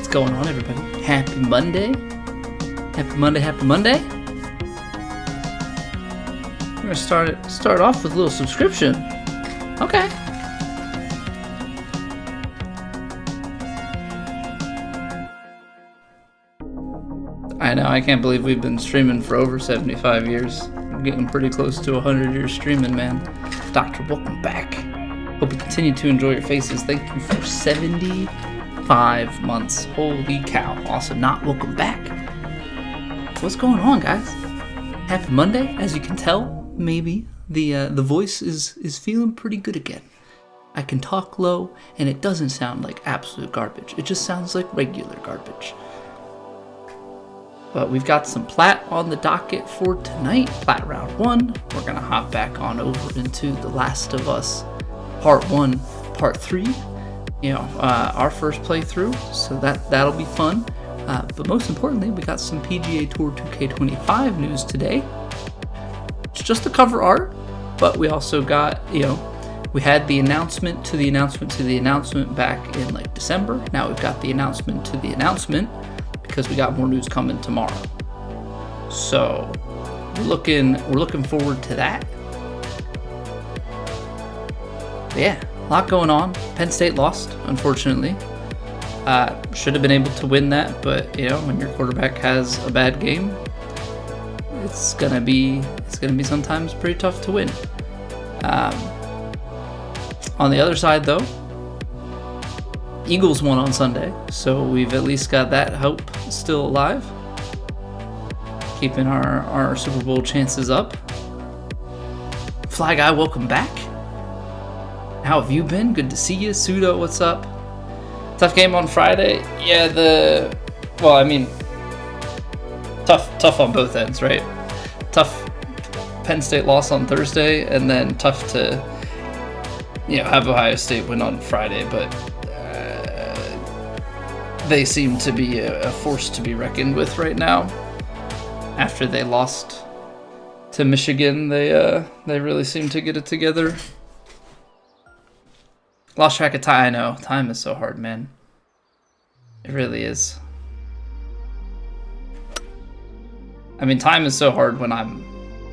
What's going on, everybody? Happy Monday. Happy Monday, happy Monday. We're gonna start off with a little subscription. Okay. I know, I can't believe we've been streaming for over 75 years. We're getting pretty close to 100 years streaming, man. Doctor, welcome back. Hope you continue to enjoy your faces. Thank you for 75 months. Holy cow. Also, not welcome back. What's going on, guys? Happy Monday. As you can tell, maybe the voice is feeling pretty good again. I can talk low, and it doesn't sound like absolute garbage. It just sounds like regular garbage. But we've got some Plat on the docket for tonight. Plat Round 1. We're going to hop back on over into The Last of Us Part 1, Part 3. You know, our first playthrough, so that'll be fun. But most importantly, we got some PGA Tour 2K25 news today. It's just the cover art, but we also got, we had the announcement to the announcement to the announcement back in like December. Now we've got the announcement to the announcement because we got more news coming tomorrow. So we're looking forward to that. But yeah, a lot going on. Penn State lost, unfortunately. Should have been able to win that, but when your quarterback has a bad game, it's gonna be sometimes pretty tough to win. On the other side, though, Eagles won on Sunday, so we've at least got that hope still alive, keeping our Super Bowl chances up. Fly Guy, welcome back. How have you been? Good to see you. Sudo, what's up? Tough game on Friday. Yeah, tough on both ends, right? Tough Penn State loss on Thursday, and then tough to, have Ohio State win on Friday, but they seem to be a force to be reckoned with right now. After they lost to Michigan, they really seem to get it together. Lost track of time. I know. Time is so hard, man. It really is. I mean, time is so hard when I'm...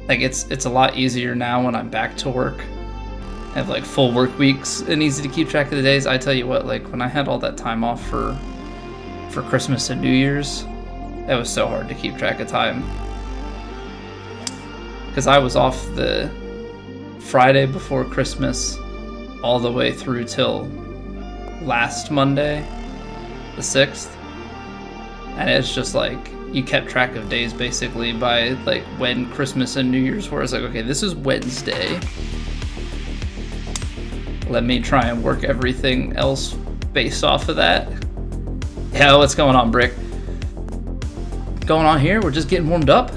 Like, it's a lot easier now when I'm back to work. I have, like, full work weeks and easy to keep track of the days. I tell you what, like, when I had all that time off for Christmas and New Year's, it was so hard to keep track of time. Because I was off the Friday before Christmas all the way through till last Monday, the 6th. And it's just like, you kept track of days basically by like when Christmas and New Year's were. It's like, okay, this is Wednesday. Let me try and work everything else based off of that. Yeah, what's going on, Brick? Going on here, we're just getting warmed up.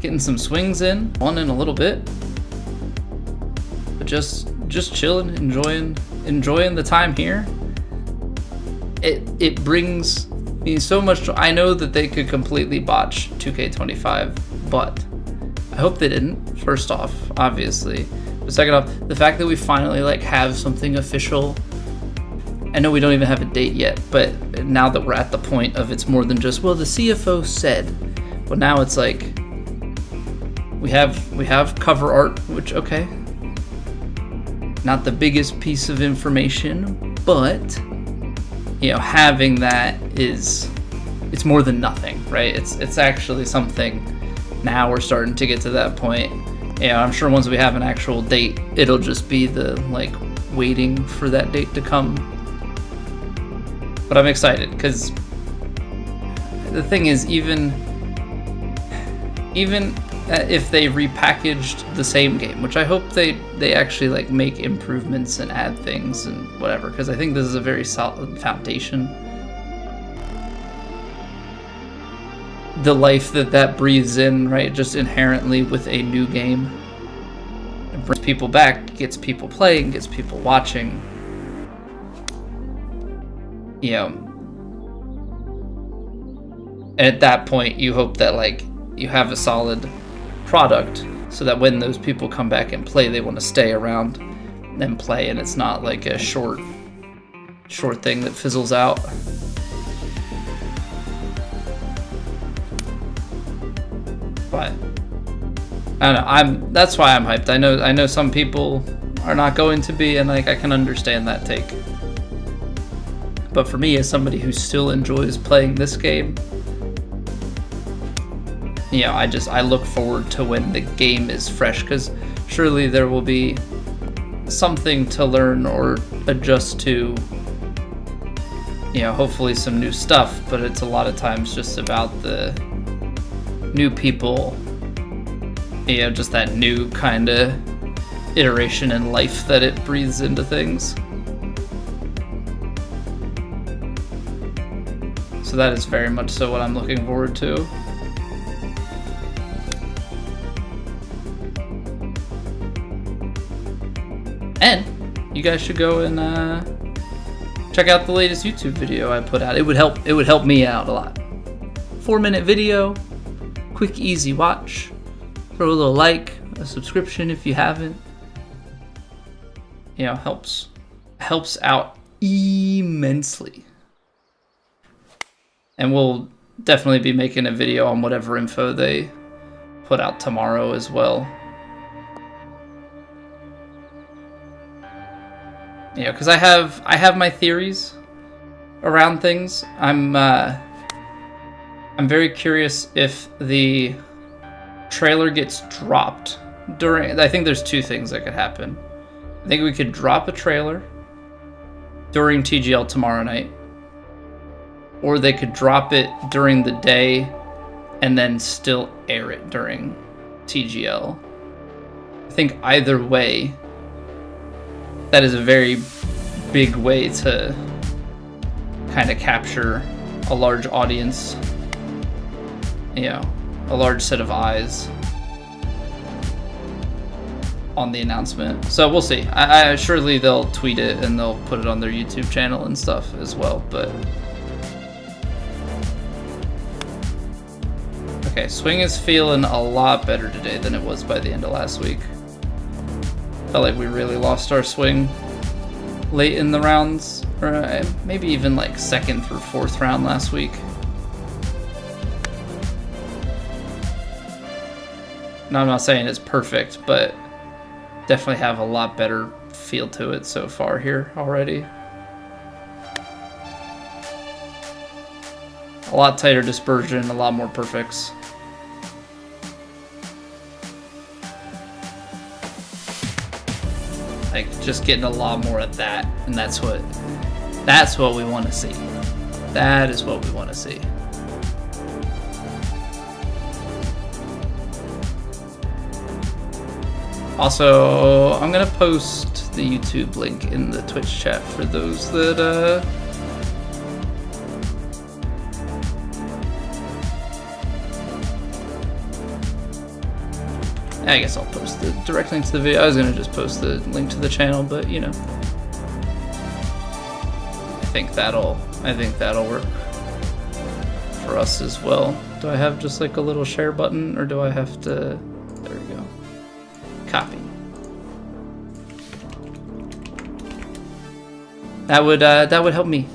Getting some swings in, one in a little bit. But just chilling, enjoying the time here. It brings me so much. I know that they could completely botch 2K25, but I hope they didn't. First off, obviously, but second off, the fact that we finally have something official. I know we don't even have a date yet, but now that we're at the point of it's more than just, well, the CFO said. Well, now it's like we have cover art, which okay. Not the biggest piece of information, but having that it's more than nothing, right? It's actually something. Now we're starting to get to that point. I'm sure once we have an actual date, it'll just be the waiting for that date to come. But I'm excited because the thing is, even if they repackaged the same game, which I hope they actually make improvements and add things and whatever, because I think this is a very solid foundation. The life that breathes in, right, just inherently with a new game. It brings people back, gets people playing, gets people watching. And at that point, you hope that you have a solid product so that when those people come back and play, they want to stay around and play, and it's not like a short thing that fizzles out. why. I don't know. That's why I'm hyped. I know some people are not going to be, and like I can understand that take. But for me, as somebody who still enjoys playing this game, you know, I look forward to when the game is fresh, because surely there will be something to learn or adjust to. You know, hopefully some new stuff, but it's a lot of times just about the new people, you know, just that new kind of iteration and life that it breathes into things. So that is very much so what I'm looking forward to. And you guys should go and check out the latest YouTube video I put out. It would help me out a lot. 4-minute video, quick, easy watch. Throw a little like, a subscription if you haven't. You know, helps out immensely. And we'll definitely be making a video on whatever info they put out tomorrow as well. You know, because I have my theories around things. I'm very curious if the trailer gets dropped during. I think there's two things that could happen. I think we could drop a trailer during TGL tomorrow night, or they could drop it during the day and then still air it during TGL. I think either way, that is a very big way to kind of capture a large audience, you know, a large set of eyes on the announcement. So we'll see. I surely they'll tweet it and they'll put it on their YouTube channel and stuff as well, but okay, swing is feeling a lot better today than it was by the end of last week. Felt like we really lost our swing late in the rounds, or maybe even like second through fourth round last week. Now, I'm not saying it's perfect, but definitely have a lot better feel to it so far here already. A lot tighter dispersion, a lot more perfects. Like, just getting a lot more of that, and that's what we want to see. That is what we want to see. Also, I'm gonna post the YouTube link in the Twitch chat for those that I guess I'll post the direct link to the video. I was gonna just post the link to the channel, but you know, I think that'll work for us as well. Do I have just like a little share button, or do I have to? There we go. Copy. That would help me.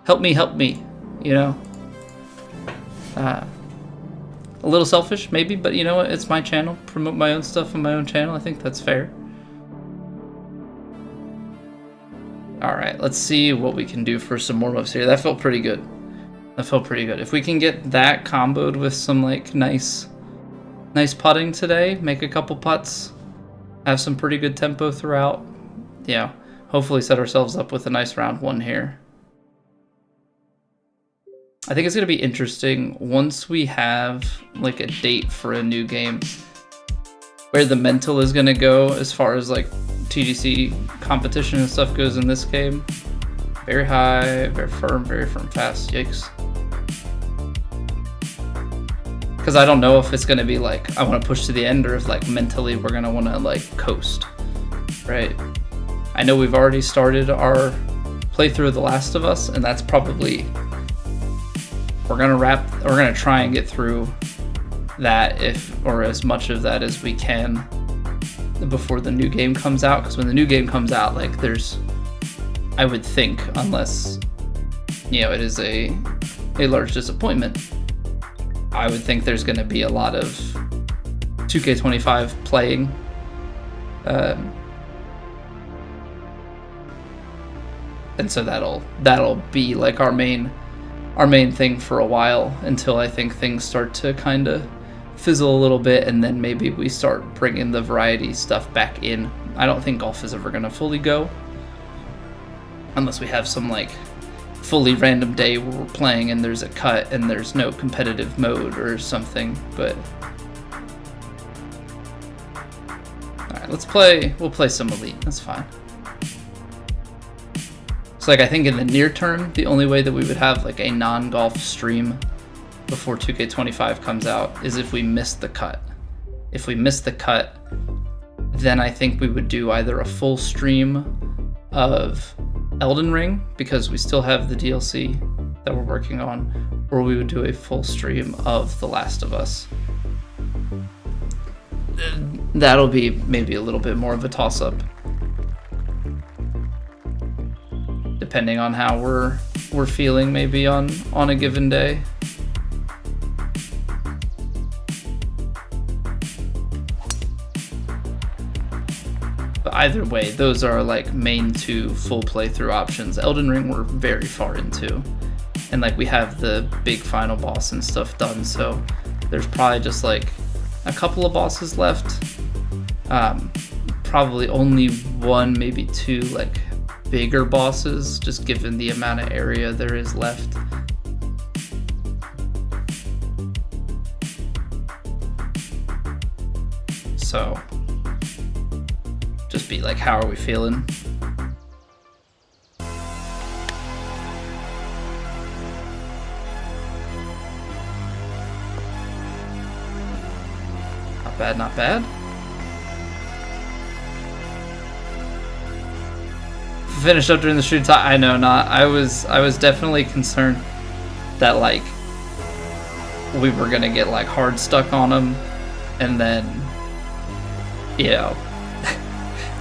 Help me. You know. A little selfish, maybe, but you know what? It's my channel. Promote my own stuff on my own channel. I think that's fair. Alright, let's see what we can do for some warm-ups here. That felt pretty good. If we can get that comboed with some like nice putting today, make a couple putts, have some pretty good tempo throughout. Yeah, hopefully set ourselves up with a nice round one here. I think it's going to be interesting once we have like a date for a new game, where the mental is going to go as far as like TGC competition and stuff goes in this game. Very high, very firm, fast. Yikes. Because I don't know if it's going to be like I want to push to the end, or if like mentally we're going to want to like coast, right? I know we've already started our playthrough of The Last of Us, and that's probably... We're gonna try and get through that, or as much of that as we can before the new game comes out. Because when the new game comes out, like I would think, unless you know it is a large disappointment, I would think there's going to be a lot of 2K25 playing. And so that'll be like our main thing for a while, until I think things start to kind of fizzle a little bit, and then maybe we start bringing the variety stuff back in. I don't think golf is ever going to fully go unless we have some like fully random day where we're playing and there's a cut and there's no competitive mode or something. But alright, we'll play some Elite, that's fine. So like I think in the near term, the only way that we would have like a non-golf stream before 2K25 comes out is if we miss the cut. If we miss the cut, then I think we would do either a full stream of Elden Ring, because we still have the DLC that we're working on, or we would do a full stream of The Last of Us. That'll be maybe a little bit more of a toss-up, depending on how we're feeling maybe on a given day. But either way, those are like main two full playthrough options. Elden Ring we're very far into, and like we have the big final boss and stuff done, so there's probably just like a couple of bosses left. Probably only one, maybe two like bigger bosses, just given the amount of area there is left. So just be like, how are we feeling? Not bad, not bad. Finished up during the shoot time. I know, not. I was definitely concerned that like we were gonna get like hard stuck on them, and then you know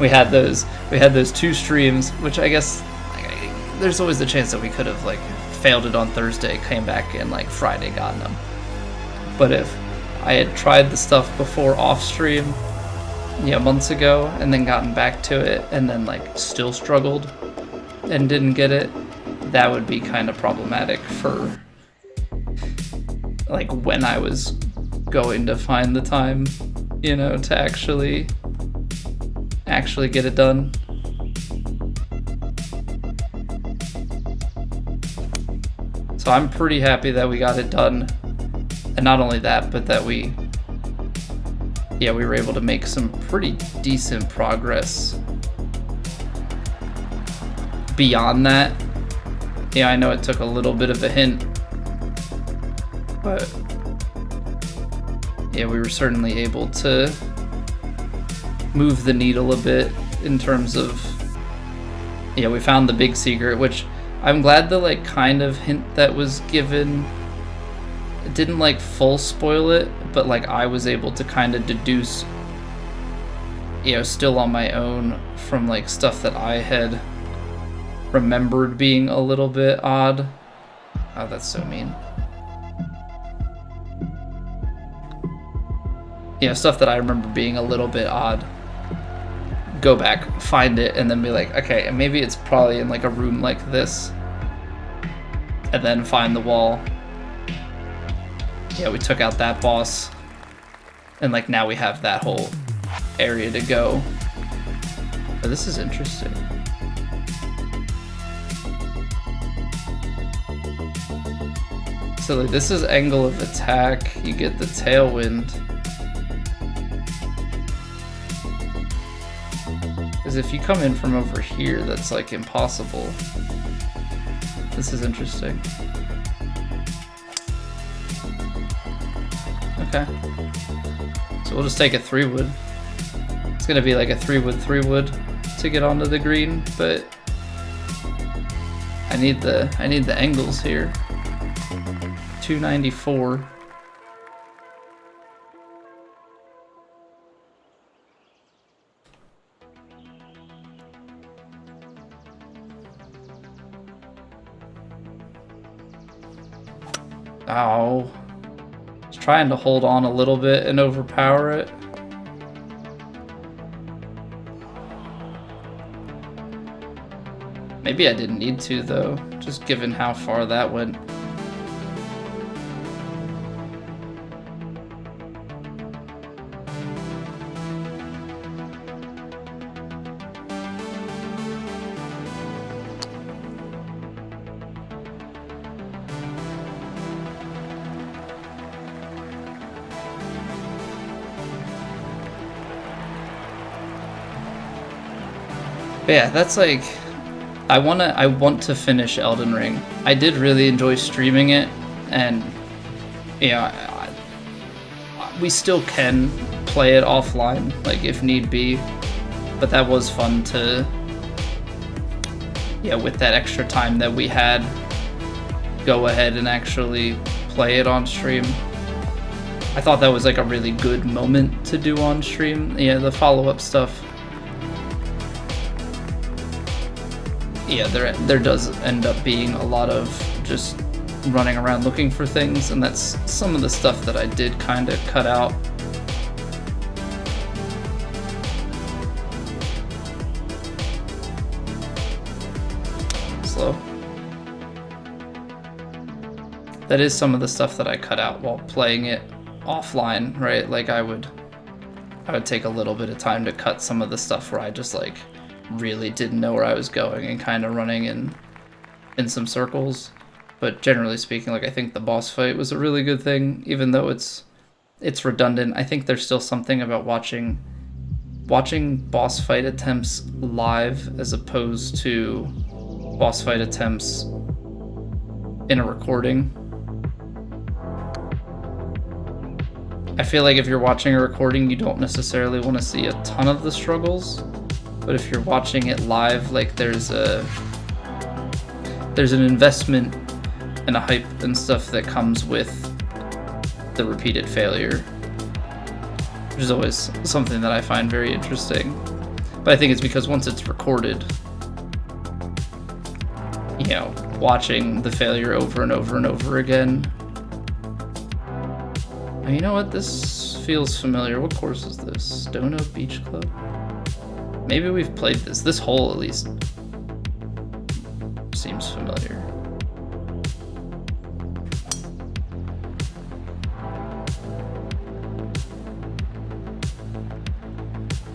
we had those two streams, which I guess like, there's always the chance that we could have like failed it on Thursday, came back and like Friday gotten them. But if I had tried the stuff before off stream, months ago, and then gotten back to it and then like still struggled and didn't get it, that would be kind of problematic for like when I was going to find the time, to actually get it done. So I'm pretty happy that we got it done, and not only that, but that we were able to make some pretty decent progress beyond that. Yeah, I know it took a little bit of a hint, but yeah, we were certainly able to move the needle a bit in terms of, we found the big secret, which I'm glad the like kind of hint that was given, it didn't like full spoil it, but like I was able to kind of deduce, still on my own from like stuff that I had remembered being a little bit odd. Oh, that's so mean. Stuff that I remember being a little bit odd. Go back, find it, and then be like, okay, maybe it's probably in like a room like this. And then find the wall. We took out that boss, and like now we have that whole area to go. Oh, this is interesting. So like this is angle of attack, you get the tailwind. Because if you come in from over here, that's like impossible. This is interesting. Okay. So we'll just take a 3-wood. It's gonna be like a 3-wood to get onto the green, but I need the angles here. 294. Oh. trying to hold on a little bit and overpower it. Maybe I didn't need to, though, just given how far that went. But yeah, that's like, I want to finish Elden Ring. I did really enjoy streaming it, and you know, we still can play it offline, like if need be. But that was fun to, yeah, with that extra time that we had, go ahead and actually play it on stream. I thought that was like a really good moment to do on stream. Yeah, the follow-up stuff. Yeah, there does end up being a lot of just running around looking for things, and that's some of the stuff that I did kind of cut out. Slow. That is some of the stuff that I cut out while playing it offline, right? Like I would take a little bit of time to cut some of the stuff where I just like really didn't know where I was going and kind of running in some circles. But generally speaking, like I think the boss fight was a really good thing, even though it's redundant. I think there's still something about watching boss fight attempts live as opposed to boss fight attempts in a recording. I feel like if you're watching a recording, you don't necessarily want to see a ton of the struggles. But if you're watching it live, like there's an investment and a hype and stuff that comes with the repeated failure, which is always something that I find very interesting. But I think it's because once it's recorded, you know, watching the failure over and over and over again. Oh, you know what? This feels familiar. What course is this? Stono Beach Club? Maybe we've played this. This hole, at least, seems familiar.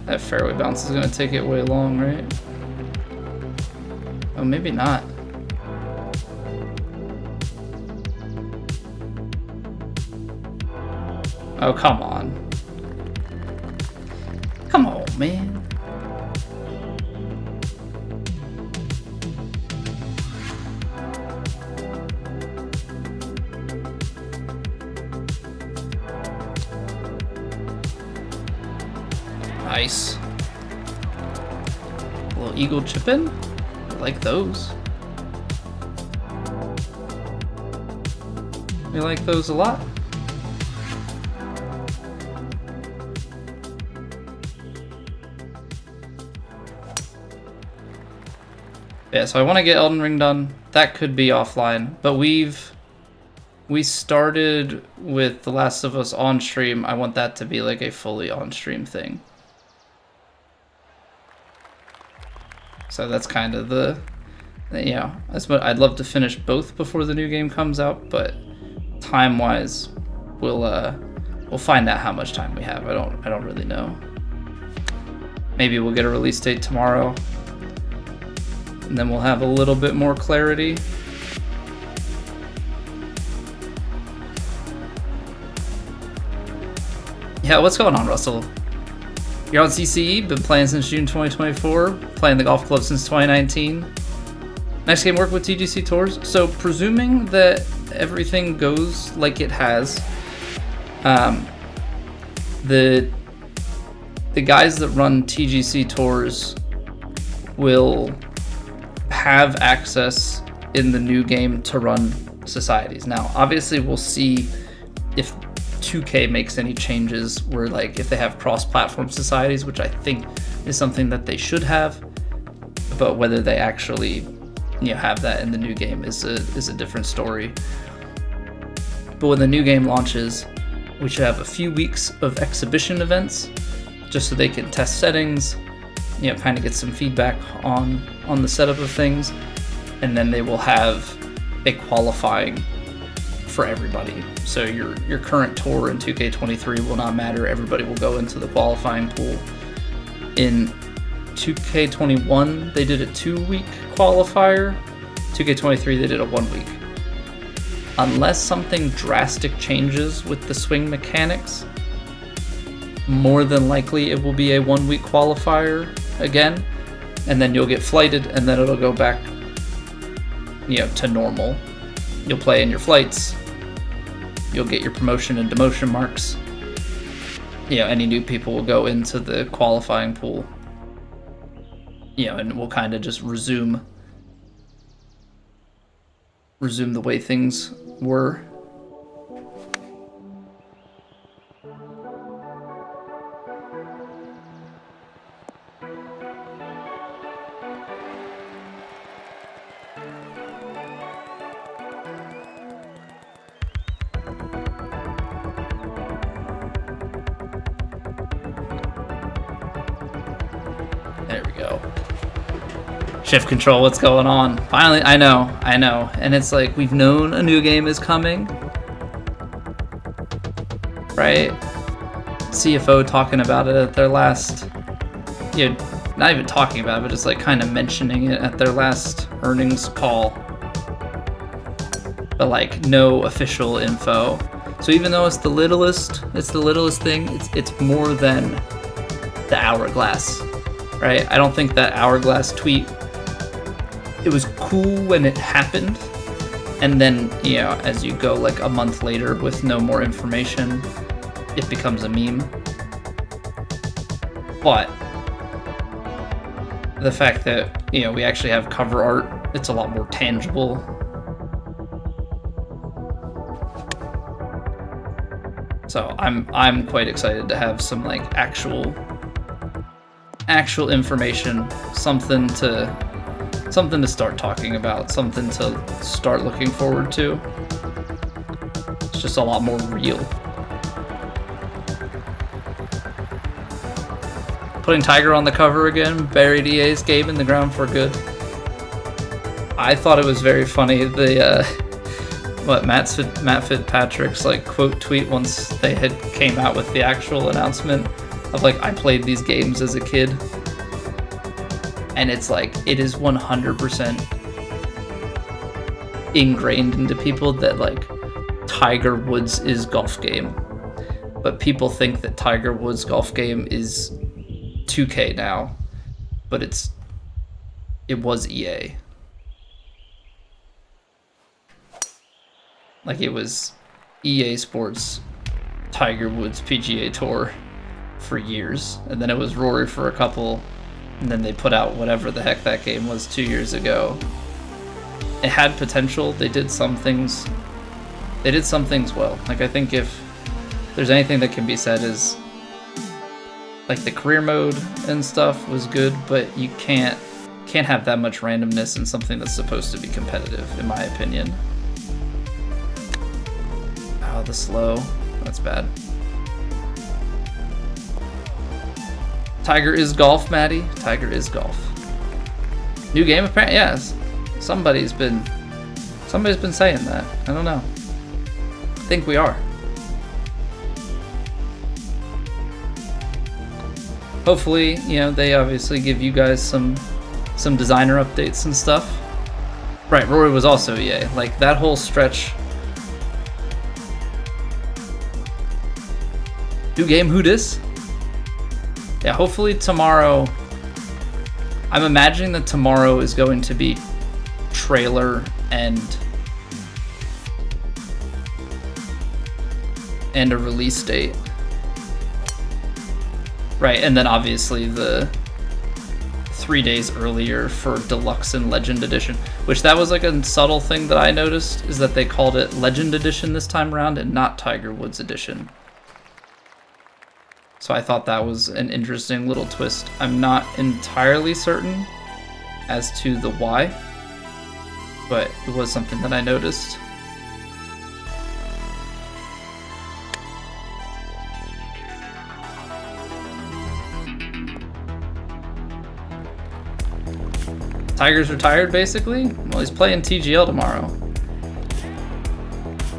That fairway bounce is going to take it way long, right? Oh, maybe not. Oh, come on. Come on, man. Nice. A little eagle chip in. I like those. We like those a lot. Yeah, so I want to get Elden Ring done. That could be offline, but we started with The Last of Us on stream. I want that to be like a fully on stream thing. So that's kind of the, yeah, that's what I'd love to finish both before the new game comes out, but time-wise, we'll find out how much time we have. I don't really know. Maybe we'll get a release date tomorrow, and then we'll have a little bit more clarity. Yeah, what's going on, Russell? You're on CCE, been playing since June 2024, playing the golf club since 2019. Next game work with TGC Tours. So presuming that everything goes like it has, the guys that run TGC Tours will have access in the new game to run societies. Now, obviously, we'll see if 2K makes any changes where, like, if they have cross-platform societies, which I think is something that they should have, but whether they actually, you know, have that in the new game is a different story. But when the new game launches, we should have a few weeks of exhibition events just so they can test settings, kind of get some feedback on the setup of things, and then they will have a qualifying for everybody. So your current tour in 2K23 will not matter. Everybody will go into the qualifying pool. In 2K21, they did a 2-week qualifier. 2K23, they did a 1-week. Unless something drastic changes with the swing mechanics, more than likely it will be a 1-week qualifier again, and then you'll get flighted, and then it'll go back, to normal. You'll play in your flights. You'll get your promotion and demotion marks. Any new people will go into the qualifying pool. And we'll kind of just resume the way things were. There we go. Shift control, what's going on? Finally, I know. And it's like, we've known a new game is coming, right? CFO talking about it at their last, not even talking about it, but just like kind of mentioning it at their last earnings call. But like no official info. So even though it's the littlest thing, it's more than the Hourglass, right? I don't think that Hourglass tweet, it was cool when it happened, and then, as you go like a month later with no more information, it becomes a meme. But the fact that, we actually have cover art, it's a lot more tangible. So I'm quite excited to have some like actual information, something to start talking about, something to start looking forward to. It's just a lot more real. Putting Tiger on the cover again, buried EA's game in the ground for good. I thought it was very funny, Matt Fitzpatrick's like quote tweet once they had came out with the actual announcement of like, I played these games as a kid. And it's like, it is 100% ingrained into people that like Tiger Woods is golf game. But people think that Tiger Woods golf game is 2K now, but it was EA. Like, it was EA Sports Tiger Woods PGA Tour for years, and then it was Rory for a couple, and then they put out whatever the heck that game was 2 years ago. It had potential. They did some things well. Like, I think if there's anything that can be said is like the career mode and stuff was good, but you can't have that much randomness in something that's supposed to be competitive, in my opinion. Oh, the slow. That's bad. Tiger is golf, Maddie. Tiger is golf. New game, apparently. Yes. Somebody's been saying that. I don't know. I think we are. Hopefully, they obviously give you guys some designer updates and stuff. Right, Rory was also EA. Like, that whole stretch. New game, who dis? Yeah, hopefully tomorrow. I'm imagining that tomorrow is going to be trailer and a release date. Right, and then obviously the 3 days earlier for Deluxe and Legend Edition, which that was like a subtle thing that I noticed, is that they called it Legend Edition this time around and not Tiger Woods Edition. So I thought that was an interesting little twist. I'm not entirely certain as to the why, but it was something that I noticed. Tiger's retired, basically? Well, he's playing TGL tomorrow.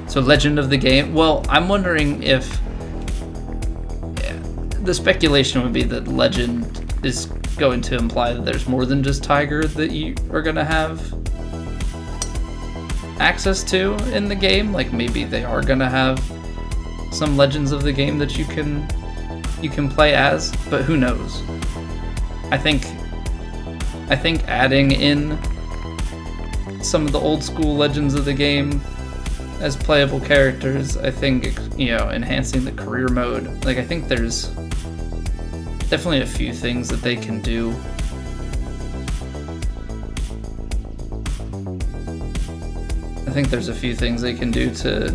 So legend of the game. Well, I'm wondering if... Yeah, the speculation would be that legend is going to imply that there's more than just Tiger that you are going to have access to in the game. Like maybe they are going to have some legends of the game that you can play as, but who knows? I think adding in some of the old school legends of the game as playable characters, I think, you know, enhancing the career mode. Like I think there's definitely a few things that they can do. I think there's a few things they can do to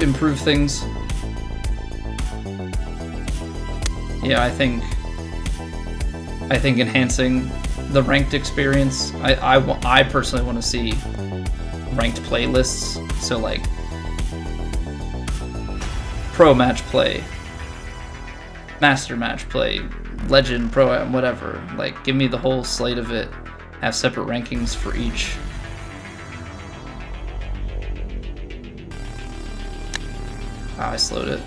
improve things. Yeah, I think enhancing the ranked experience. I personally want to see ranked playlists. So like pro match play, master match play, legend, pro, whatever. Like give me the whole slate of it. Have separate rankings for each. Oh, I slowed it.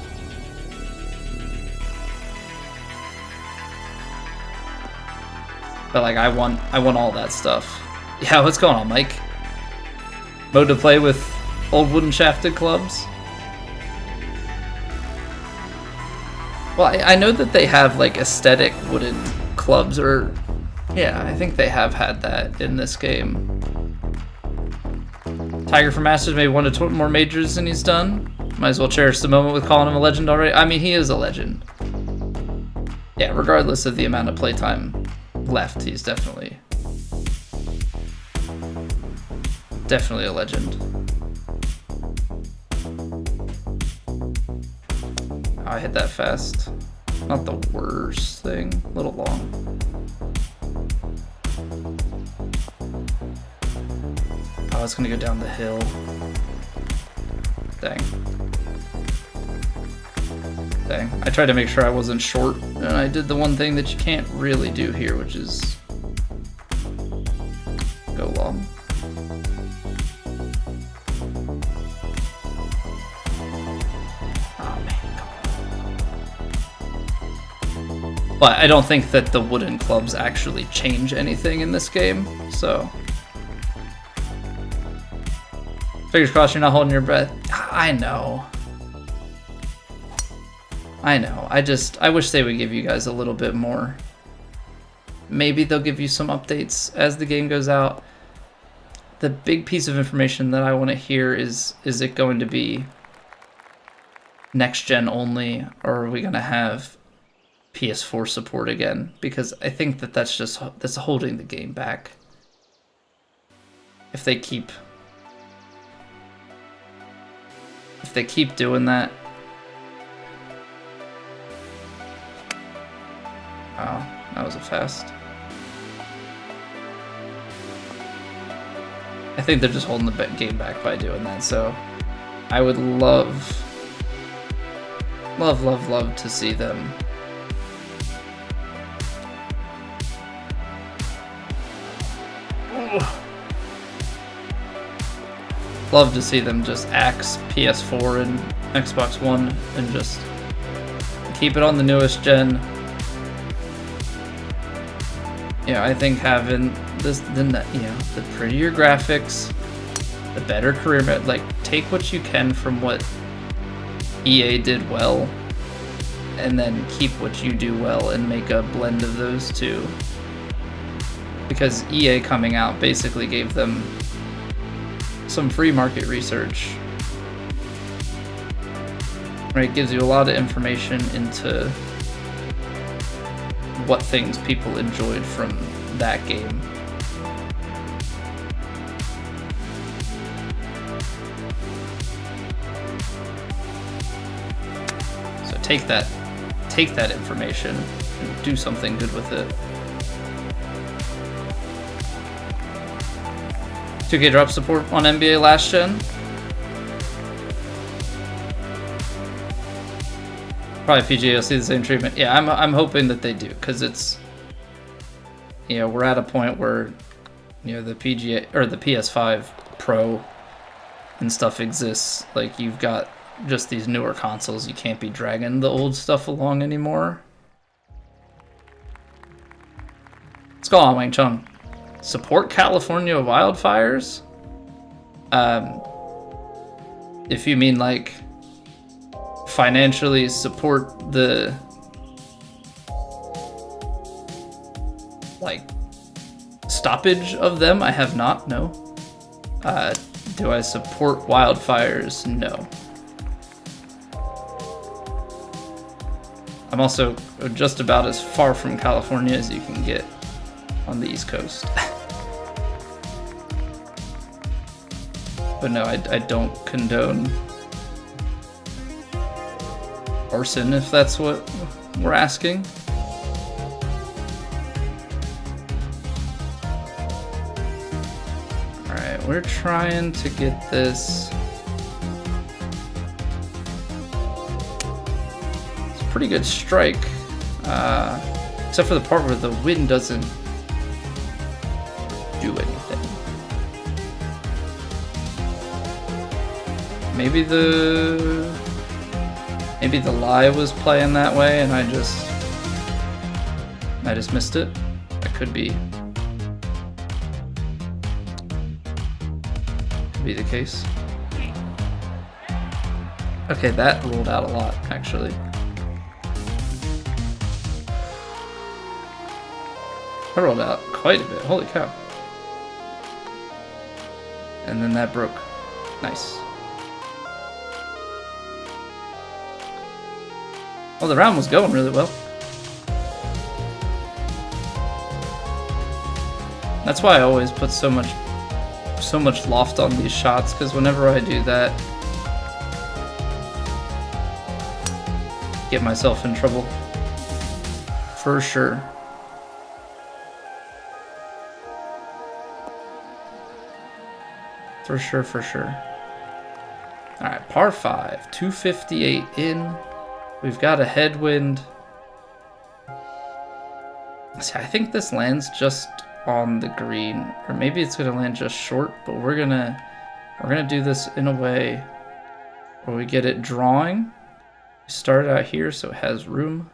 But like I want all that stuff. Yeah, what's going on, Mike? Mode to play with old wooden shafted clubs? Well, I know that they have like aesthetic wooden clubs, or yeah, I think they have had that in this game. Tiger for Masters made 1 to 2 more majors than he's done. Might as well cherish the moment with calling him a legend already. I mean, he is a legend. Yeah, regardless of the amount of playtime left, he's definitely a legend. Oh, I hit that fast. Not the worst thing. A little long. Oh, it's gonna go down the hill. Dang. Dang. I tried to make sure I wasn't short, and I did the one thing that you can't really do here, which is go long. Oh, man. But I don't think that the wooden clubs actually change anything in this game, so... Fingers crossed you're not holding your breath. I know. I wish they would give you guys a little bit more. Maybe they'll give you some updates as the game goes out. The big piece of information that I want to hear is it going to be next gen only, or are we going to have PS4 support again? Because I think that's holding the game back. If they keep doing that. Oh, that was a fast. I think they're just holding the game back by doing that, so I would love to see them love to see them just axe PS4 and Xbox One and just keep it on the newest gen. Yeah, I think having the prettier graphics, the better career mode, like take what you can from what EA did well and then keep what you do well and make a blend of those two. Because EA coming out basically gave them some free market research. Right, gives you a lot of information into what things people enjoyed from that game. So take that information and do something good with it. 2K drop support on NBA last gen. Probably PGA will see the same treatment. Yeah, I'm hoping that they do, because it's you know, we're at a point where, you know, the PGA or the PS5 Pro and stuff exists. Like, you've got just these newer consoles. You can't be dragging the old stuff along anymore. Let's go on, Wang Chung. Support California wildfires? If you mean like financially support the like stoppage of them, I have not, no. Do I support wildfires? No. I'm also just about as far from California as you can get on the East Coast. But no, I don't condone arson, if that's what we're asking. Alright, we're trying to get this. It's a pretty good strike. Except for the part where the wind doesn't do anything. Maybe the lie was playing that way and I just missed it. That could be the case. Okay, that ruled out a lot, actually. I rolled out quite a bit. Holy cow. And then that broke. Nice. Well, the round was going really well. That's why I always put so much loft on these shots, because whenever I do that, I get myself in trouble. For sure. For sure. Alright, par 5, 258 in. We've got a headwind. See, I think this lands just on the green, or maybe it's gonna land just short, but we're gonna do this in a way where we get it drawing. We start out here so it has room.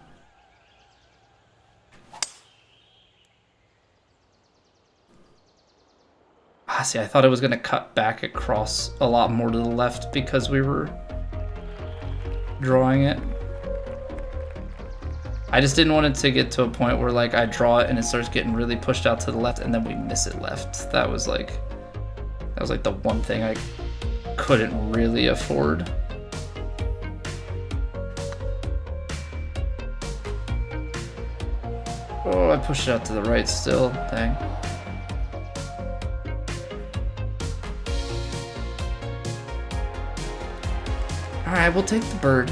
See, I thought it was going to cut back across a lot more to the left because we were drawing it. I just didn't want it to get to a point where like I draw it and it starts getting really pushed out to the left and then we miss it left. That was like the one thing I couldn't really afford. Oh, I pushed it out to the right still. Dang. Alright, we'll take the bird.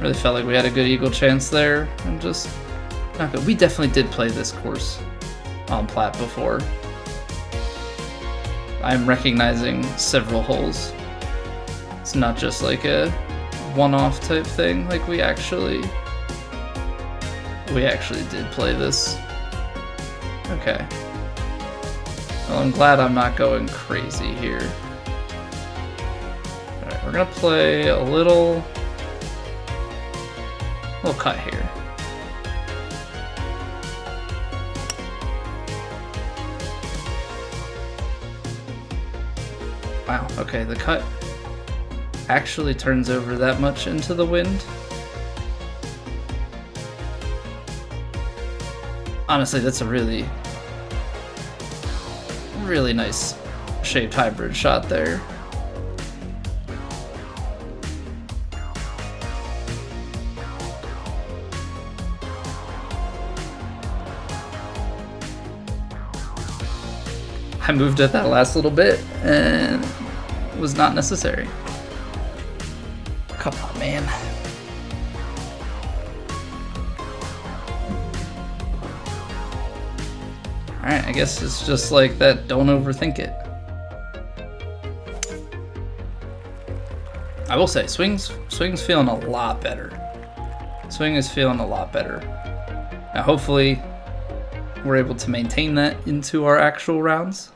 Really felt like we had a good eagle chance there, and just not good. We definitely did play this course on Plat before. I'm recognizing several holes. It's not just like a one-off type thing. Like we actually did play this. Okay. Well, I'm glad I'm not going crazy here. We're gonna play a little cut here. Wow, okay, the cut actually turns over that much into the wind. Honestly, that's a really nice shaped hybrid shot there. I moved it that last little bit and it was not necessary. Come on, man. Alright, I guess it's just like that, don't overthink it. I will say, swing's feeling a lot better. Swing is feeling a lot better. Now hopefully we're able to maintain that into our actual rounds.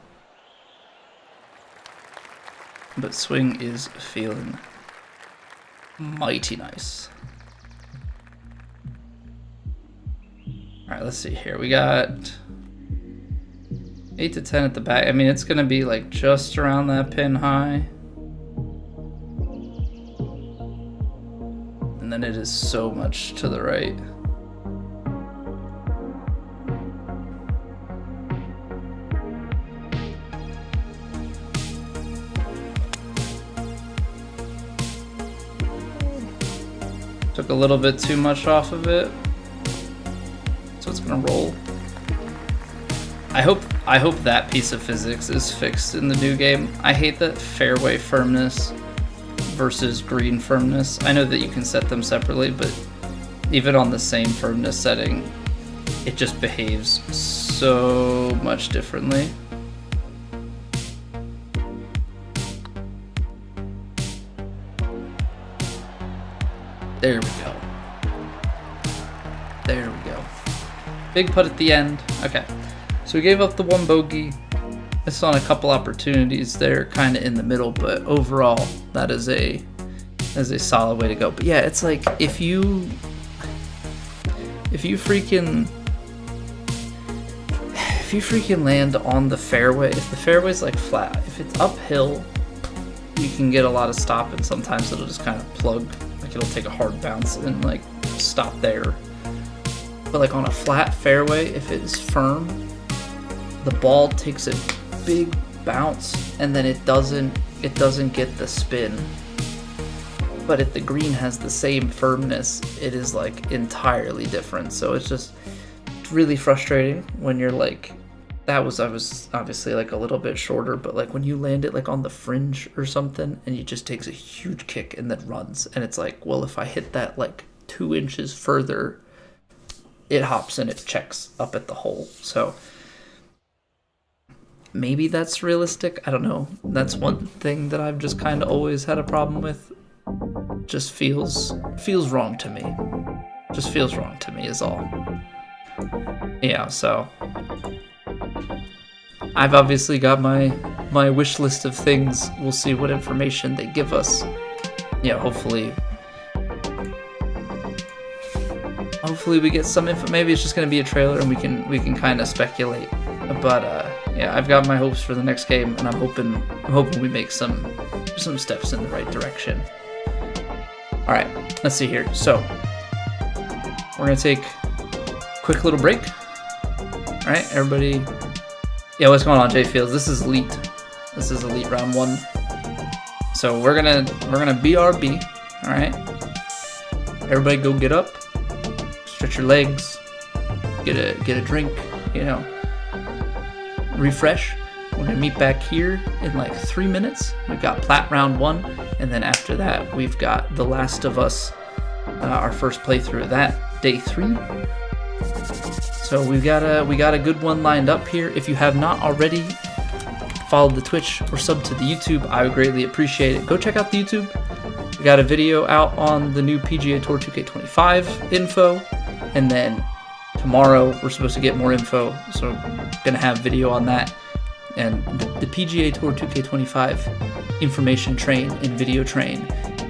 But swing is feeling mighty nice. Alright, let's see here. We got 8 to 10 at the back. I mean, it's going to be like just around that pin high. And then it is so much to the right. Took a little bit too much off of it, so it's gonna roll. I hope that piece of physics is fixed in the new game. I hate that fairway firmness versus green firmness. I know that you can set them separately, but even on the same firmness setting, it just behaves so much differently. There we go. There we go. Big putt at the end. Okay. So we gave up the one bogey. It's on a couple opportunities there, kind of in the middle, but overall, that is a solid way to go. But yeah, it's like if you freaking land on the fairway, if the fairway's like flat, if it's uphill, you can get a lot of stop, and sometimes it'll just kind of plug. Like it'll take a hard bounce and like stop there. But like on a flat fairway, if it's firm, the ball takes a big bounce and then it doesn't get the spin. But if the green has the same firmness, it is like entirely different. So it's really frustrating when you're like, I was obviously like a little bit shorter, but like when you land it like on the fringe or something and it just takes a huge kick and then runs, and it's like, well, if I hit that like 2 inches further, it hops and it checks up at the hole. So maybe that's realistic. I don't know. That's one thing that I've just kind of always had a problem with. Just feels wrong to me. Just feels wrong to me is all. Yeah, so I've obviously got my wish list of things. We'll see what information they give us. Yeah, hopefully we get some info. Maybe it's just gonna be a trailer and we can kind of speculate. But yeah, I've got my hopes for the next game, and I'm hoping we make some steps in the right direction. All right, let's see here. So we're gonna take a quick little break. All right, everybody. Yeah, what's going on, Jay Fields? This is Elite. This is Elite Round 1. So we're gonna BRB. All right. Everybody, go get up, stretch your legs, get a drink. You know, refresh. We're gonna meet back here in like 3 minutes. We've got Plat Round 1, and then after that, we've got The Last of Us, our first playthrough of that, day 3. So we got a good one lined up here. If you have not already followed the Twitch or subbed to the YouTube, I would greatly appreciate it. Go check out the YouTube. We got a video out on the new PGA Tour 2K25 info, and then tomorrow we're supposed to get more info, so I'm gonna have video on that. And the PGA Tour 2K25 information train and video train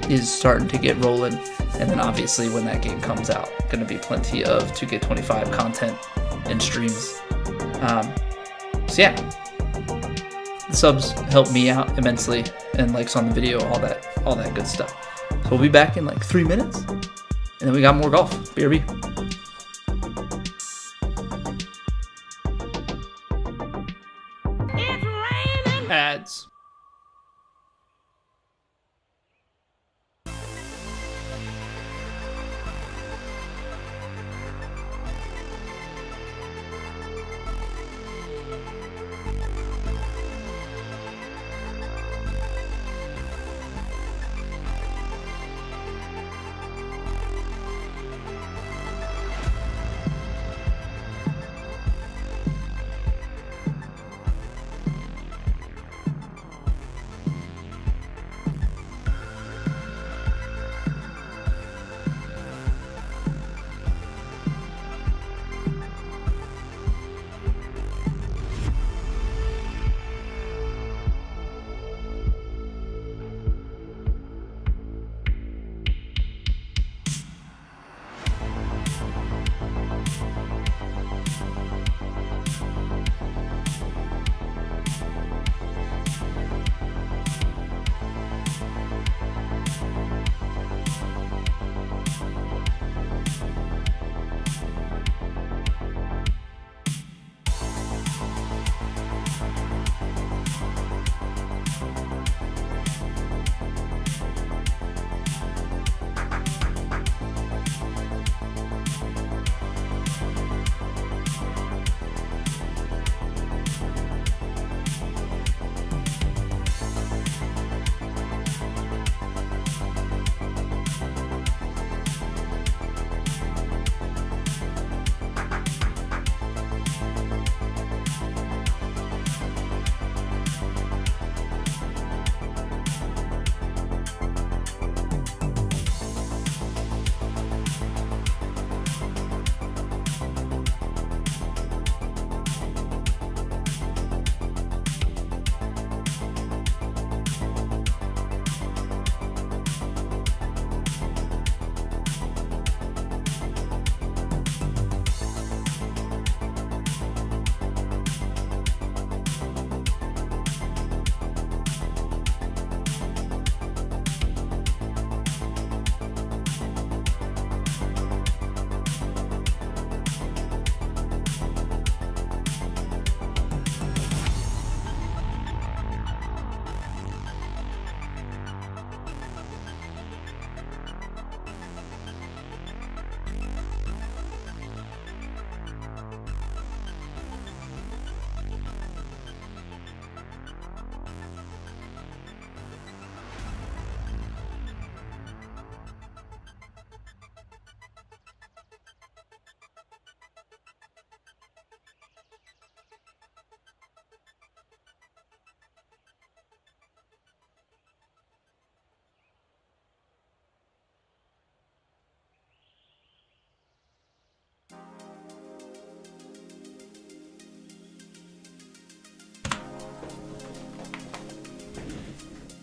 is starting to get rolling. And then obviously when that game comes out, going to be plenty of 2K25 content and streams. So yeah, the subs help me out immensely, and likes on the video, all that good stuff. So we'll be back in like 3 minutes, and then we got more golf. BRB. Ads.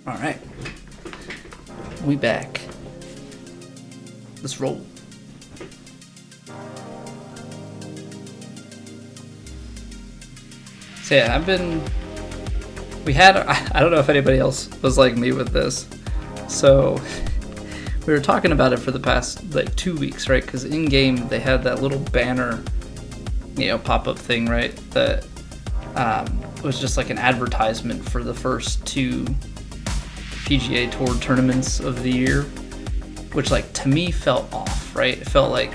All right, we back. Let's roll. So yeah, I don't know if anybody else was like me with this. So we were talking about it for the past like 2 weeks, right? Because in game they had that little banner, pop-up thing, right? That was just like an advertisement for the first 2 PGA Tour tournaments of the year, which like to me felt off, right? It felt like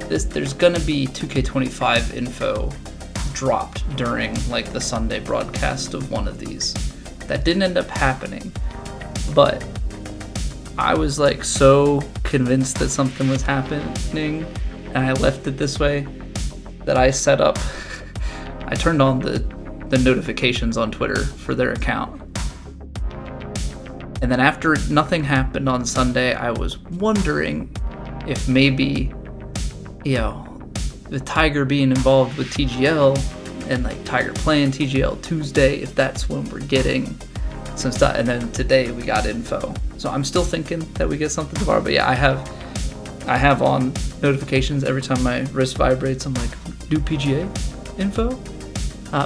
there's gonna be 2K25 info dropped during like the Sunday broadcast of one of these. That didn't end up happening, but I was like so convinced that something was happening, and I left it this way, that I turned on the notifications on Twitter for their account. And then after nothing happened on Sunday, I was wondering if maybe, the Tiger being involved with TGL and like Tiger playing TGL Tuesday, if that's when we're getting some stuff. And then today we got info. So I'm still thinking that we get something tomorrow. But yeah, I have on notifications every time my wrist vibrates. I'm like, do PGA info?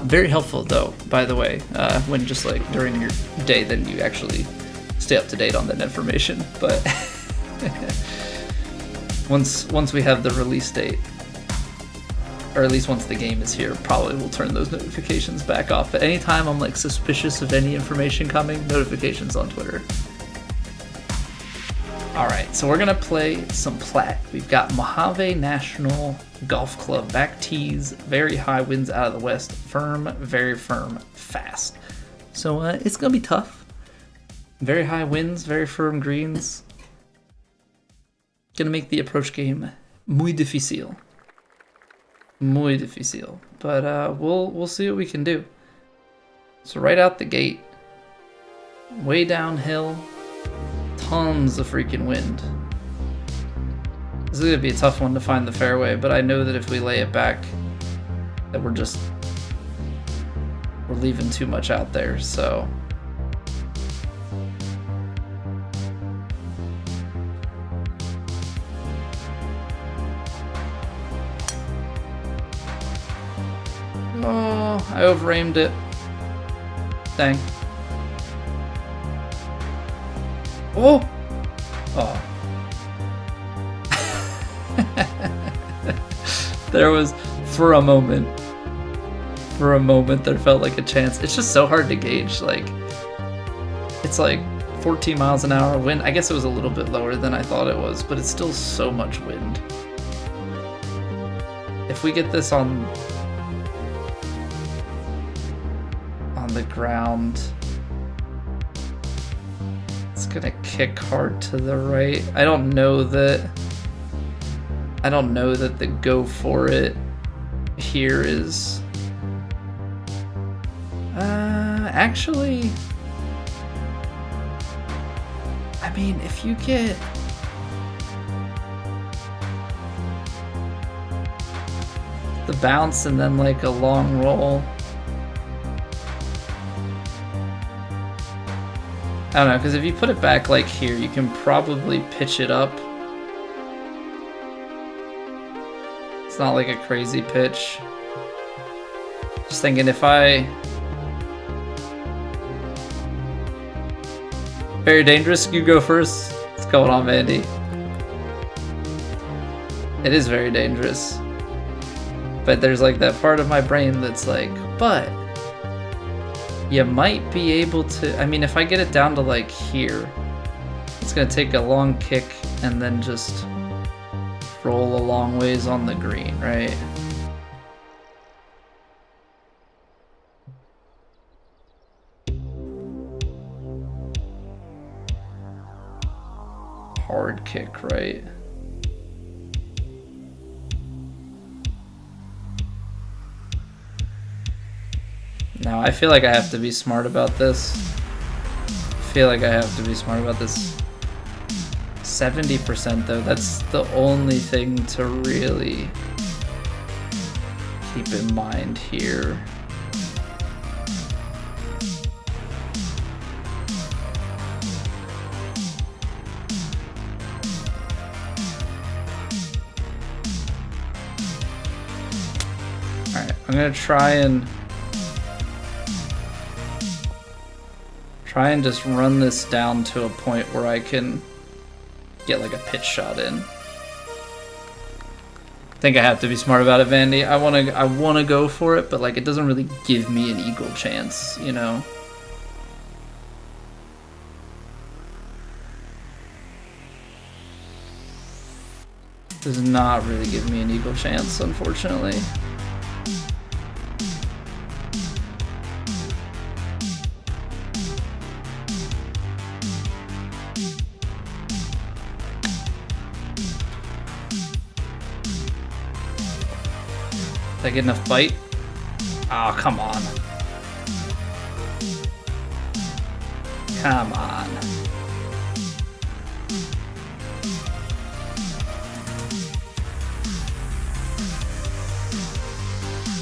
Very helpful though, by the way, when just like during your day, then you actually stay up to date on that information. But once we have the release date, or at least once the game is here, probably we'll turn those notifications back off. But anytime I'm like suspicious of any information coming, notifications on Twitter. All right, so we're gonna play some Plat. We've got Mojave National Golf Club, back tees, very high winds out of the west, firm, very firm, fast. So it's gonna be tough. Very high winds, very firm greens. Gonna make the approach game muy difícil. Muy difícil. But we'll see what we can do. So right out the gate, way downhill, tons of freaking wind. This is gonna be a tough one to find the fairway, but I know that if we lay it back, that we're leaving too much out there, so. Oh, I over-aimed it. Dang. Oh! Oh. There was, for a moment there felt like a chance. It's just so hard to gauge. Like, it's like 14 miles an hour wind. I guess it was a little bit lower than I thought it was, but it's still so much wind. If we get this on the ground, it's gonna kick hard to the right. I don't know that the go for it here is actually, I mean, if you get the bounce and then like a long roll, I don't know, because if you put it back like here, you can probably pitch it up. It's not like a crazy pitch. Just thinking if I... Very dangerous, you go first. What's going on, Mandy? It is very dangerous. But there's like that part of my brain that's like, but you might be able to, I mean, if I get it down to like here, it's gonna take a long kick and then just roll a long ways on the green, right? Hard kick, right? Now, I feel like I have to be smart about this. 70% though, that's the only thing to really keep in mind here. I'm gonna try and just run this down to a point where I can get like a pitch shot in. I think I have to be smart about it, Vandy. I wanna go for it, but like it doesn't really give me an eagle chance, you know? Does not really give me an eagle chance, unfortunately. Did I get enough bite? Oh, come on. Come on.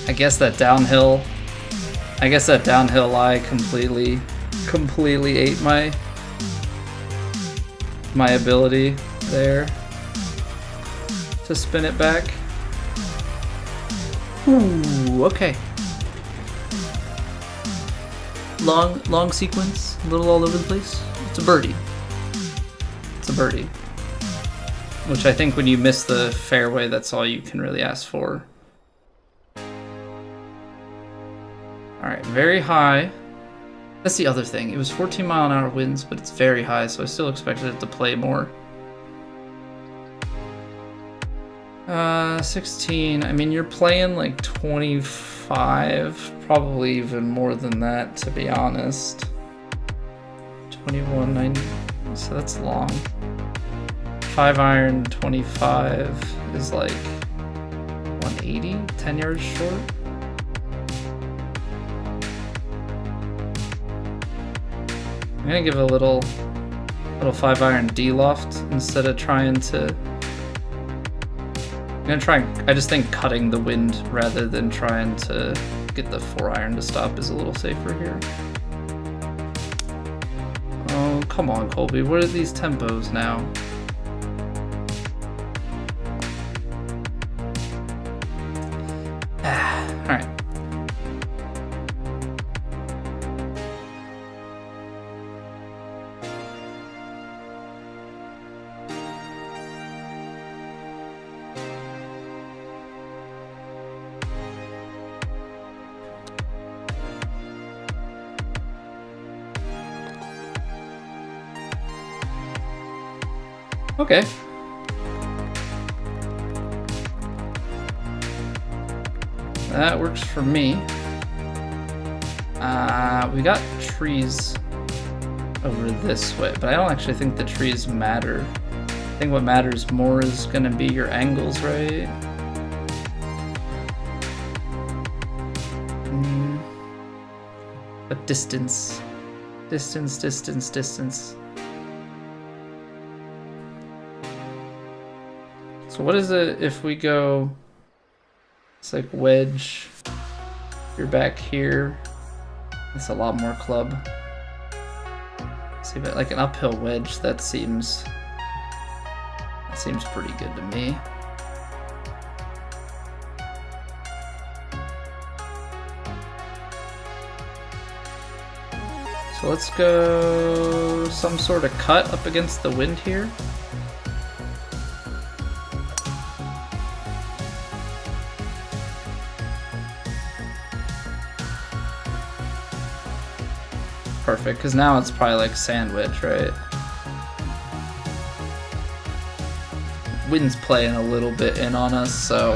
I guess that downhill lie completely ate my ability there to spin it back. Ooh, okay. Long sequence, a little all over the place. It's a birdie. It's a birdie. Which I think when you miss the fairway, that's all you can really ask for. Alright, very high. That's the other thing. It was 14-mile-an-hour winds, but it's very high, so I still expected it to play more. 16. I mean, you're playing like 25, probably even more than that, to be honest. 21, 90, so that's long. 5-iron 25 is like 180, 10 yards short. I'm gonna give a little 5-iron D-loft instead of trying to. I'm gonna try. I just think cutting the wind rather than trying to get the 4-iron to stop is a little safer here. Oh, come on, Colby. What are these tempos now? All right. Okay. That works for me. We got trees over this way, but I don't actually think the trees matter. I think what matters more is gonna be your angles, right? But distance. Distance, distance, distance. So what is it if we go, it's like wedge, you're back here, it's a lot more club. See, but like an uphill wedge, that seems pretty good to me. So let's go some sort of cut up against the wind here. Perfect, because now it's probably like sandwich, right? Wind's playing a little bit in on us, so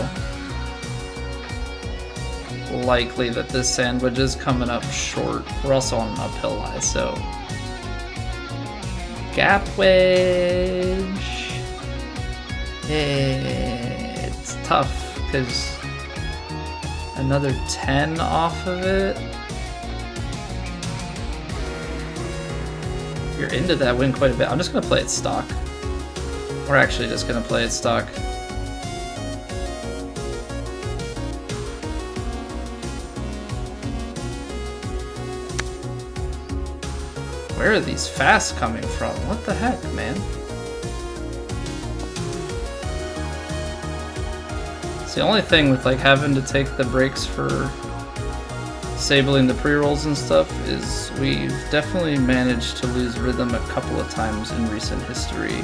likely that this sandwich is coming up short. We're also on an uphill lie, so gap wedge. It's tough because another 10 off of it. You're into that wind quite a bit. I'm just gonna play it stock. We're actually just gonna play it stock. Where are these fasts coming from? What the heck, man? the only thing with like having to take the breaks for disabling the pre-rolls and stuff is we've definitely managed to lose rhythm a couple of times in recent history.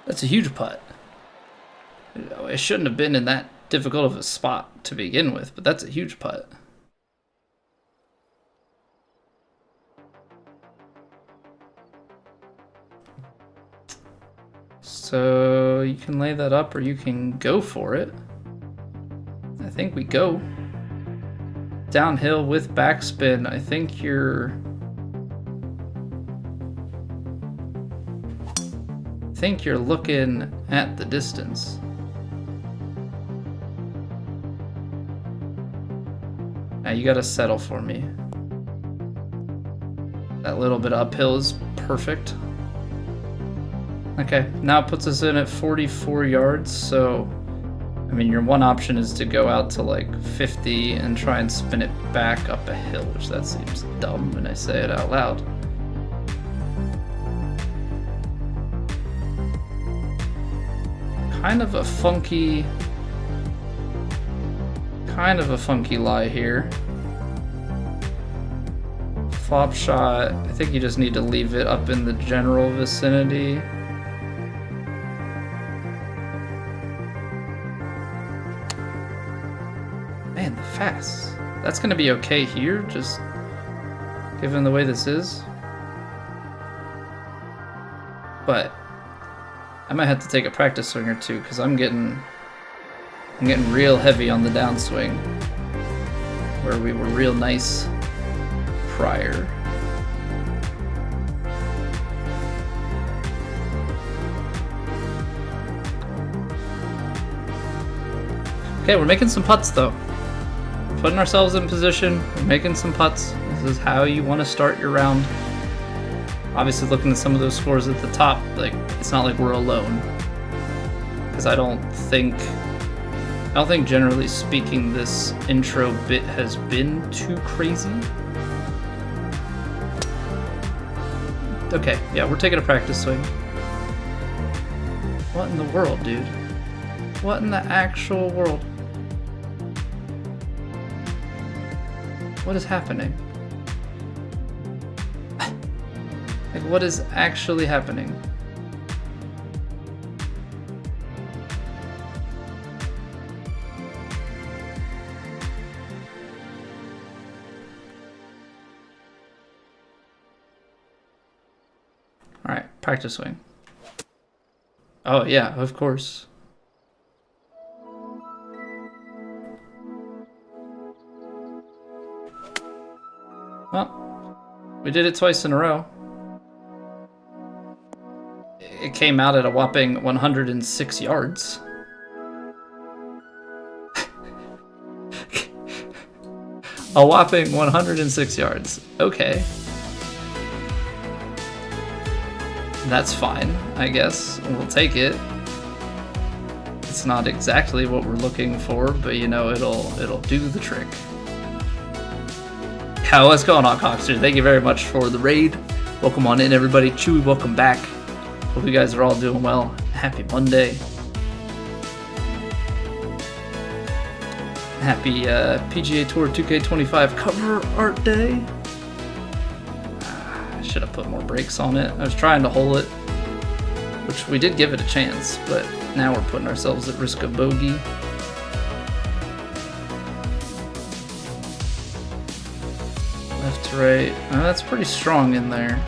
That's a huge putt. It shouldn't have been in that difficult of a spot to begin with, but that's a huge putt. So you can lay that up or you can go for it. I think we go. Downhill with backspin, I think you're looking at the distance. Now you gotta settle for me. That little bit uphill is perfect. Okay, now it puts us in at 44 yards, so I mean your one option is to go out to like 50 and try and spin it back up a hill, which that seems dumb when I say it out loud. Kind of a funky lie here. Flop shot, I think you just need to leave it up in the general vicinity. Man, the fast. That's gonna be okay here, just given the way this is. But I might have to take a practice swing or two because I'm getting real heavy on the downswing where we were real nice prior. Okay, we're making some putts though. We're putting ourselves in position, we're making some putts. This is how you want to start your round. Obviously looking at some of those scores at the top, like it's not like we're alone. Because I don't think generally speaking this intro bit has been too crazy. Okay, yeah, we're taking a practice swing. What in the world, dude? What in the actual world? What is happening? Like, what is actually happening? Alright, practice swing. Oh yeah, of course. Well, we did it twice in a row. It came out at a whopping 106 yards. A whopping 106 yards. Okay. That's fine, I guess. We'll take it. It's not exactly what we're looking for, but you know, it'll do the trick. Yeah, what's going on, Coxter? Thank you very much for the raid. Welcome on in, everybody. Chewy, welcome back. Hope you guys are all doing well. Happy Monday. Happy PGA Tour 2K25 cover art day. I should have put more brakes on it. I was trying to hole it, which we did give it a chance, but now we're putting ourselves at risk of bogey. Left to right. Oh, that's pretty strong in there.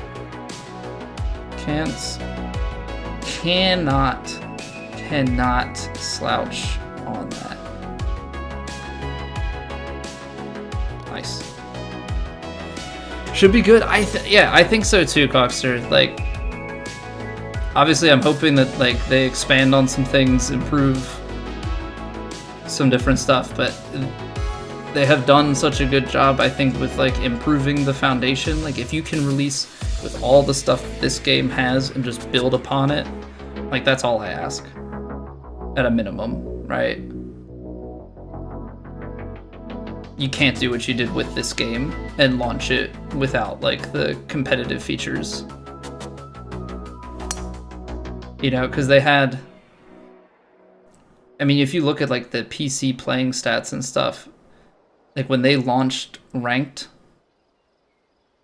Cannot slouch on that. Nice. Should be good. Yeah, I think so too, Coxter. Like, obviously I'm hoping that like they expand on some things, improve some different stuff, but they have done such a good job, I think, with like improving the foundation. Like if you can release with all the stuff this game has and just build upon it, like that's all I ask at a minimum, right? You can't do what you did with this game and launch it without like the competitive features, you know, because they had, I mean, if you look at like the PC playing stats and stuff, like when they launched ranked,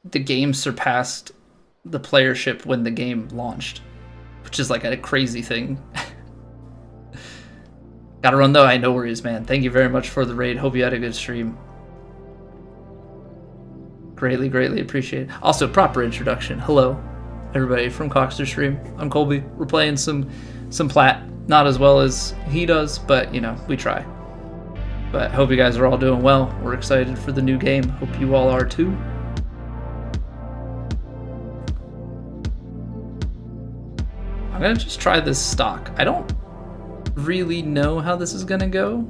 the game surpassed the playership when the game launched, which is like a crazy thing. Gotta run though. No worries, man. Thank you very much for the raid. Hope you had a good stream. Greatly appreciate it. Also, proper introduction. Hello, everybody from Coxter Stream. I'm Colby. We're playing some Plat. Not as well as he does, but you know, we try. But hope you guys are all doing well. We're excited for the new game. Hope you all are too. I'm gonna just try this stock. I don't really know how this is gonna go.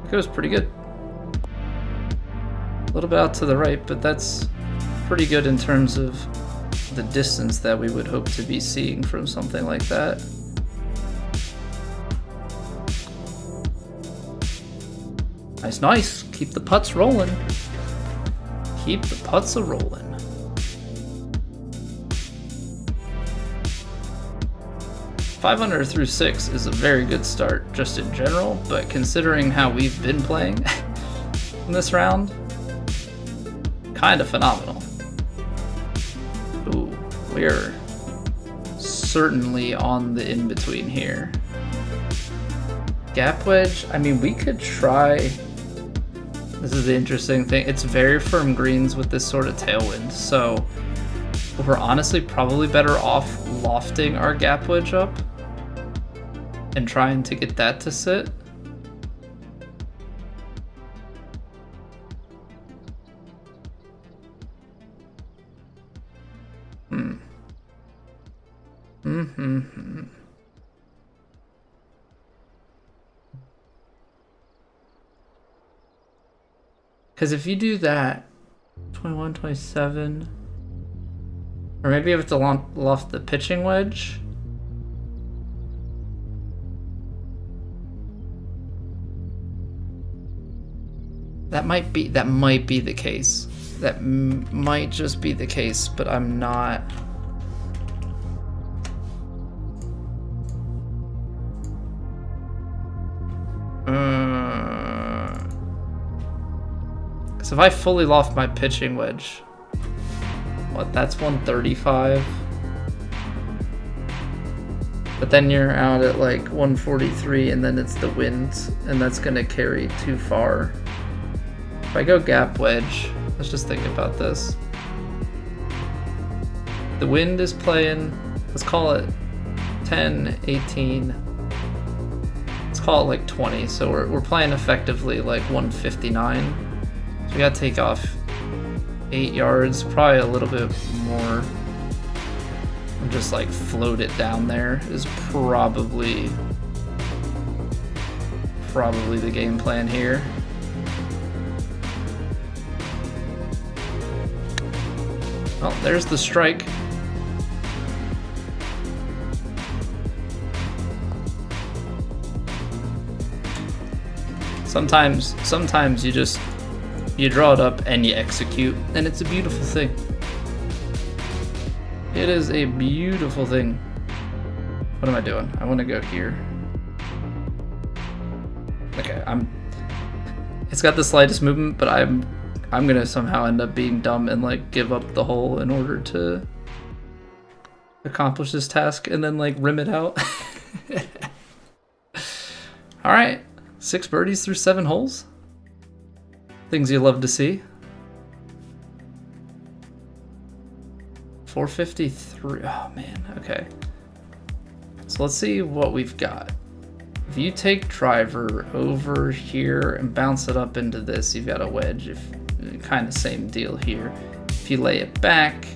It goes pretty good. A little bit out to the right, but that's pretty good in terms of the distance that we would hope to be seeing from something like that. Nice. Keep the putts rolling. Keep the putts a-rolling. Five under through 6 is a very good start just in general, but considering how we've been playing in this round, kind of phenomenal. Ooh, we're certainly on the in-between here. Gap wedge, I mean, we could try. This is the interesting thing. It's very firm greens with this sort of tailwind, so we're honestly probably better off lofting our gap wedge up and trying to get that to sit. Because if you do that, 21, 27, or maybe you have to loft the pitching wedge. That might be the case. That might just be the case, but I'm not. So if I fully loft my pitching wedge, what, that's 135? But then you're out at like 143 and then it's the wind and that's gonna carry too far. If I go gap wedge, let's just think about this. The wind is playing, let's call it 10, 18. Let's call it like 20. So we're playing effectively like 159. So we gotta take off 8 yards, probably a little bit more. And just like float it down there is probably the game plan here. Oh, there's the strike. Sometimes you draw it up and you execute, and it's a beautiful thing. It is a beautiful thing. What am I doing? I want to go here. Okay, it's got the slightest movement, but I'm gonna somehow end up being dumb and like give up the hole in order to accomplish this task and then like rim it out. All right, 6 birdies through 7 holes. Things you love to see. 453. Oh man. Okay. So let's see what we've got. If you take driver over here and bounce it up into this, you've got a wedge. If kind of same deal here. If you lay it back,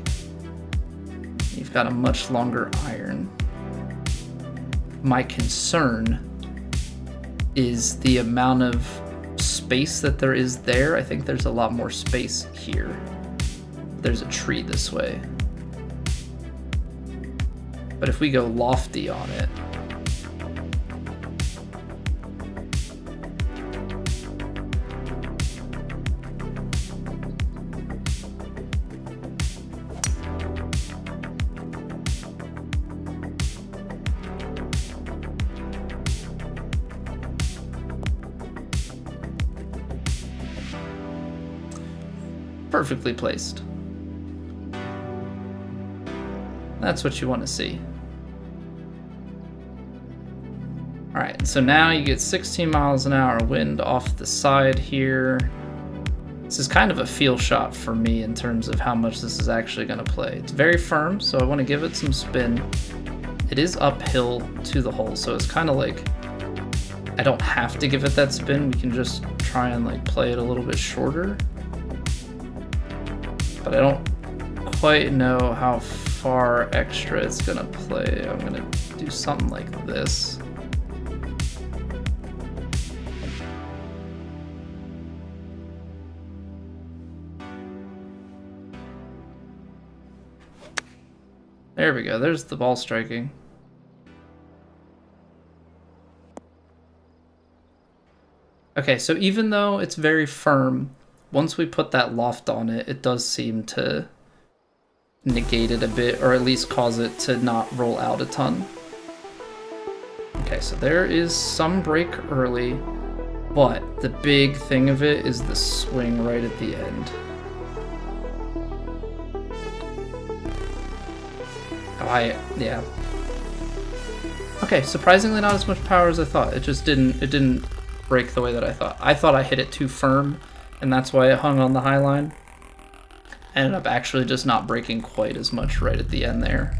got a much longer iron. My concern is the amount of space that there is there. I think there's a lot more space here. There's a tree this way. But if we go lofty on it, perfectly placed. That's what you want to see. Alright, so now you get 16 miles an hour wind off the side here. This is kind of a feel shot for me in terms of how much this is actually going to play. It's very firm, so I want to give it some spin. It is uphill to the hole, so it's kind of like I don't have to give it that spin. We can just try and like play it a little bit shorter. But I don't quite know how far extra it's gonna play. I'm gonna do something like this. There we go, there's the ball striking. Okay, so even though it's very firm, once we put that loft on it, it does seem to negate it a bit, or at least cause it to not roll out a ton. Okay, so there is some break early, but the big thing of it is the swing right at the end. Yeah. Okay, surprisingly not as much power as I thought. It just didn't break the way that I thought. I thought I hit it too firm, and that's why it hung on the high line. Ended up actually just not breaking quite as much right at the end there.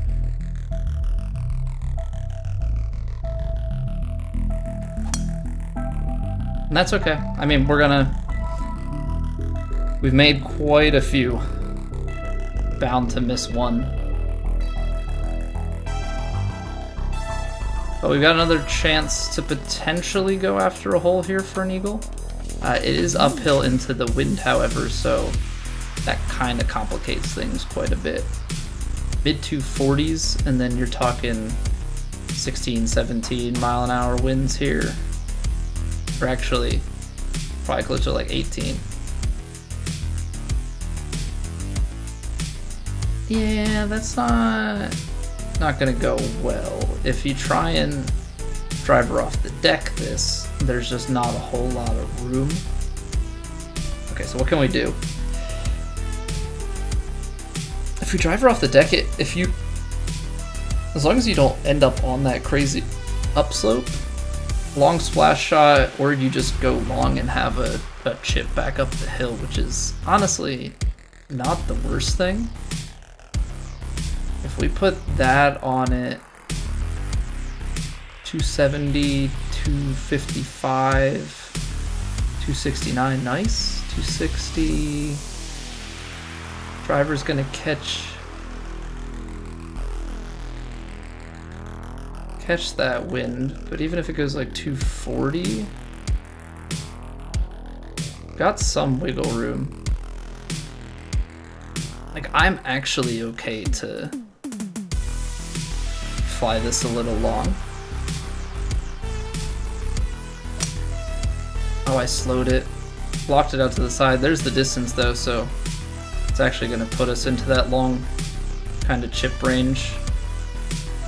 And that's okay. I mean, we've made quite a few. Bound to miss one. But we've got another chance to potentially go after a hole here for an eagle. It is uphill into the wind, however, so that kind of complicates things quite a bit. Mid 240s, and then you're talking 16, 17 mile an hour winds here. Or actually, probably closer to like 18. Yeah, that's not gonna go well. If you try and drive her off the deck there's just not a whole lot of room. Okay, so what can we do? If we drive her off the deck, as long as you don't end up on that crazy upslope, long splash shot, or you just go long and have a chip back up the hill, which is honestly not the worst thing. If we put that on it, 270, 255, 269, nice. 260. Driver's gonna catch that wind, but even if it goes like 240, got some wiggle room. Like, I'm actually okay to fly this a little long. Oh, I slowed it. Blocked it out to the side. There's the distance though, so it's actually going to put us into that long kind of chip range.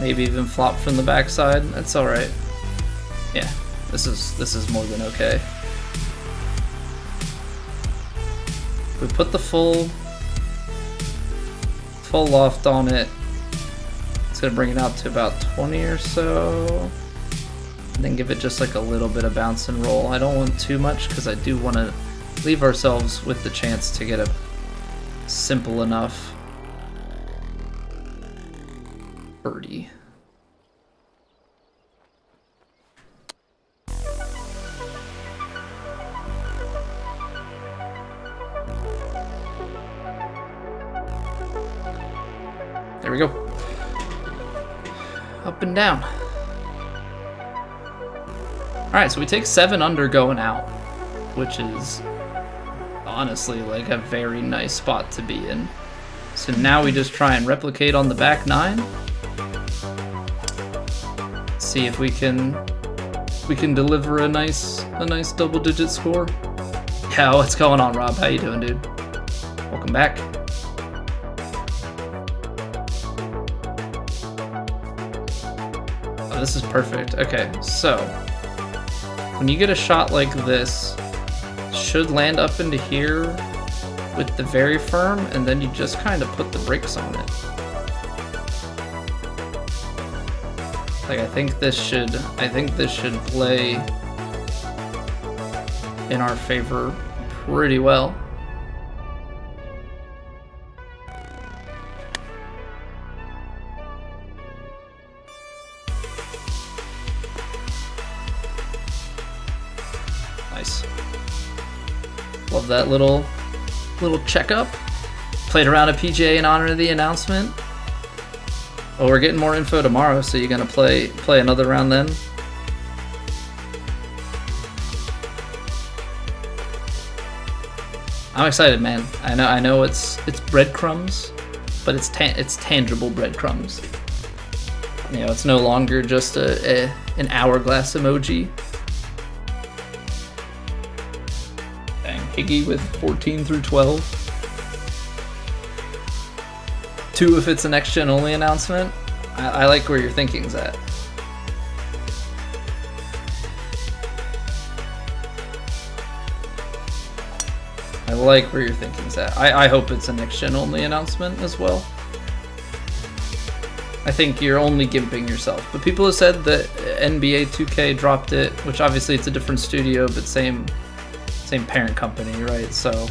Maybe even flop from the backside. That's alright. Yeah, this is more than okay. We put the full loft on it. It's gonna bring it out to about 20 or so, and then give it just like a little bit of bounce and roll. I don't want too much because I do want to leave ourselves with the chance to get a simple enough birdie. There we go. up and down. Alright, so we take 7 under going out, which is honestly like a very nice spot to be in. So now we just try and replicate on the back 9. See if we can deliver a nice double-digit score. Yeah, what's going on, Rob? How you doing, dude? Welcome back. Oh, this is perfect. Okay, so when you get a shot like this, it should land up into here with the very firm, and then you just kind of put the brakes on it. Like I think this should play in our favor pretty well. Nice. Love that little checkup. Played around a PGA in honor of the announcement. Oh, we're getting more info tomorrow, so you're gonna play another round then? I'm excited, man. I know it's breadcrumbs, but it's tangible breadcrumbs. You know, it's no longer just an hourglass emoji. Dang, Higgy with 14 through 12. 2 if it's a next gen only announcement. I like where your thinking's at. I like where your thinking's at. I hope it's a next gen only announcement as well. I think you're only gimping yourself. But people have said that NBA 2K dropped it, which obviously it's a different studio, but same parent company, right? So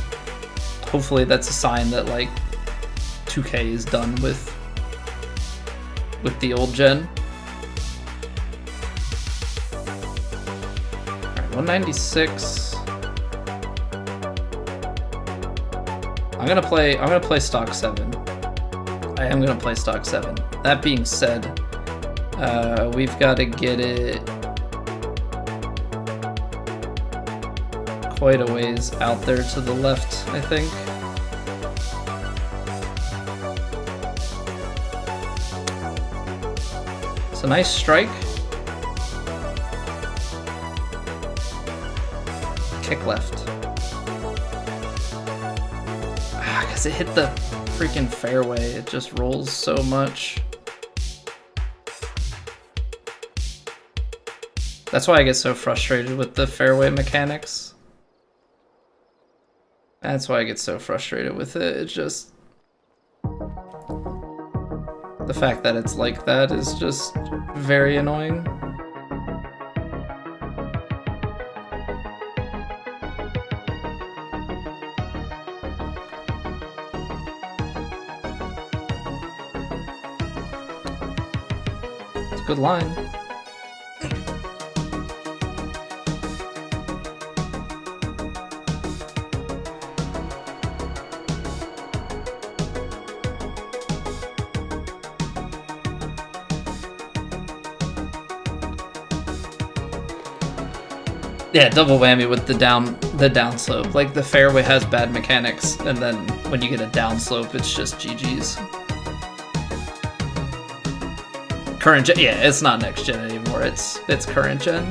hopefully that's a sign that like 2K is done with the old gen. Alright, 196. I'm gonna play stock 7. I am gonna play stock 7. That being said, we've got to get it quite a ways out there to the left, I think. It's a nice strike. Kick left. Because it hit the freaking fairway. It just rolls so much. That's why I get so frustrated with the fairway mechanics. That's why I get so frustrated with it. It's just... the fact that it's like that is just very annoying. It's a good line. Yeah, double whammy with the down slope. Like the fairway has bad mechanics, and then when you get a down slope, it's just GG's. Current gen, yeah, it's not next gen anymore. It's current gen.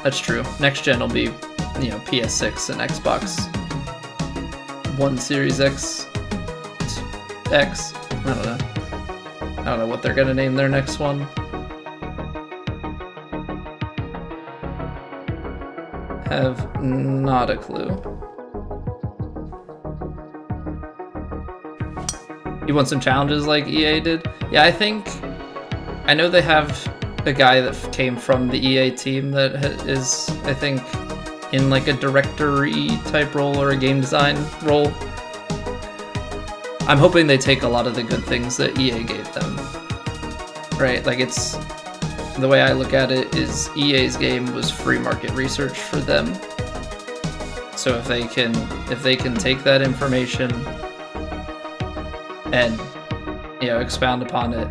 That's true. Next gen will be, you know, PS6 and Xbox One Series X. I don't know what they're gonna name their next one. Have not a clue. You want some challenges like EA did? Yeah, I know they have a guy that came from the EA team that is, I think, in like a director-y type role or a game design role. I'm hoping they take a lot of the good things that EA gave them. Right, like it's... the way I look at it is EA's game was free market research for them. So if they can take that information and, you know, expound upon it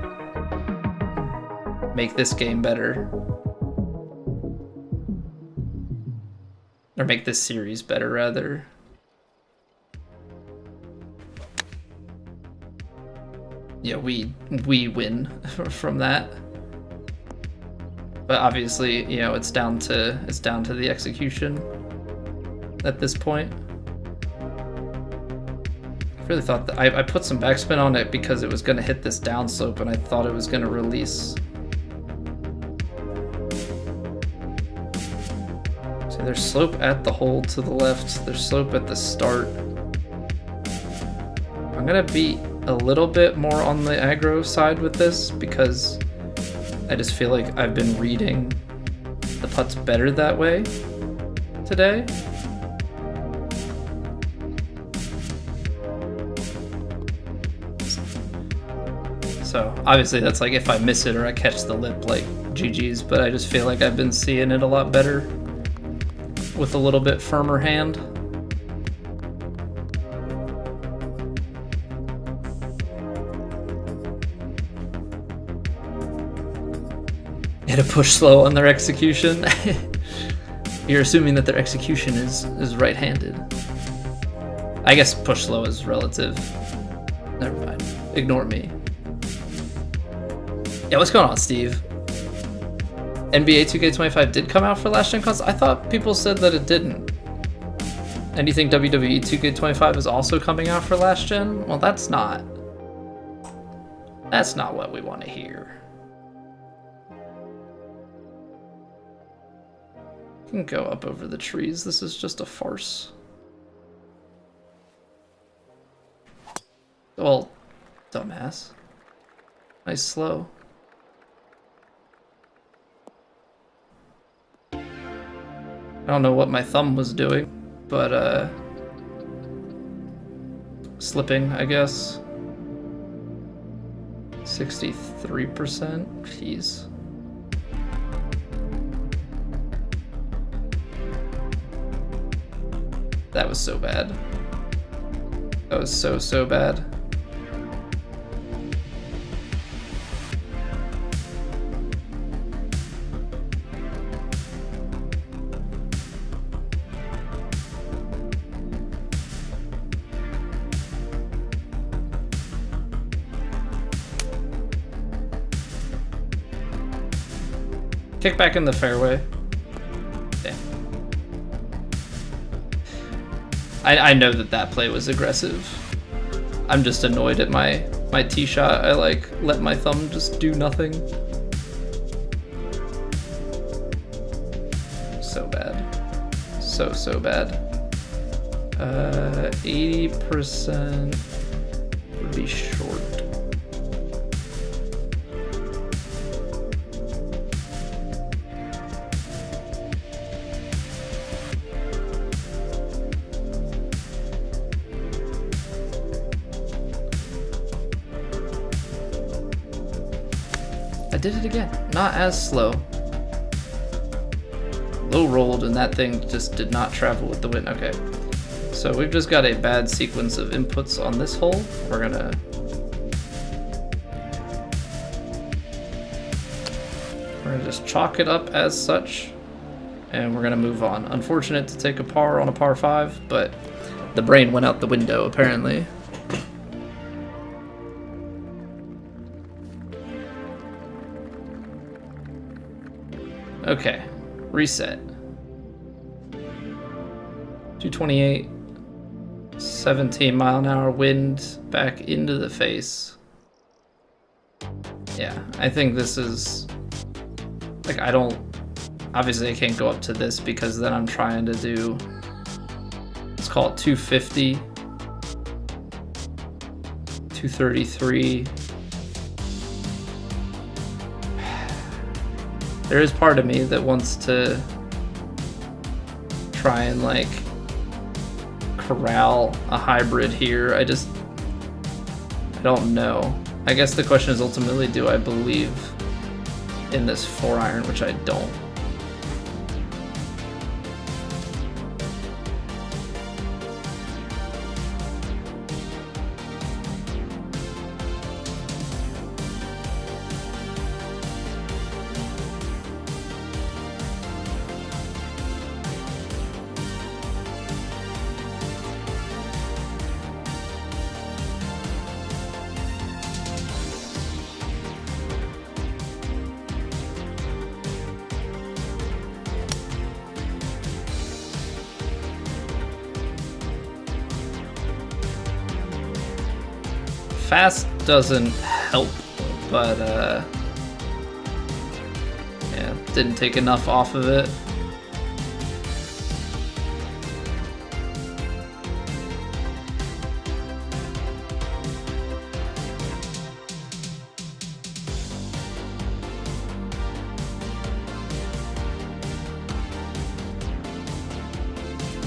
make this game better. Or make this series better, rather. Yeah, we win from that. But obviously, you know, it's down to the execution at this point. I really thought that I put some backspin on it because it was going to hit this downslope, and I thought it was going to release. So there's slope at the hole to the left. There's slope at the start. I'm going to be a little bit more on the aggro side with this because I just feel like I've been reading the putts better that way today. So obviously that's like if I miss it or I catch the lip, like GG's, but I just feel like I've been seeing it a lot better with a little bit firmer hand. Hit a push slow on their execution. You're assuming that their execution is right-handed. I guess push slow is relative. Never mind. Ignore me. Yeah, what's going on, Steve? NBA 2K25 did come out for last gen consoles? I thought people said that it didn't. And you think WWE 2K25 is also coming out for last gen? Well, that's not what we want to hear. Can go up over the trees. This is just a farce. Well, dumbass. Nice slow. I don't know what my thumb was doing, but slipping, I guess. 63%. Jeez. That was so bad. That was so bad. Kick back in the fairway. Damn. I know that play was aggressive. I'm just annoyed at my tee shot. I like let my thumb just do nothing. So bad. So bad. 80% would be short. I did it again. Not as slow. Low rolled and that thing just did not travel with the wind. Okay. So we've just got a bad sequence of inputs on this hole. We're gonna just chalk it up as such. And we're gonna move on. Unfortunate to take a par on a par 5, but the brain went out the window apparently. Okay, reset. 228, 17 mile an hour wind back into the face. Yeah, I think this is, like, obviously I can't go up to this because then I'm trying to do, let's call it 250, 233. There is part of me that wants to try and like corral a hybrid here. I don't know. I guess the question is ultimately, do I believe in this 4-iron, which I don't. fast doesn't help, but yeah, didn't take enough off of it.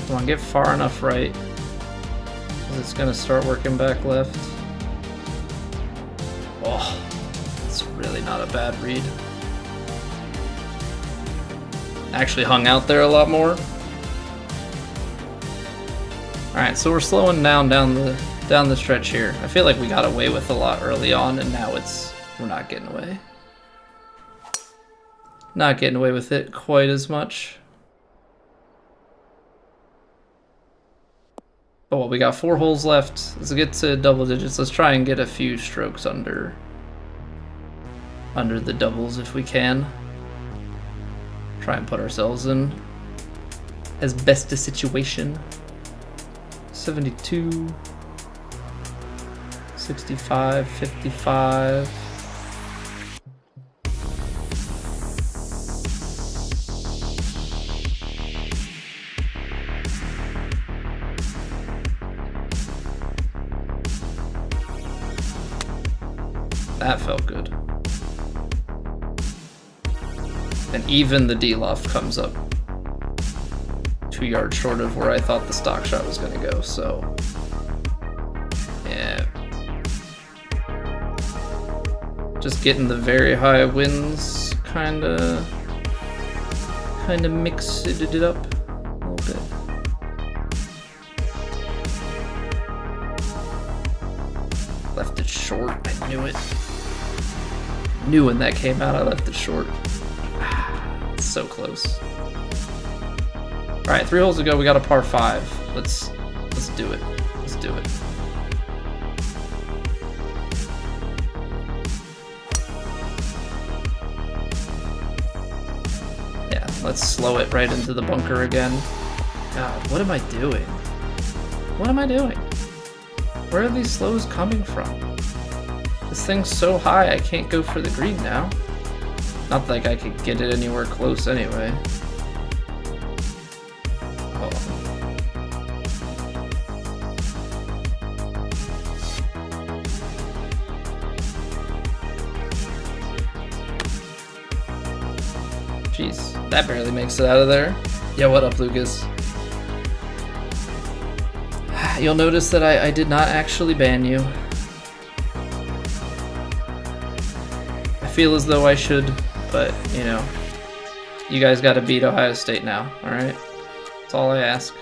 Come on, get far enough right. It's gonna start working back left. Oh, it's really not a bad read. Actually hung out there a lot more. Alright, so we're slowing down the stretch here. I feel like we got away with a lot early on, and now we're not getting away. Not getting away with it quite as much. Oh, well, we got 4 holes left. Let's get to double digits. Let's try and get a few strokes under the doubles if we can. Try and put ourselves in as best a situation. 72, 65, 55. That felt good. And even the D-loft comes up 2 yards short of where I thought the stock shot was going to go, so yeah. Just getting the very high winds kind of mixed it up a little bit. Left it short, I knew it. Knew when that came out I left it short. It's so close. Alright, 3 holes to go, we got a par 5. Let's do it. Let's do it. Yeah, let's slow it right into the bunker again. God, what am I doing? What am I doing? Where are these slows coming from? This thing's so high I can't go for the green now. Not like I could get it anywhere close anyway. Oh. Jeez, that barely makes it out of there. Yeah, what up, Lucas? You'll notice that I did not actually ban you. I feel as though I should, but, you know, you guys gotta beat Ohio State now, alright? That's all I ask.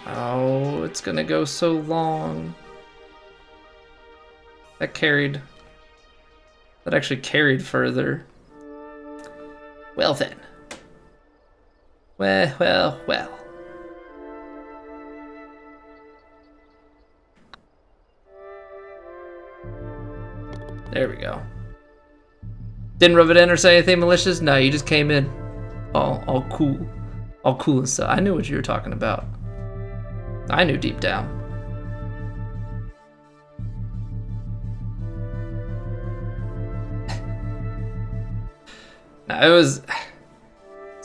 Oh, it's gonna go so long. That carried. That actually carried further. Well then. Well. There we go. Didn't rub it in or say anything malicious? No, you just came in all cool. All cool and stuff. I knew what you were talking about. I knew deep down. No, it's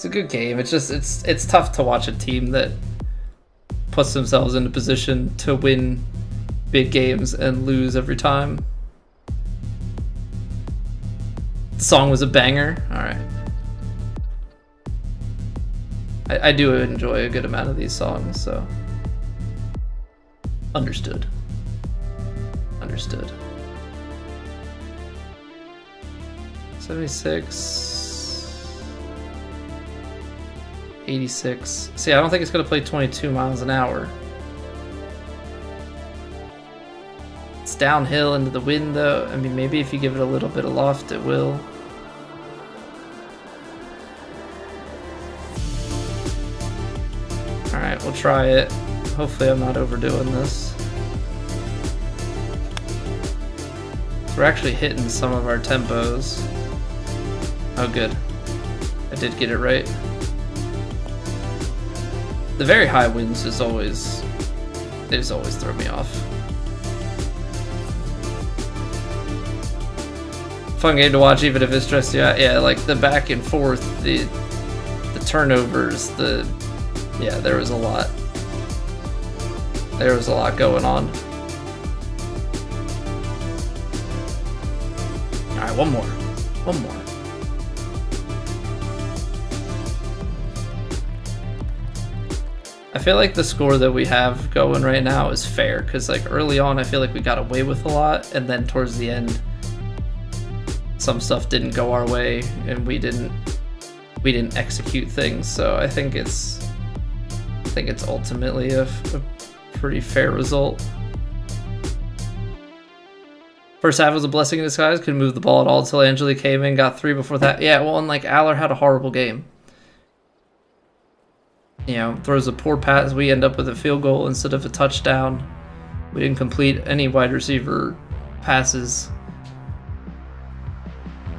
a good game. It's just it's tough to watch a team that puts themselves in a position to win big games and lose every time. The song was a banger. All right. I do enjoy a good amount of these songs, so understood. 76, 86. See, I don't think it's gonna play 22 miles an hour. It's downhill into the wind, though. I mean, maybe if you give it a little bit of loft, it will. Alright, we'll try it. Hopefully I'm not overdoing this. We're actually hitting some of our tempos. Oh, good. I did get it right. the very high winds is always, they just always throw me off. Fun game to watch even if it's stressed you out. Yeah, like the back and forth, the turnovers, yeah, there was a lot. There was a lot going on. All right, one more. I feel like the score that we have going right now is fair, because like early on I feel like we got away with a lot, and then towards the end some stuff didn't go our way and we didn't execute things. So I think it's ultimately a pretty fair result. First half was a blessing in disguise. Couldn't move the ball at all until Angeli came in, got 3 before that. Yeah, well, and like Aller had a horrible game. You know, throws a poor pass. We end up with a field goal instead of a touchdown. We didn't complete any wide receiver passes.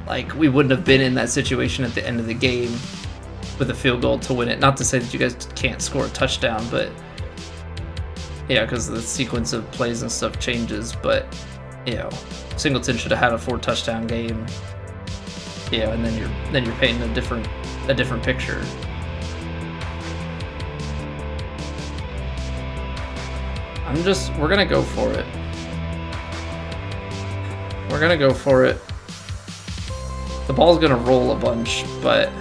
Like, we wouldn't have been in that situation at the end of the game with a field goal to win it. Not to say that you guys can't score a touchdown, but yeah, because the sequence of plays and stuff changes. But you know, Singleton should have had a 4-touchdown game. Yeah, and then you're painting a different picture. We're gonna go for it. We're gonna go for it. The ball's gonna roll a bunch, but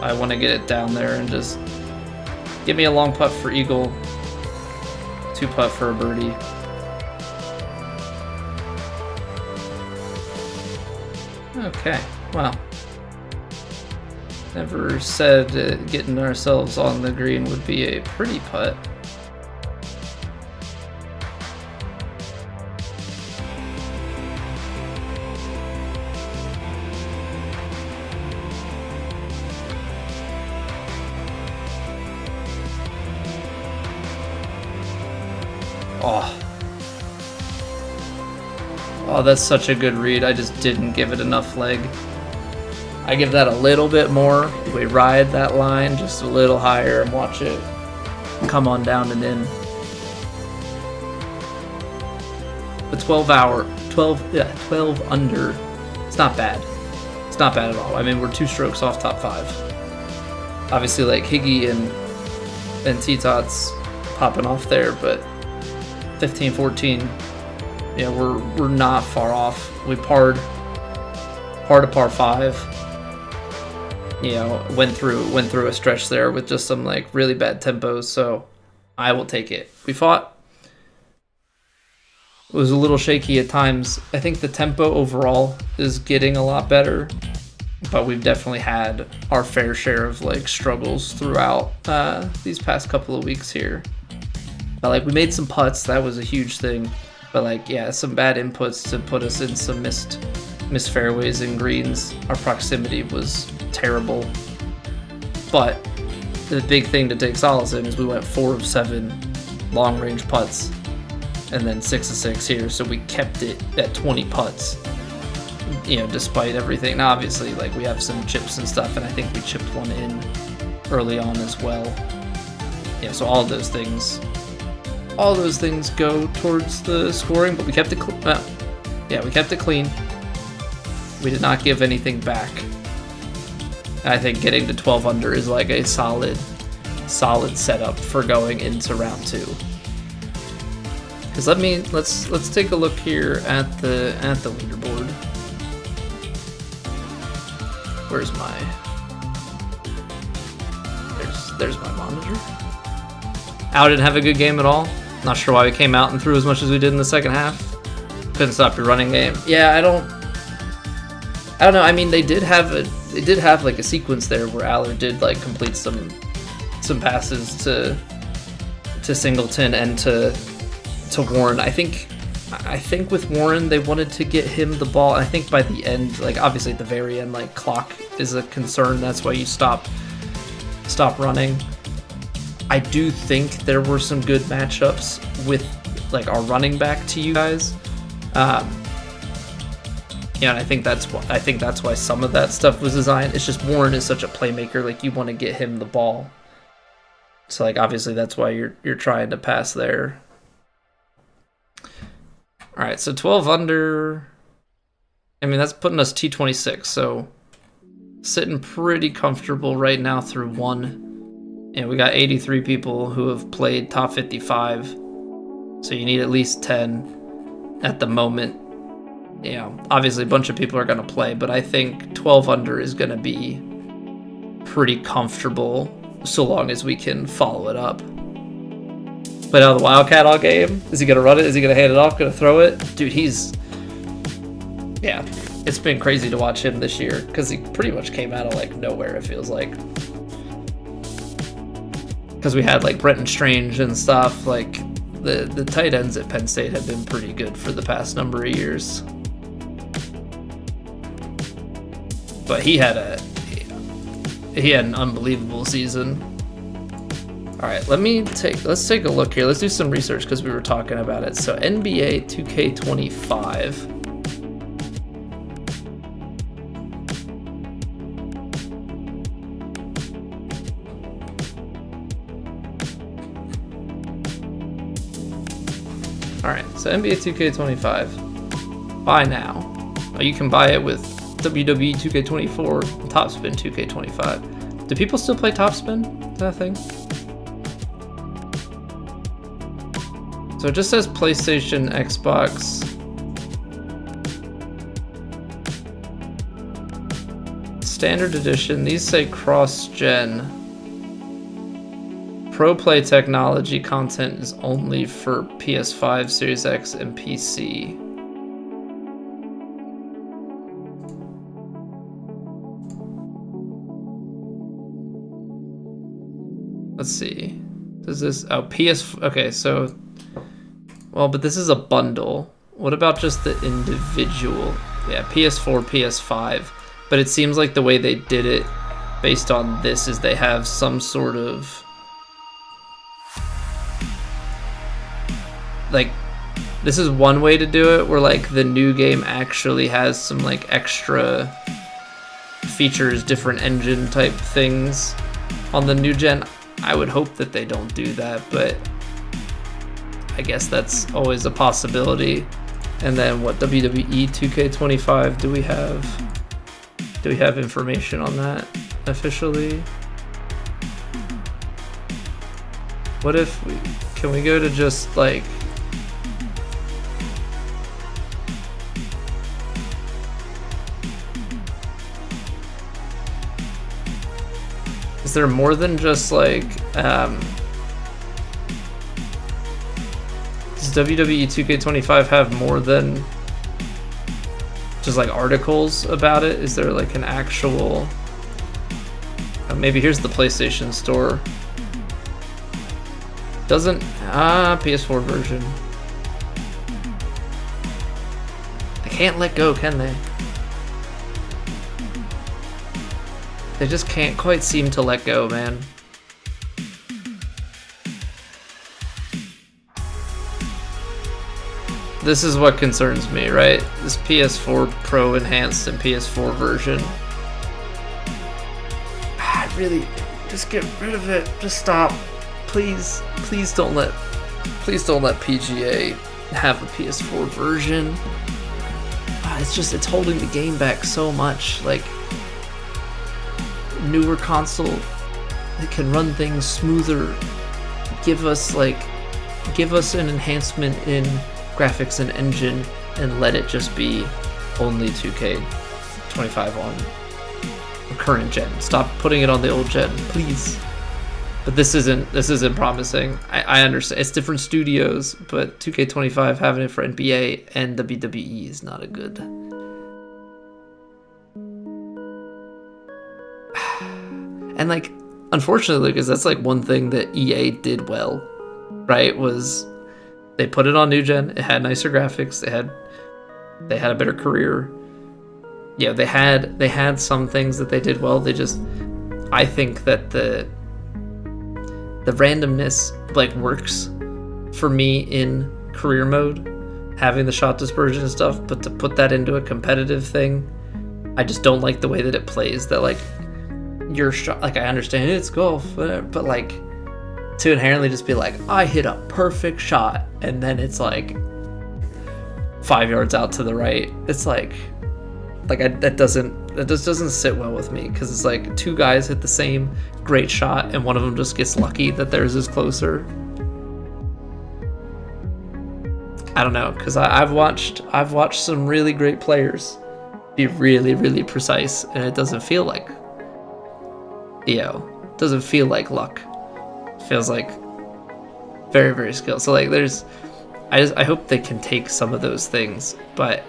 I want to get it down there and just give me a long putt for eagle, 2 putt for a birdie. Okay, well, never said getting ourselves on the green would be a pretty putt. Oh, that's such a good read. I just didn't give it enough leg. I give that a little bit more. We ride that line just a little higher and watch it come on down and in. The 12 under. It's not bad. It's not bad at all. I mean, we're 2 strokes off top 5. Obviously, like Higgy and T-Tots popping off there, but 15, 14. Yeah, we're not far off. We parred to par 5. You know, went through a stretch there with just some like really bad tempos, so I will take it. We fought. It was a little shaky at times. I think the tempo overall is getting a lot better, but we've definitely had our fair share of like struggles throughout these past couple of weeks here. But like we made some putts, that was a huge thing. But like, yeah, some bad inputs to put us in some missed fairways and greens. Our proximity was terrible. But the big thing to take solace in is we went 4 of 7 long range putts and then 6 of 6 here. So we kept it at 20 putts, you know, despite everything. Now, obviously, like we have some chips and stuff, and I think we chipped one in early on as well. Yeah, so all those things go towards the scoring, but we kept it we kept it clean. We did not give anything back. I think getting to 12 under is like a solid setup for going into round 2. Because let's take a look here at the leaderboard. Where's my there's my monitor. Al didn't have a good game at all. Not sure why we came out and threw as much as we did in the second half. Couldn't stop your running game. Yeah, I don't know. I mean, they did have like a sequence there where Aller did like complete some passes to Singleton and to Warren. I think with Warren they wanted to get him the ball. I think by the end, like obviously at the very end, like clock is a concern. That's why you stop running. I do think there were some good matchups with like our running back to you guys. Yeah, and I think that's why some of that stuff was designed. It's just Warren is such a playmaker, like you want to get him the ball. So like obviously that's why you're trying to pass there. All right, so 12 under. I mean, that's putting us T26, so sitting pretty comfortable right now through one. And we got 83 people who have played top 55. So you need at least 10 at the moment. Yeah, obviously a bunch of people are going to play, but I think 12 under is going to be pretty comfortable so long as we can follow it up. But now the Wildcat all game. Is he going to run it? Is he going to hand it off? Going to throw it? Dude, yeah, it's been crazy to watch him this year because he pretty much came out of like nowhere, it feels like. Because we had like Brenton Strange and stuff. Like the tight ends at Penn State have been pretty good for the past number of years. But he had an unbelievable season. All right, let's take a look here. Let's do some research because we were talking about it. So NBA 2K25. All right, so NBA 2K25. Buy now. You can buy it with WWE 2K24 and Topspin 2K25. Do people still play Topspin? Is that a thing? So it just says PlayStation, Xbox. Standard edition. These say cross-gen. Pro Play technology content is only for PS5, Series X, and PC. Let's see. Does this... Oh, PS... Okay, so... Well, but this is a bundle. What about just the individual? Yeah, PS4, PS5. But it seems like the way they did it, based on this, is they have some sort of... Like, this is one way to do it, where, like, the new game actually has some, like, extra features, different engine type things on the new gen. I would hope that they don't do that, but I guess that's always a possibility. And then what, WWE 2K25, do we have information on that officially? What if can we go to just like is there more than just like does WWE 2K25 have more than just like articles about it? Is there like an actual maybe here's the PlayStation Store. Doesn't PS4 version. They can't let go, can they? They just can't quite seem to let go, man. This is what concerns me, right? This PS4 Pro Enhanced and PS4 version. I really just get rid of it. Just stop. Please don't let PGA have a PS4 version. It's holding the game back so much. Like, newer console, it can run things smoother. Give us an enhancement in graphics and engine, and let it just be only 2K25 on the current gen. Stop putting it on the old gen, please. But this isn't promising. I understand it's different studios, but 2K25 having it for NBA and WWE is not a good. And like, unfortunately, because that's like one thing that EA did well, right? Was they put it on new gen. It had nicer graphics. They had a better career. Yeah, they had some things that they did well. I think that the randomness like works for me in career mode, having the shot dispersion and stuff, but to put that into a competitive thing, I just don't like the way that it plays. That like your shot, like I understand it's golf, but like to inherently just be like, I hit a perfect shot, and then it's like 5 yards out to the right. It's like that just doesn't sit well with me, because it's like two guys hit the same great shot and one of them just gets lucky that theirs is closer. I don't know, because I've watched some really great players be really, really precise, and it doesn't feel like, doesn't feel like luck. It feels like very, very skilled. So like I hope they can take some of those things, but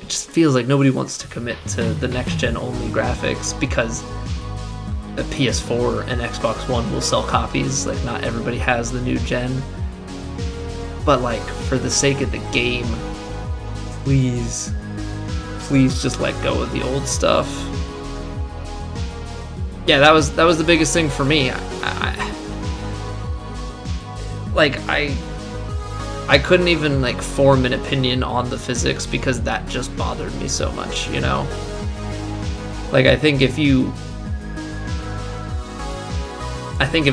it just feels like nobody wants to commit to the next gen only graphics, because the PS4 and Xbox One will sell copies. Like not everybody has the new gen, but like for the sake of the game, please just let go of the old stuff. Yeah, that was the biggest thing for me. I couldn't even like form an opinion on the physics, because that just bothered me so much, you know? Like I think if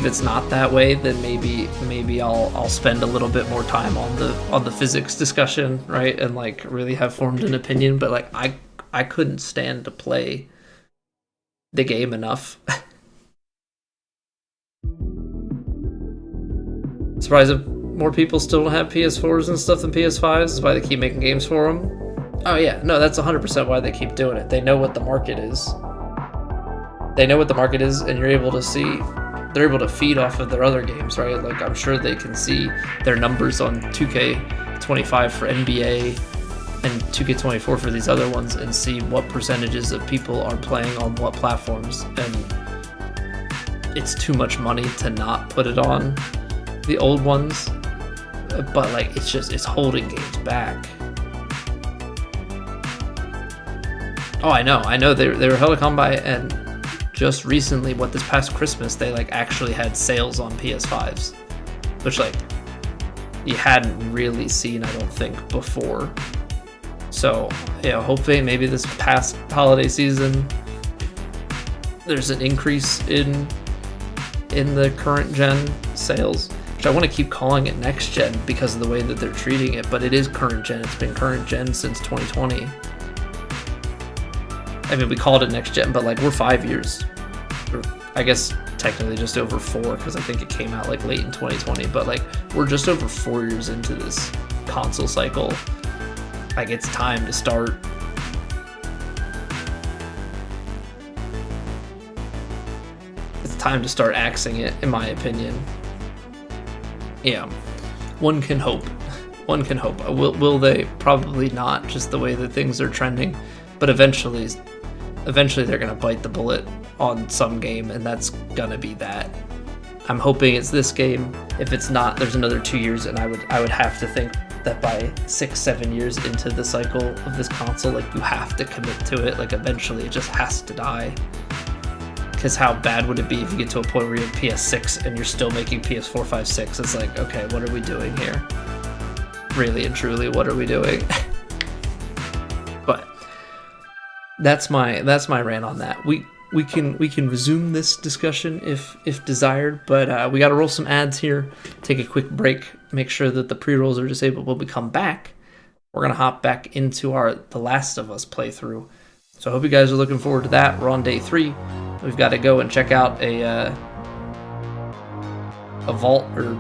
it's not that way, then maybe I'll spend a little bit more time on the physics discussion, right? And like really have formed an opinion, but like I couldn't stand to play the game enough. Surprised if more people still don't have PS4s and stuff than PS5s. Is why they keep making games for them. Oh yeah, no, that's 100% why they keep doing it. They know what the market is. And you're able to see, they're able to feed off of their other games, right? Like I'm sure they can see their numbers on 2K25 for NBA and 2K24 for these other ones, and see what percentages of people are playing on what platforms. And it's too much money to not put it on the old ones, but like it's holding games back. Oh, I know they were held to come by, and just recently, this past Christmas, they like actually had sales on PS5s, which like you hadn't really seen, I don't think, before. So hopefully maybe this past holiday season there's an increase in the current gen sales, which I want to keep calling it next gen because of the way that they're treating it, but it is current gen. It's been current gen since 2020. I mean, we called it next gen, but like we're 5 years, or I guess technically just over 4, because I think it came out like late in 2020, but like we're just over 4 years into this console cycle. Like it's time to start axing it, in my opinion. Yeah, one can hope. Will they? Probably not, just the way that things are trending, but eventually they're gonna bite the bullet on some game, and that's gonna be that. I'm hoping it's this game. If it's not, there's another 2 years, and I would have to think that by 6-7 years into the cycle of this console, like you have to commit to it. Like eventually it just has to die. Because how bad would it be if you get to a point where you have PS6 and you're still making PS4, 5, 6? It's like, okay, what are we doing here? Really and truly, what are we doing? But that's my rant on that. We can resume this discussion if desired, but we got to roll some ads here, take a quick break, make sure that the pre-rolls are disabled. When we come back, we're gonna hop back into The Last of Us playthrough. So I hope you guys are looking forward to that. We're on day 3. We've got to go and check out a vault, or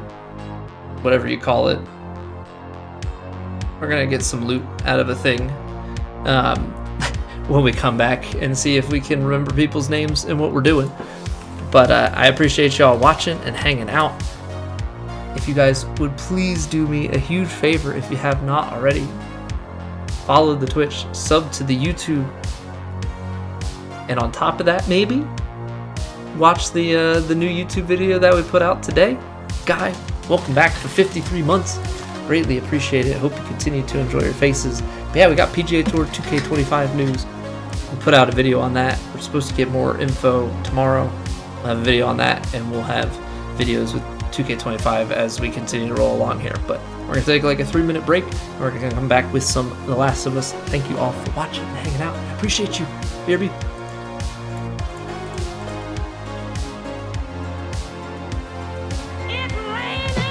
whatever you call it. We're gonna get some loot out of a thing when we come back, and see if we can remember people's names and what we're doing. But I appreciate y'all watching and hanging out. If you guys would please do me a huge favor, if you have not already, follow the Twitch, sub to the YouTube, and on top of that, maybe watch the new YouTube video that we put out today. Guy, welcome back for 53 months. Greatly appreciate it. Hope you continue to enjoy your faces. But yeah, we got PGA Tour 2K25 news. We put out a video on that. We're supposed to get more info tomorrow. We'll have a video on that, and we'll have videos with 2K25 as we continue to roll along here. But We're gonna take like a 3-minute break, and we're gonna come back with some The Last of Us. Thank you all for watching and hanging out. I appreciate you. BRB.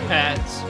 Ads.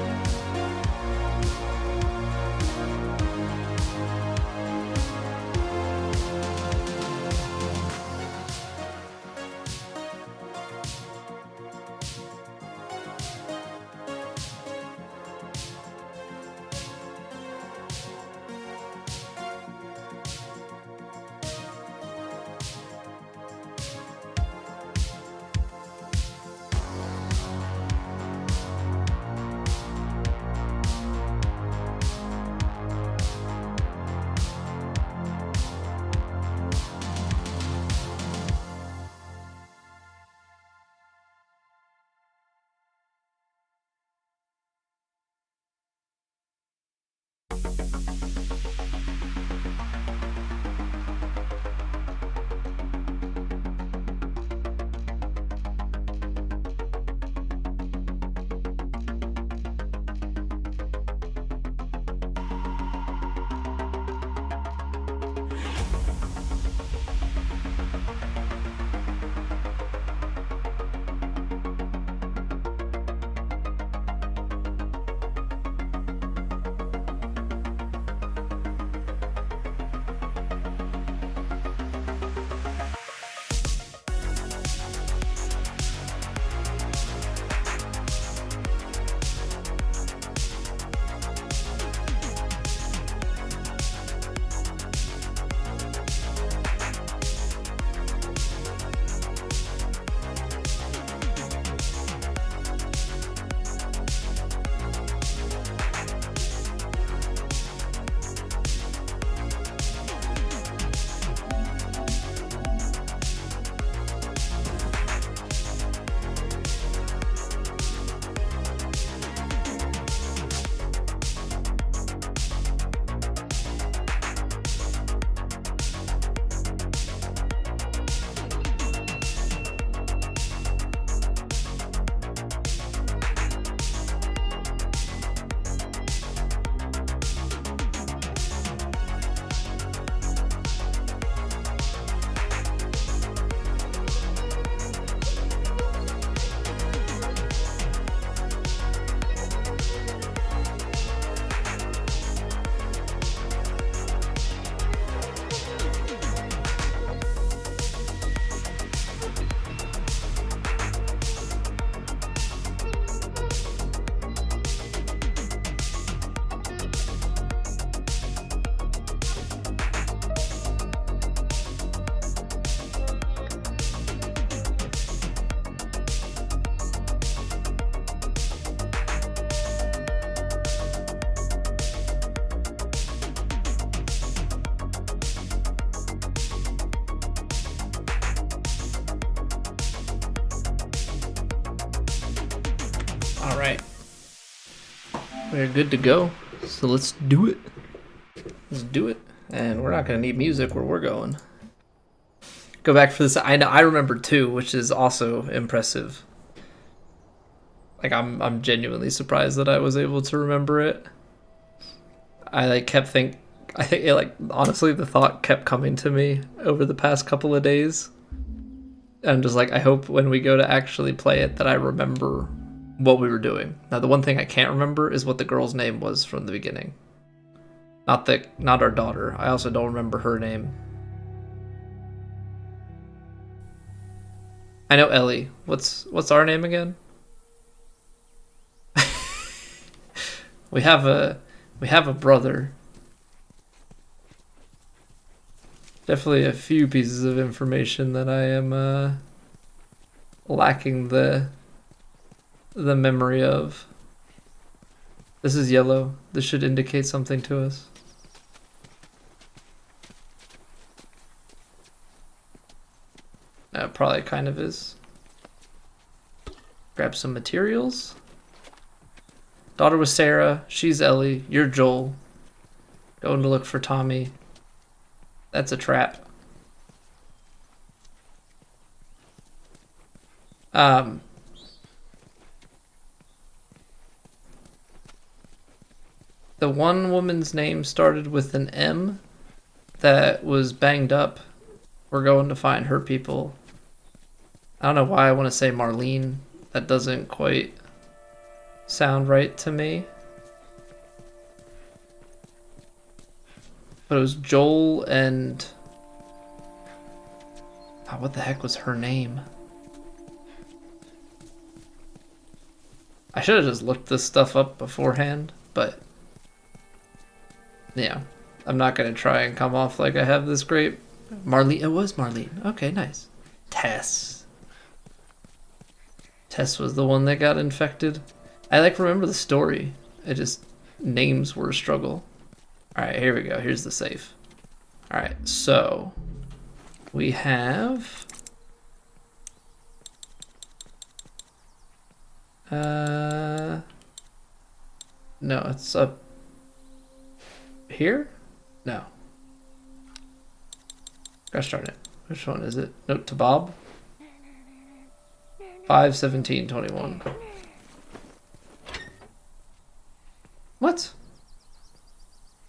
All right, we're good to go. So let's do it. Let's do it. And we're not gonna need music where we're going. Go back for this. I know I remember too, which is also impressive. Like I'm genuinely surprised that I was able to remember it. I like kept think. I think it, like honestly, the thought kept coming to me over the past couple of days. I'm just like, I hope when we go to actually play it that I remember what we were doing. Now, the one thing I can't remember is what the girl's name was from the beginning. Not our daughter. I also don't remember her name. I know Ellie. What's our name again? we have a brother. Definitely a few pieces of information that I am lacking the memory of. This is yellow. This should indicate something to us. Probably kind of is. Grab some materials. Daughter was Sarah. She's Ellie. You're Joel. Going to look for Tommy. That's a trap. The one woman's name started with an M that was banged up. We're going to find her people. I don't know why I want to say Marlene. That doesn't quite sound right to me. But it was Joel and... Oh, what the heck was her name? I should have just looked this stuff up beforehand, but... Yeah, I'm not going to try and come off like I have this great... Marlene, it was Marlene. Okay, nice. Tess. Tess was the one that got infected. I like remember the story. It just, names were a struggle. Alright, here we go. Here's the safe. Alright, so we have no, it's up here? No. Gosh darn it. Which one is it? Note to Bob. 5/17/21. What?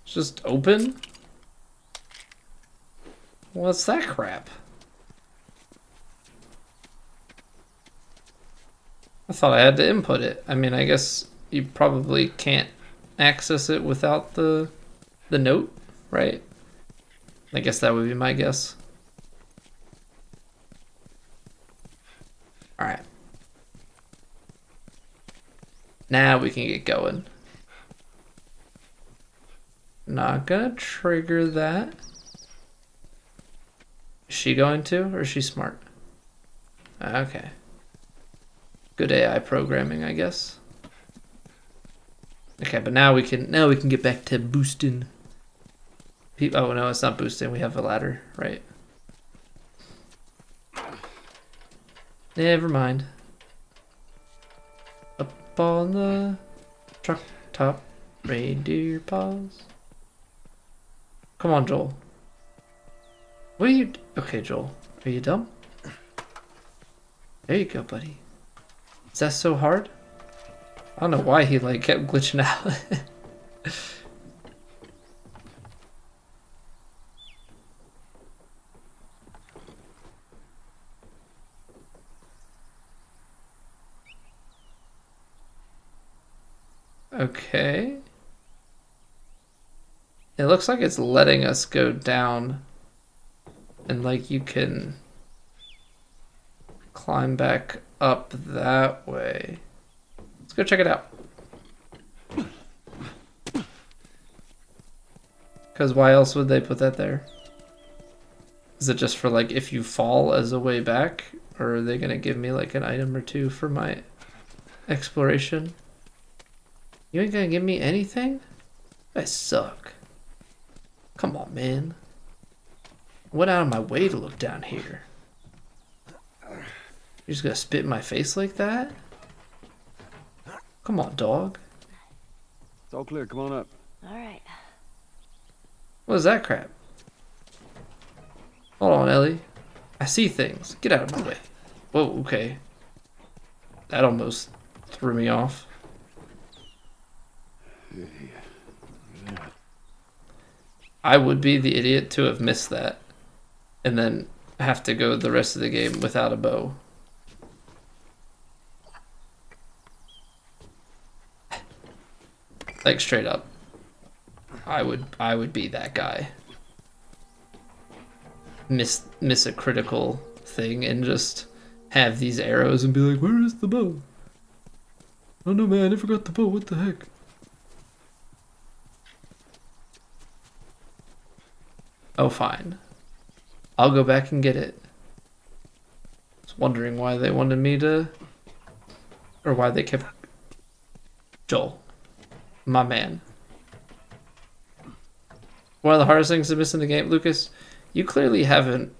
It's just open? What's that crap? I thought I had to input it. I mean, I guess you probably can't access it without the note, right? I guess that would be my guess. Alright. Now we can get going. Not gonna trigger that. Is she going to, or is she smart? Okay. Good AI programming, I guess. Okay, but now we can get back to boosting. Oh no, it's not boosting. We have a ladder, right? Never mind. Up on the truck top, reindeer paws. Come on, Joel. What are you? Okay, Joel. Are you dumb? There you go, buddy. Is that so hard? I don't know why he like kept glitching out. Okay. It looks like it's letting us go down. And like you can climb back up that way. Let's go check it out. Because why else would they put that there? Is it just for like if you fall as a way back? Or are they going to give me like an item or two for my exploration? You ain't going to give me anything? I suck. Come on, man. Went out of my way to look down here. You're just gonna spit in my face like that? Come on, dog. It's all clear. Come on up. All right. What is that crap? Hold on, Ellie. I see things. Get out of my way. Whoa, okay. That almost threw me off. I would be the idiot to have missed that. And then have to go the rest of the game without a bow. Like straight up. I would be that guy. Miss a critical thing and just have these arrows and be like, where is the bow? Oh no, man, I forgot the bow. What the heck? Oh, fine. I'll go back and get it. I was wondering why they wanted me to... Or why they kept... Joel. My man. One of the hardest things to miss in the game, Lucas, you clearly haven't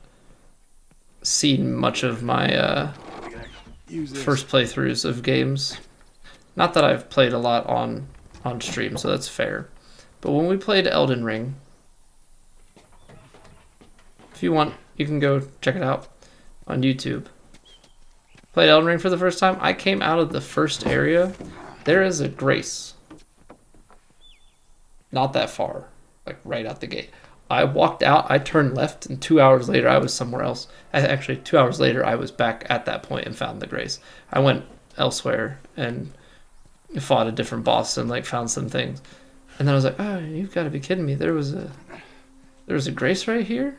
seen much of my first playthroughs of games. Not that I've played a lot on stream, so that's fair. But when we played Elden Ring... If you want, you can go check it out on YouTube. Played Elden Ring for the first time. I came out of the first area. There is a grace. not that far, like right out the gate. I walked out, I turned left, and 2 hours later I was somewhere else. Actually, 2 hours later I was back at that point and found the Grace. I went elsewhere and fought a different boss and like found some things. And then I was like, oh, you've got to be kidding me. There was a Grace right here?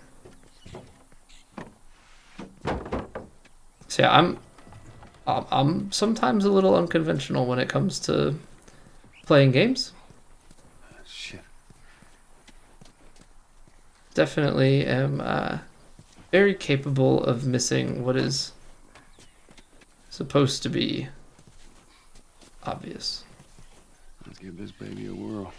So yeah, I'm sometimes a little unconventional when it comes to playing games. Shit. Definitely am very capable of missing what is supposed to be obvious. Let's give this baby a whirl.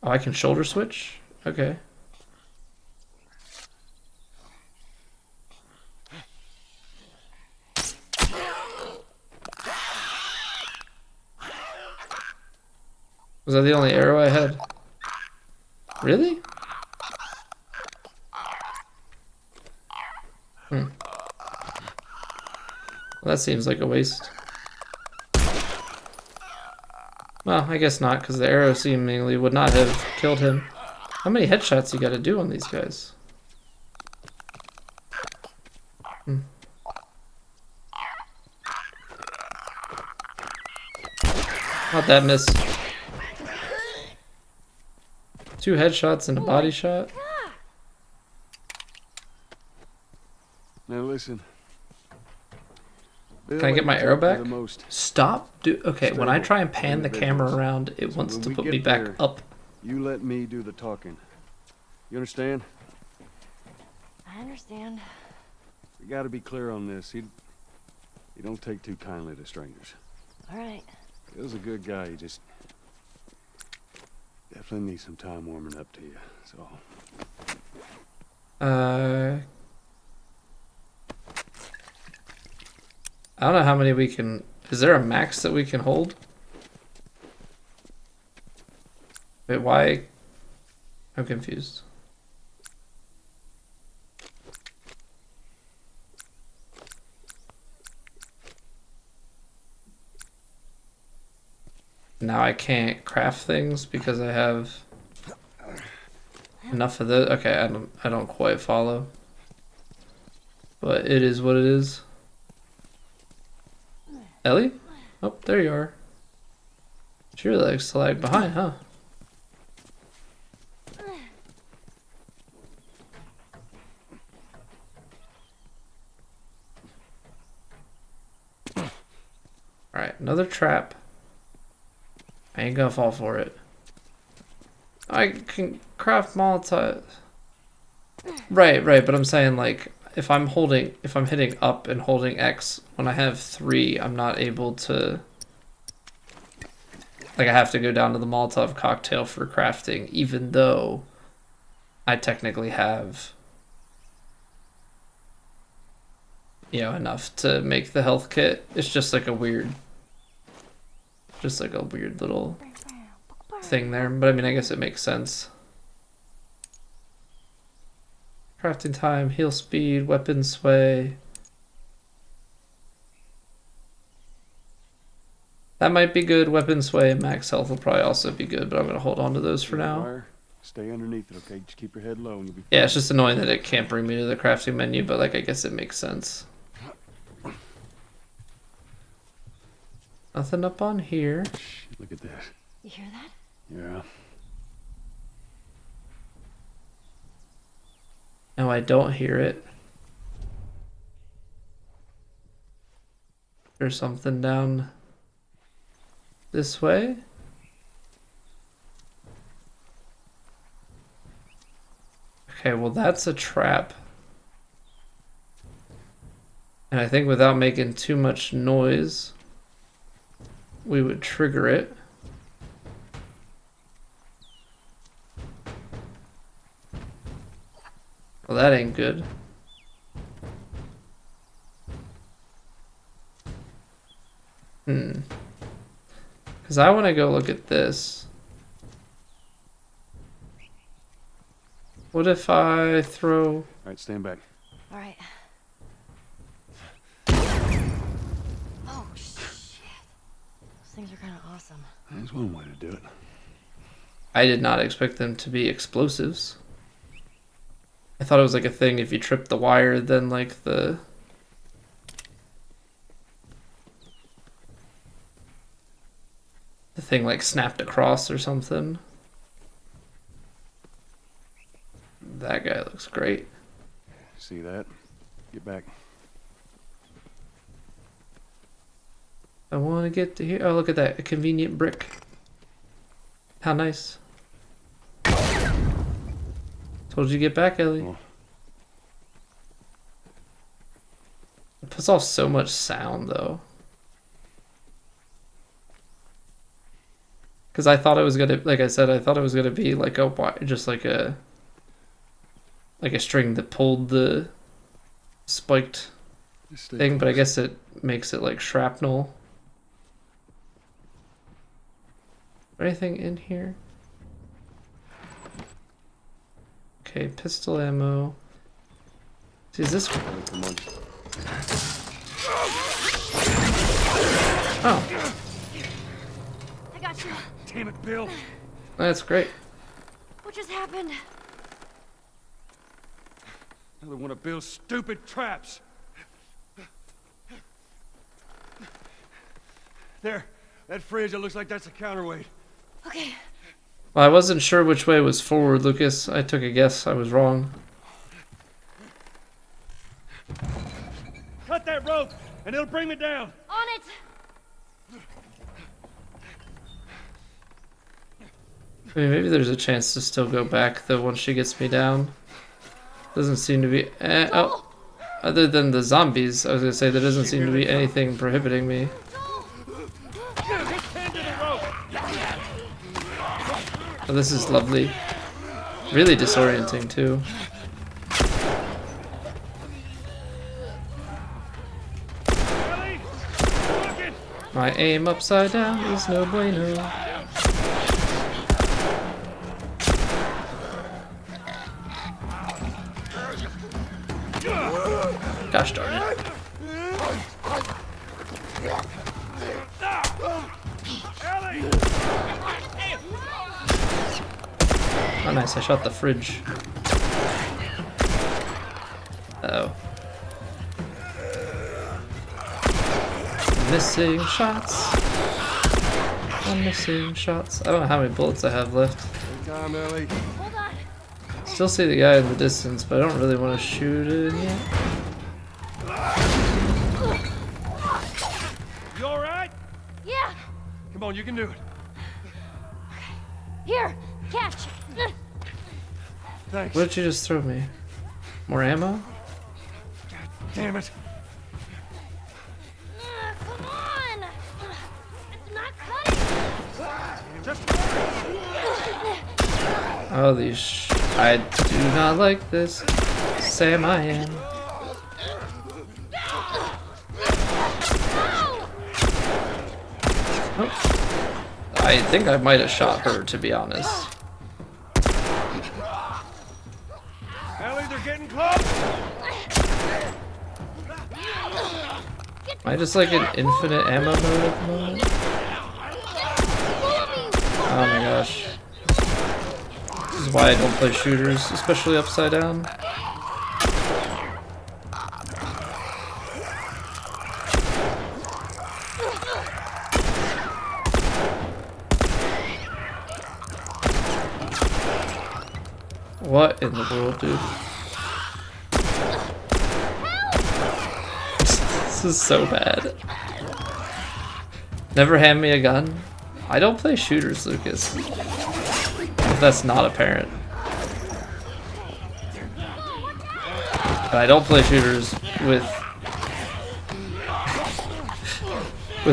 Oh, I can shoulder switch? Okay. Was that the only arrow I had? Really? Well, that seems like a waste. Well, I guess not, because the arrow seemingly would not have killed him. How many headshots you gotta do on these guys? How'd that miss? 2 headshots and a body shot? Now listen. Can I get my arrow back? Stop. Okay, when I try and pan the camera around, it wants to put me back up. You let me do the talking. You understand? I understand. We gotta be clear on this. He don't take too kindly to strangers. All right. He was a good guy. He just definitely needs some time warming up to you. So. I don't know how many we can... Is there a max that we can hold? Wait, why? I'm confused. Now I can't craft things because I have enough of those. Okay, I don't quite follow. But it is what it is. Ellie? Oh, there you are. She really likes to lag behind, huh? Alright, another trap. I ain't gonna fall for it. I can craft Molotov. Right, but I'm saying like if I'm hitting up and holding X when I have 3, I'm not able to, like, I have to go down to the Molotov cocktail for crafting, even though I technically have, you know, enough to make the health kit. It's just like a weird little thing there, but I mean, I guess it makes sense. Crafting time, heal speed, weapon sway. That might be good. Weapon sway and max health will probably also be good, but I'm going to hold on to those for now. Stay underneath it, okay? Just keep your head low and you'll be fine. Yeah, it's just annoying that it can't bring me to the crafting menu, but like I guess it makes sense. Nothing up on here. Look at that. You hear that? Yeah. No, I don't hear it. There's something down this way. Okay, well that's a trap. And I think without making too much noise, we would trigger it. Well, that ain't good. Because I want to go look at this. What if I throw... All right, stand back. All right. Oh, shit. Those things are kind of awesome. awesome. That's one way to do it. I did not expect them to be explosives. I thought it was like a thing if you tripped the wire, then like the thing like snapped across or something. That guy looks great. See that? Get back. I want to get to here. Oh, look at that. A convenient brick. How nice. Told you to get back, Ellie. Oh. It puts off so much sound, though. Because I thought it was gonna, like I said, I thought it was gonna be like a just like a string that pulled the spiked Just stay thing, but I close. guess it makes it like shrapnel. Is there anything in here? Okay, pistol ammo. See, is this? Come on. Oh, I got you. Damn it, Bill. that's great. What just happened? Another one of Bill's stupid traps. There. That fridge, it looks like that's a counterweight. Okay. Well, I wasn't sure which way was forward, Lucas. I took a guess. I was wrong. Cut that rope, and it'll bring me down. On it. I mean, maybe there's a chance to still go back, though, once she gets me down. Doesn't seem to be... oh, other than the zombies, I was going to say, there doesn't seem to be anything prohibiting me. Oh, this is lovely. Really disorienting, too. My aim upside down is no bueno. Gosh darn it. Oh nice, I shot the fridge. Uh-oh. Missing shots. I'm missing shots. I don't know how many bullets I have left. Take time, Ellie. Hold on. Still see the guy in the distance, but I don't really want to shoot it yet. You all right? Yeah. Come on, you can do it. Here. Catch. Thanks. What did you just throw me? More ammo? Damn it. Come on. It's not cutting. Just Oh, I do not like this. Sam, I am. Oh. I think I might have shot her, to be honest. Ellie, they're getting close. Am I just like in infinite ammo mode at the moment? Oh my gosh. This is why I don't play shooters, especially upside down. What in the world, dude? This is so bad. Never hand me a gun. I don't play shooters, Lucas. If that's not apparent. And I don't play shooters with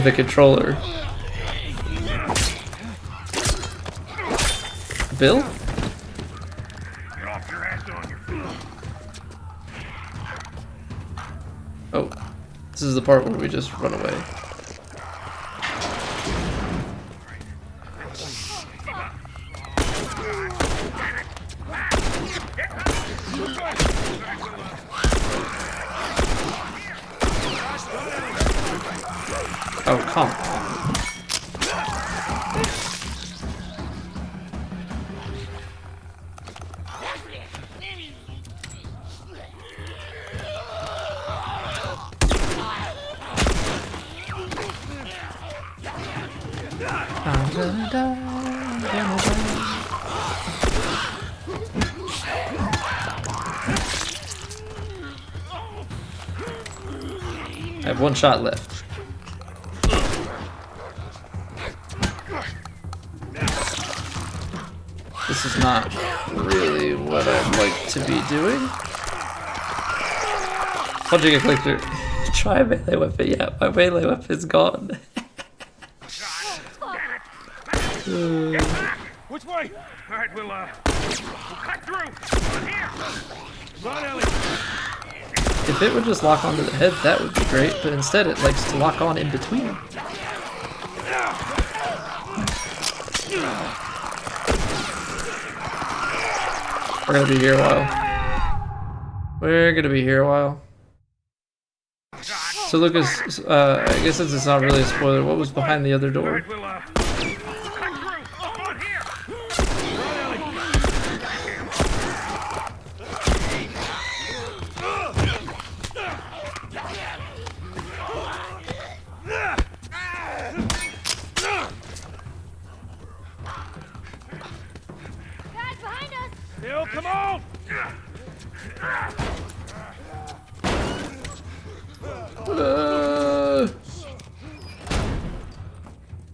a controller. Bill? Oh, this is the part where we just run away. Oh, come on. I have one shot left. This is not really what I'd like to be doing. Punching a clicker. Try melee weapon. Yeah, my melee weapon's gone. Which way? All right, we'll cut through. Here. Come on, Ellie. If it would just lock onto the head, that would be great, but instead it likes to lock on in between. We're gonna be here a while. We're gonna be here a while. So Lucas, I guess since it's not really a spoiler, what was behind the other door? We'll cut through. Come on, here. Guys, behind us! Bill, come on.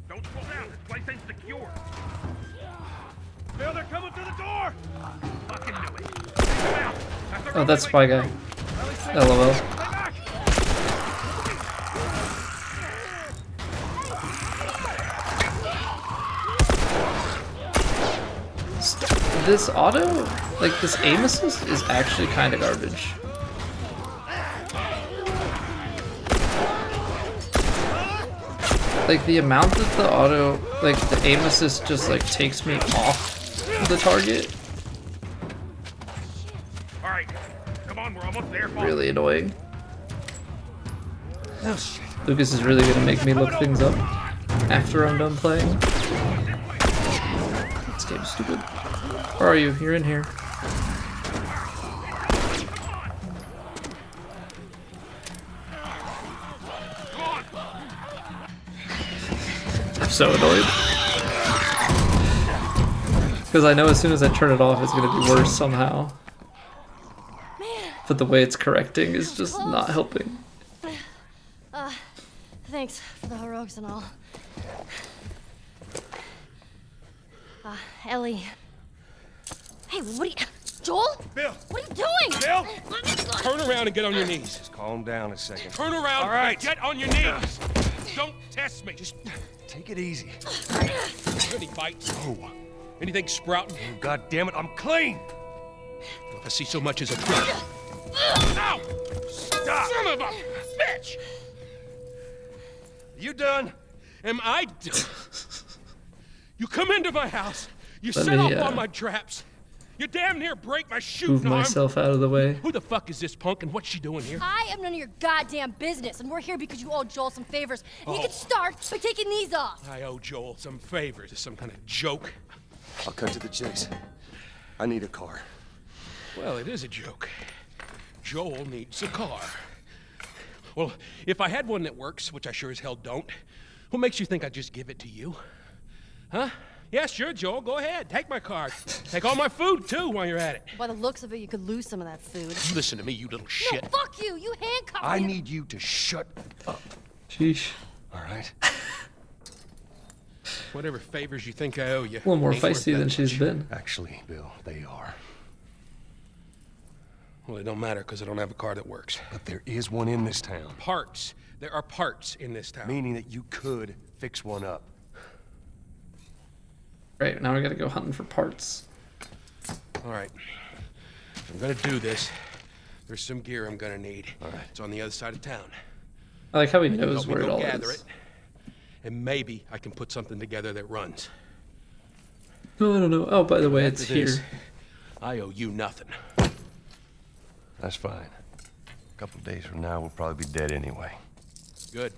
Don't slow down. This place ain't secure. Bill, they're coming through the door. Fucking knew it. Come out. Oh, that's Spy Guy. LOL. Stay back. This auto, like this aim assist, is actually kind of garbage. Like the amount that the auto, like the aim assist just like takes me off the target, All right. Come on, we're almost there. Follow. really annoying. Lucas is really gonna make me look things up after I'm done playing. This game's stupid. Where are you? You're in here. I'm so annoyed. Because I know as soon as I turn it off, it's going to be worse somehow. But the way it's correcting is just not helping. Thanks for the heroics and all. Ellie. Hey, what are you... Joel? Bill. What are you doing? Bill. Let me go. Turn around and get on your knees. Just calm down a second. Turn around All right. and get on your knees. Don't test me. Just Take it easy. any bites. Oh. Anything sprouting? Oh, God damn it, I'm clean! If I see so much as a prick. Ow! Stop! Son of a bitch! You done? Am I done? You come into my house. You Let set me, off on my traps. You damn near break my Move shooting arm. myself out of the way. Who the fuck is this punk and what's she doing here? I am none of your goddamn business, and we're here because you owe Joel some favors. And you Oh. can start by taking these off. I owe Joel some favors. Is some kind of joke? I'll cut to the chase. I need a car. Well, it is a joke. Joel needs a car. Well, if I had one that works, which I sure as hell don't, what makes you think I'd just give it to you? Huh? Yeah, sure, Joel, go ahead. Take my car. Take all my food, too, while you're at it. By the looks of it, you could lose some of that food. Listen to me, you little shit. No, fuck you! You handcuffed me. I need you to shut up, Sheesh. all right? Whatever favors you think I owe you. A little more ain't worth feisty that than she's much. been. Actually, Bill, they are. Well, it don't matter, because I don't have a car that works. But there is one in this town. Parts. There are parts in this town. Meaning that you could fix one up. Right, now we gotta go hunting for parts. All right. If I'm gonna do this, there's some gear I'm gonna need. All right. It's on the other side of town. I like how he Help knows me where it go all gather is. it, and maybe I can put something together that runs. No, I don't know. Oh, by the way, it's After this, here. I owe you nothing. That's fine. A couple days from now, we'll probably be dead anyway. Good.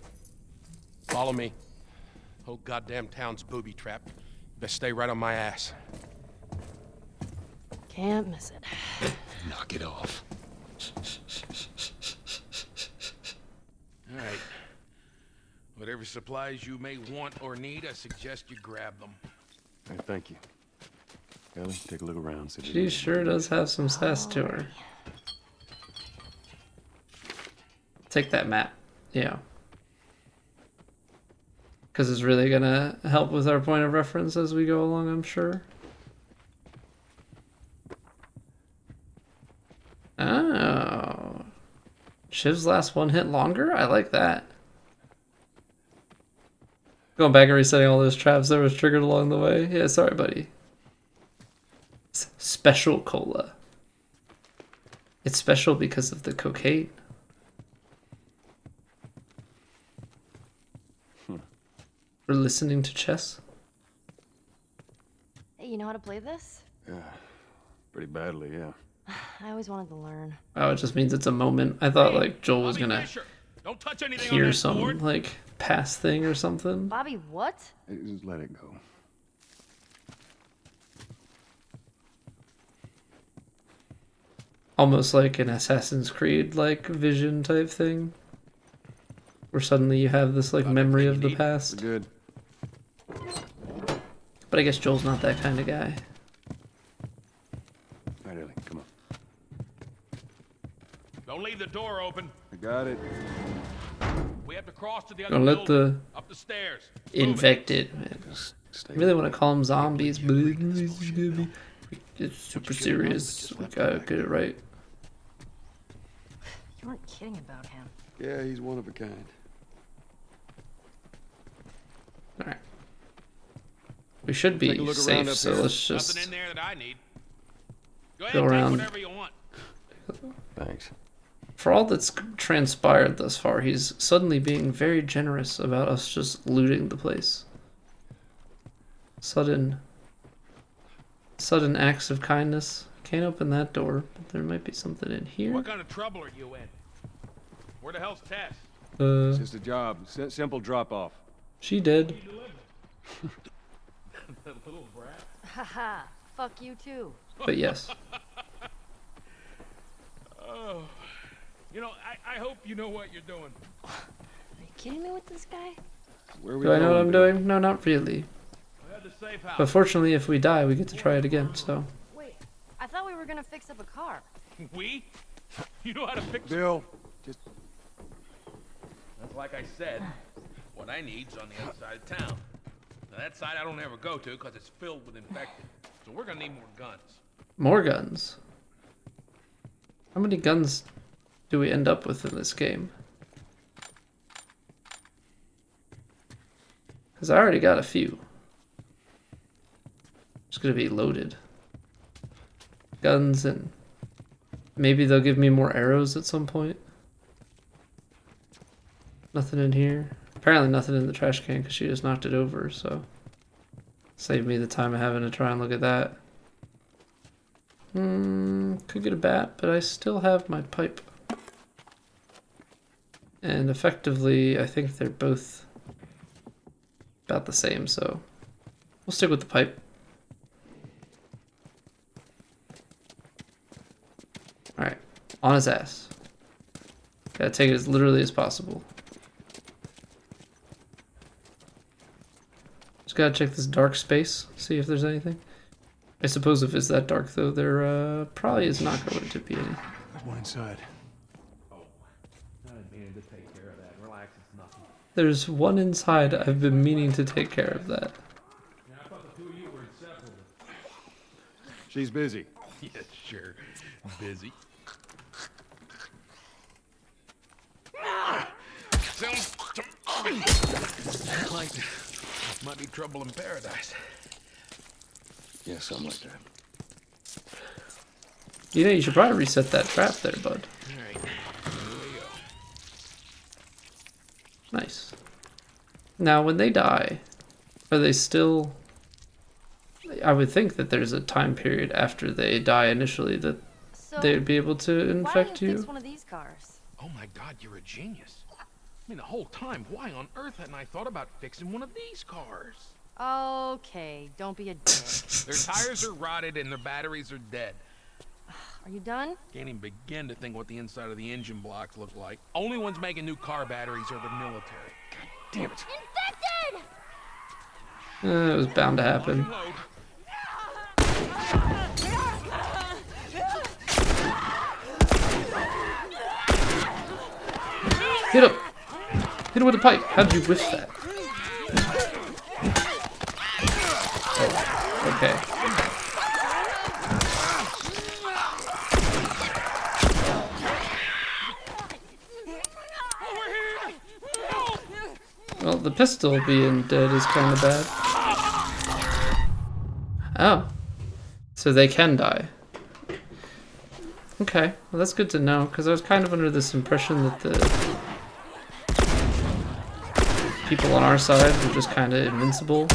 Follow me. Whole goddamn town's booby trapped. Best stay right on my ass. Can't miss it. Knock it off. All right. Whatever supplies you may want or need, I suggest you grab them. Hey, thank you. Ellie, take a look around. See if She sure does have some sass to her. Take that map. Yeah. Because it's really gonna help with our point of reference as we go along, I'm sure. Oh. Shiv's last one hit longer? I like that. Going back and resetting all those traps that was triggered along the way. Yeah, sorry, buddy. Special cola. It's special because of the cocaine. We're listening to chess. Hey, you know how to play this? Yeah, pretty badly, yeah. I always wanted to learn. Oh, it just means it's a moment. I thought like Joel was Bobby gonna Fischer, don't touch anything on hear that some board. like pass thing or something. Bobby, what? Hey, just let it go. Almost like an Assassin's Creed like vision type thing. Where suddenly you have this like memory of the We're past. good. But I guess Joel's not that kind of guy. All right, Ellie, come on. Don't leave the door open. I got it. We have to cross to the other Don't let building. Up the stairs. Move it. Infected, man. Just stay. I really want to call them zombies, but it's super serious. We gotta get it right. You weren't kidding about him. Yeah, he's one of a kind. Alright. We should be Take a look around safe, up so here. let's Nothing just in there that I need. Go ahead go and around. take whatever you want. Thanks. For all that's transpired thus far, he's suddenly being very generous about us just looting the place. Sudden acts of kindness. Can't open that door, but there might be something in here. What kind of trouble are you in? Where the hell's Tess? It's just a job. Simple drop-off. She did. That little brat. Haha, fuck you too. But yes. Oh. You know, I hope you know what you're doing. Are you kidding me with this guy? Where are we Do I know what going, I'm Bill? doing? No, not really. We had the safe house. But fortunately, if we die, we get to try it again, so. Wait, I thought we were gonna fix up a car. We? You know how to fix it? Bill, just That's like I said. What I need's on the other side of town. Now that side I don't ever go to because it's filled with infected. So we're gonna need more guns. More guns. How many guns do we end up with in this game? Because I already got a few. It's gonna be loaded. Guns, and maybe they'll give me more arrows at some point. Nothing in here. Apparently nothing in the trash can because she just knocked it over, so save me the time of having to try and look at that. Could get a bat, but I still have my pipe. And effectively, I think they're both about the same, so we'll stick with the pipe. Alright, on his ass. Gotta take it as literally as possible. Just gotta check this dark space, see if there's anything. I suppose if it's that dark, though, there probably is not going to be any. there's one inside. There's one inside. I've been meaning to take care of that. She's busy. Yeah, sure. Busy. Sounds like might be trouble in paradise. Yeah, something like that. You know, you should probably reset that trap there, bud. All right, here we go. Nice. Now, when they die, are they still... I would think that there's a time period after they die initially that So, they would be able to why don't infect you you. fix one of these cars? Oh my God, you're a genius. I mean, the whole time, why on earth hadn't I thought about fixing one of these cars? Okay, don't be a dick. Their tires are rotted and their batteries are dead. Are you done? Can't even begin to think what the inside of the engine blocks look like. Only ones making new car batteries are the military. God damn it. Infected! It was bound to happen. Load. Hit him! Hit him with a pipe. How'd you whiff that? Oh, okay. Well, the pistol being dead is kind of bad. Oh. So they can die. Okay, well that's good to know, because I was kind of under this impression that the people on our side were just kind of invincible.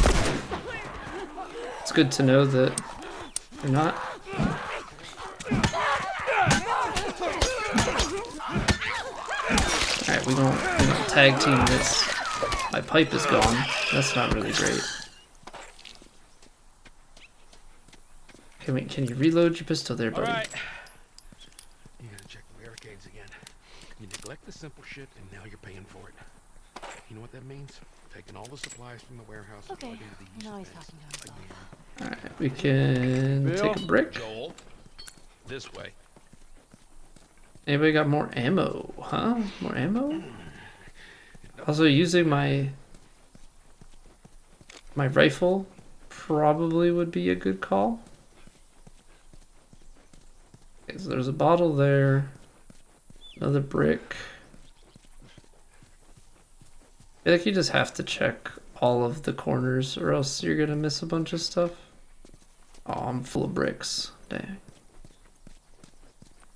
It's good to know that they're not. Alright, we don't tag team this. My pipe is gone. That's not really great. Can you reload your pistol there, buddy? All right. You gotta check the barricades again. You neglect the simple shit, and now you're paying for it. You know what that means? Taking all the supplies from the warehouse and Okay, plugging into the now he's space. talking to himself. Alright, we can Bill? take a break. Joel, this way. Anybody got more ammo? Huh? More ammo? Also, using my rifle probably would be a good call. Okay, so there's a bottle there. Another brick. I feel like you just have to check all of the corners or else you're gonna miss a bunch of stuff. Oh, I'm full of bricks. Dang.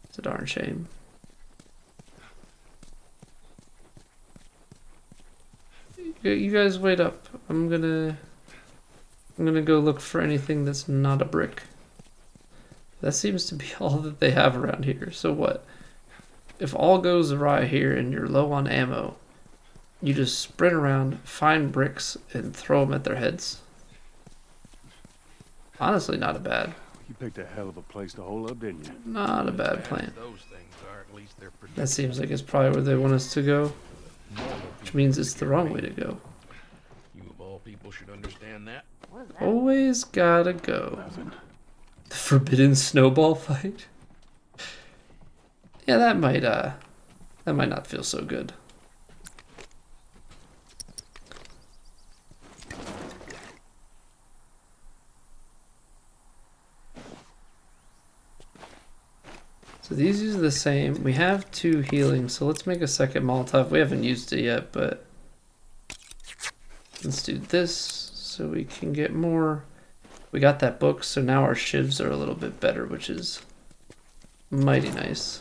It's a darn shame. You guys wait up. I'm gonna go look for anything that's not a brick. That seems to be all that they have around here. So what? If all goes awry here and you're low on ammo, you just sprint around, find bricks, and throw them at their heads. Honestly, not a bad. You picked a hell of a place to hole up, didn't you? Not a bad plan. Those things are, at least they're pretty. That seems like it's probably where they want us to go, which means it's the wrong way to go. You of all people should understand that. Always gotta go. The forbidden snowball fight. Yeah, that might not feel so good. So these use the same. We have 2 healing, so let's make a second Molotov. We haven't used it yet, but let's do this so we can get more. We got that book, so now our shivs are a little bit better, which is mighty nice.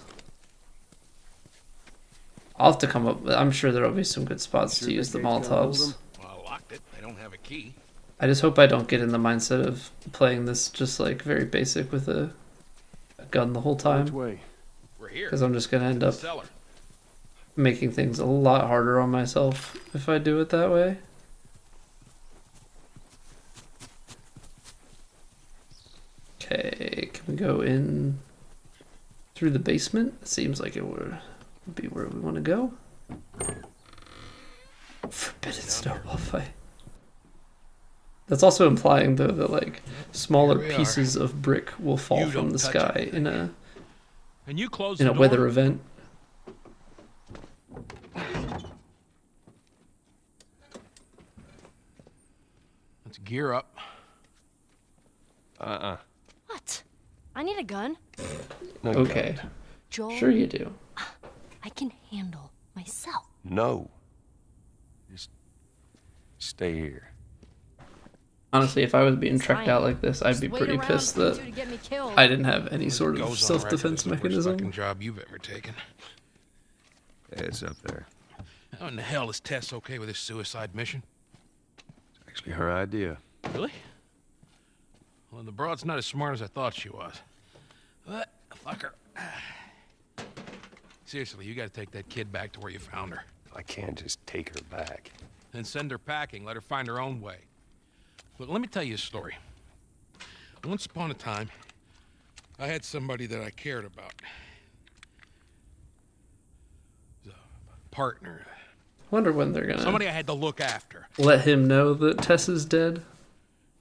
I'll have to come up with, I'm sure there'll be some good spots to use the Molotovs. Well, I locked it. They don't have a key. I just hope I don't get in the mindset of playing this just like very basic with a gun the whole Which time, way? We're here. because I'm just gonna end The up cellar. making things a lot harder on myself if I do it that way. Okay, can we go in through the basement? It seems like it would be where we want to go. Forbidden snowball fight. That's also implying though that like smaller Here we pieces of brick will fall You from don't the touch sky anything. And you close in the a door? weather event. Let's gear up. What? I need a gun. No, you Okay, don't. Joel, sure you do. I can handle myself. No. Just stay here. Honestly, if I was being trekked Fine. out like this, I'd be Just wait pretty around pissed for you that two to get me killed. I didn't have any It sort of goes on record self-defense as the worst fucking mechanism. job you've ever taken. It's up there. How in the hell is Tess okay with this suicide mission? It's actually her idea. Really? Well, the broad's not as smart as I thought she was. But, fuck her. Seriously, you gotta take that kid back to where you found her. I can't just take her back. Then send her packing, let her find her own way. Look, let me tell you a story. Once upon a time, I had somebody that I cared about. A partner. Wonder when they're gonna Somebody I had to look after. let him know that Tess is dead.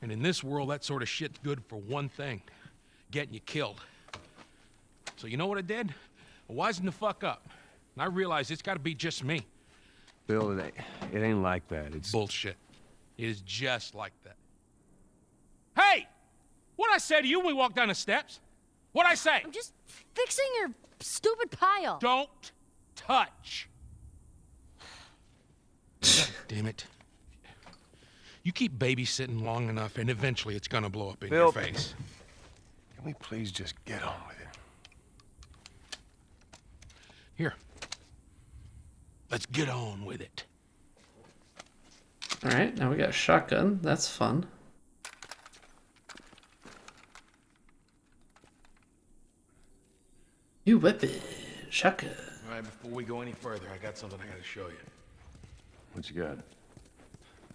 And in this world, that sort of shit's good for one thing. Getting you killed. So you know what I did? I wisened the fuck up. And I realized it's gotta be just me. Bill, it ain't like that. It's Bullshit. It is just like that. Hey! What'd I say to you when we walked down the steps? What'd I say? I'm just fixing your stupid pile. Don't touch. God damn it. You keep babysitting long enough and eventually it's gonna blow up in your Bill. face. Can we please just get on with it? Here. Let's get on with it. Alright, now we got a shotgun. That's fun. New weapon. Shotgun. All right, before we go any further, I got something I gotta show you. What you got?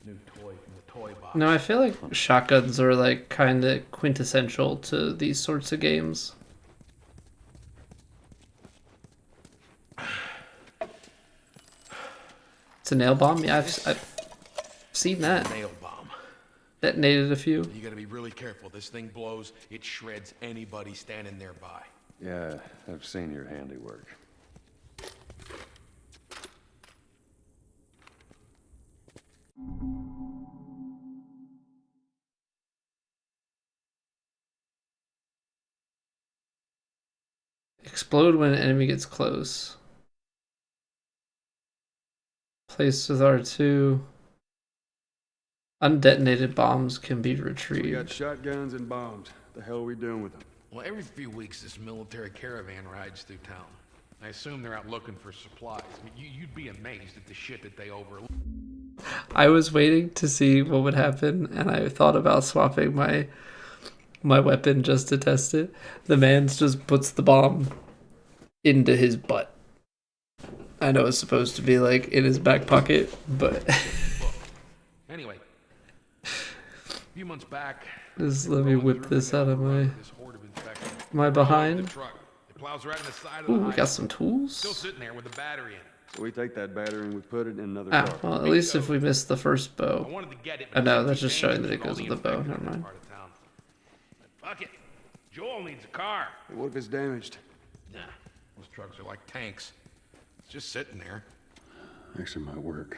New toy from the toy box. No, I feel like shotguns are like kind of quintessential to these sorts of games. It's a nail bomb? Yeah, I've seen that. Nail bomb. Detonated a few. You gotta be really careful. This thing blows, it shreds anybody standing nearby. Yeah, I've seen your handiwork. Explode when an enemy gets close. Placed with R2. Undetonated bombs can be We got retrieved. shotguns and bombs. The hell are we doing with them? Well, every few weeks this military caravan rides through town. I assume they're out looking for supplies. I mean, you'd be amazed at the shit that they overlook. I was waiting to see what would happen, and I thought about swapping my weapon just to test it. The man just puts the bomb into his butt. I know it's supposed to be like in his back pocket, but Anyway, a few months back, just let me whip this out of my this horde of infected. my behind. The truck. It plows right in the side of Ooh, the we highway. got some Still tools. sitting there with a battery in it. So we take that battery and we put it in another Ah, car. well, at least if we miss the first I bow. wanted to get it. Oh, no, that's but just showing that it dangerous goes with with the all bow. infected Never in mind. this part of town. But fuck it. Joel needs a car. What if it's damaged? Nah, those trucks are like tanks. It's just sitting there. Actually, might work.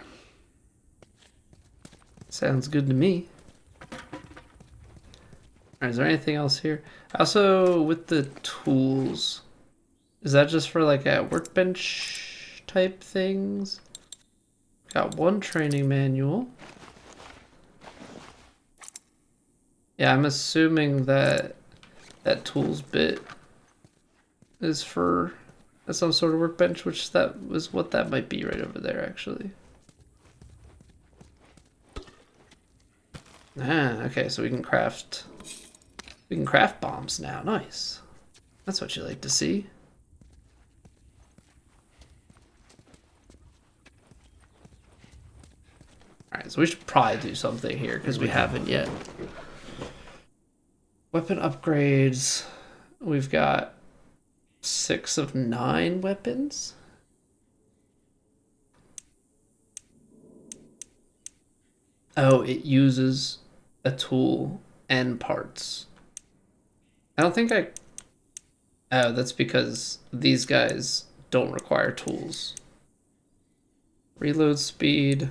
Sounds good to me. Alright, is there anything else here? Also, with the tools, is that just for like a workbench type things? Got one training manual. Yeah, I'm assuming that that tools bit is for some sort of workbench, which that was what that might be right over there, actually. Ah, okay, so we can craft bombs now. Nice. That's what you like to see. Alright, so we should probably do something here because we haven't yet. Weapon upgrades. We've got 6 of 9 weapons. Oh, it uses a tool and parts. I don't think I... Oh, that's because these guys don't require tools. Reload speed,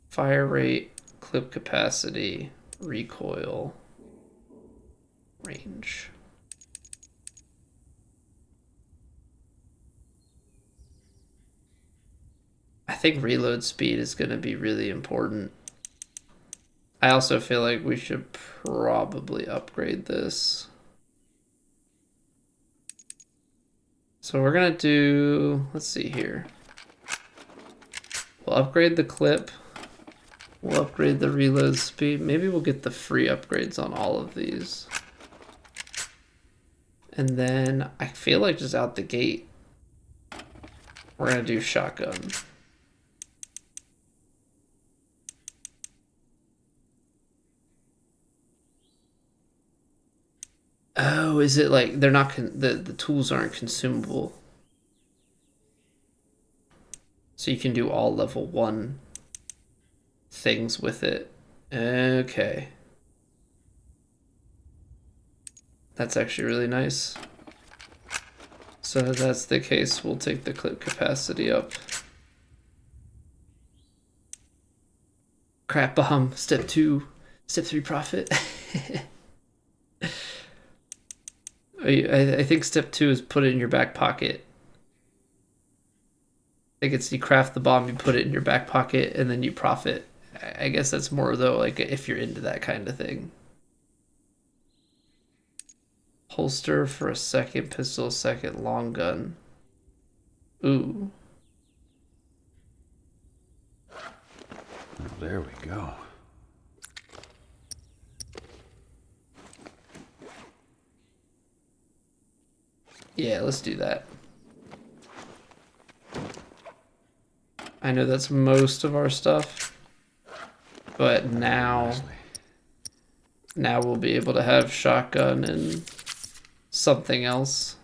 fire rate, clip capacity, recoil, range. I think reload speed is going to be really important. I also feel like we should probably upgrade this. So we're going to do, let's see here. We'll upgrade the clip. We'll upgrade the reload speed. Maybe we'll get the free upgrades on all of these. And then I feel like just out the gate, we're going to do shotgun. Oh, is it like they're not the tools aren't consumable? So you can do all level 1 things with it. Okay. That's actually really nice. So if that's the case, we'll take the clip capacity up. Crap bomb, step 2, step 3 profit. I think step 2 is put it in your back pocket. I think it's you craft the bomb, you put it in your back pocket, and then you profit. I guess that's more though, like if you're into that kind of thing. Holster for a second pistol, second long gun. Ooh. There we go. Yeah, let's do that. I know that's most of our stuff, but now we'll be able to have shotgun and something else.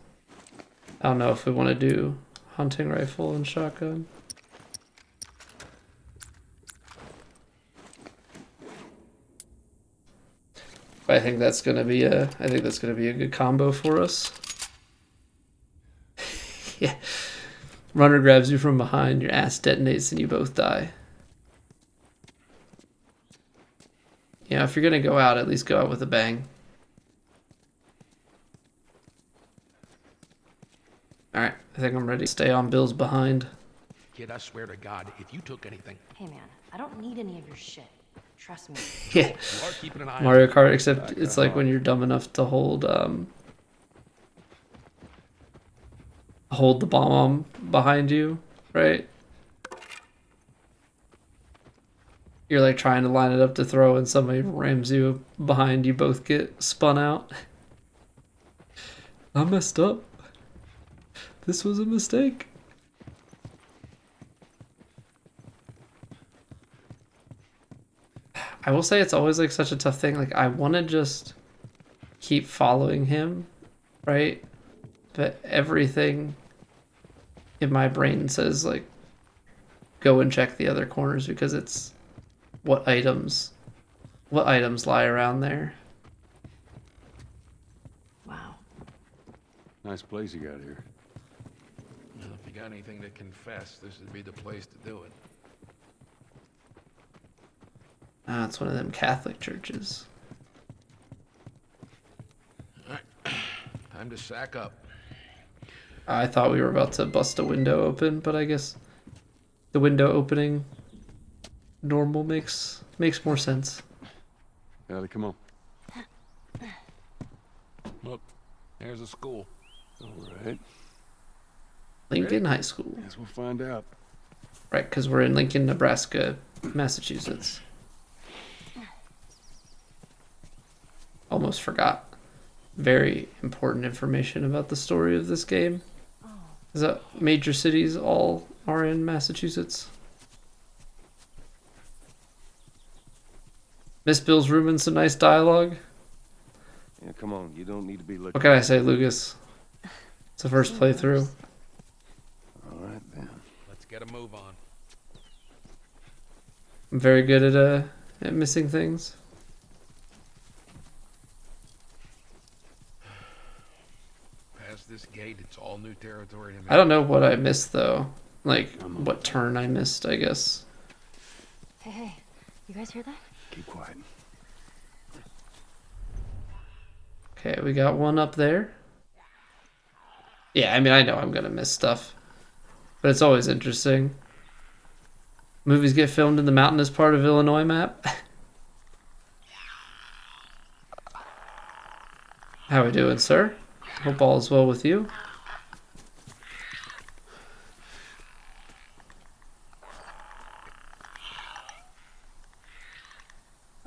I don't know if we want to do hunting rifle and shotgun. But I think that's gonna be a good combo for us. Yeah. Runner grabs you from behind, your ass detonates, and you both die. Yeah, if you're gonna go out, at least go out with a bang. Alright, I think I'm ready to stay on Bill's behind. Kid, I swear to God, if you took anything... Hey man, I don't need any of your shit. Trust me. Yeah. You are keeping an eye on Mario Kart, except it's like when you're dumb enough to hold the bomb behind you, right? You're like trying to line it up to throw and somebody rams you behind, you both get spun out. I messed up. This was a mistake. I will say it's always like such a tough thing. Like I want to just keep following him, right? But everything in my brain says like go and check the other corners because it's what items lie around there. Wow. Nice place you got here. Well, if you got anything to confess, this would be the place to do it. Ah, it's one of them Catholic churches. Time to sack up. I thought we were about to bust a window open, but I guess the window opening normal makes more sense. Ellie, come on. Look, there's a school. All right. Lincoln High School. Guess we'll find out. Right, because we're in Lincoln, Nebraska, Massachusetts. Almost forgot. Very important information about the story of this game. Is that major cities all are in Massachusetts? Miss Bill's room and some nice dialogue. Yeah, come on. You don't need to be looking. What can I say, Lucas? It's the first playthrough. All right, then. Let's get a move on. I'm very good at missing things. Past this gate, it's all new territory to me. I don't know what I missed, though. Like, what turn I missed, I guess. Hey, you guys hear that? Keep quiet. Okay, we got one up there. Yeah, I mean, I know I'm gonna miss stuff. But it's always interesting. Movies get filmed in the mountainous part of Illinois map. How we doing, sir? Hope all is well with you.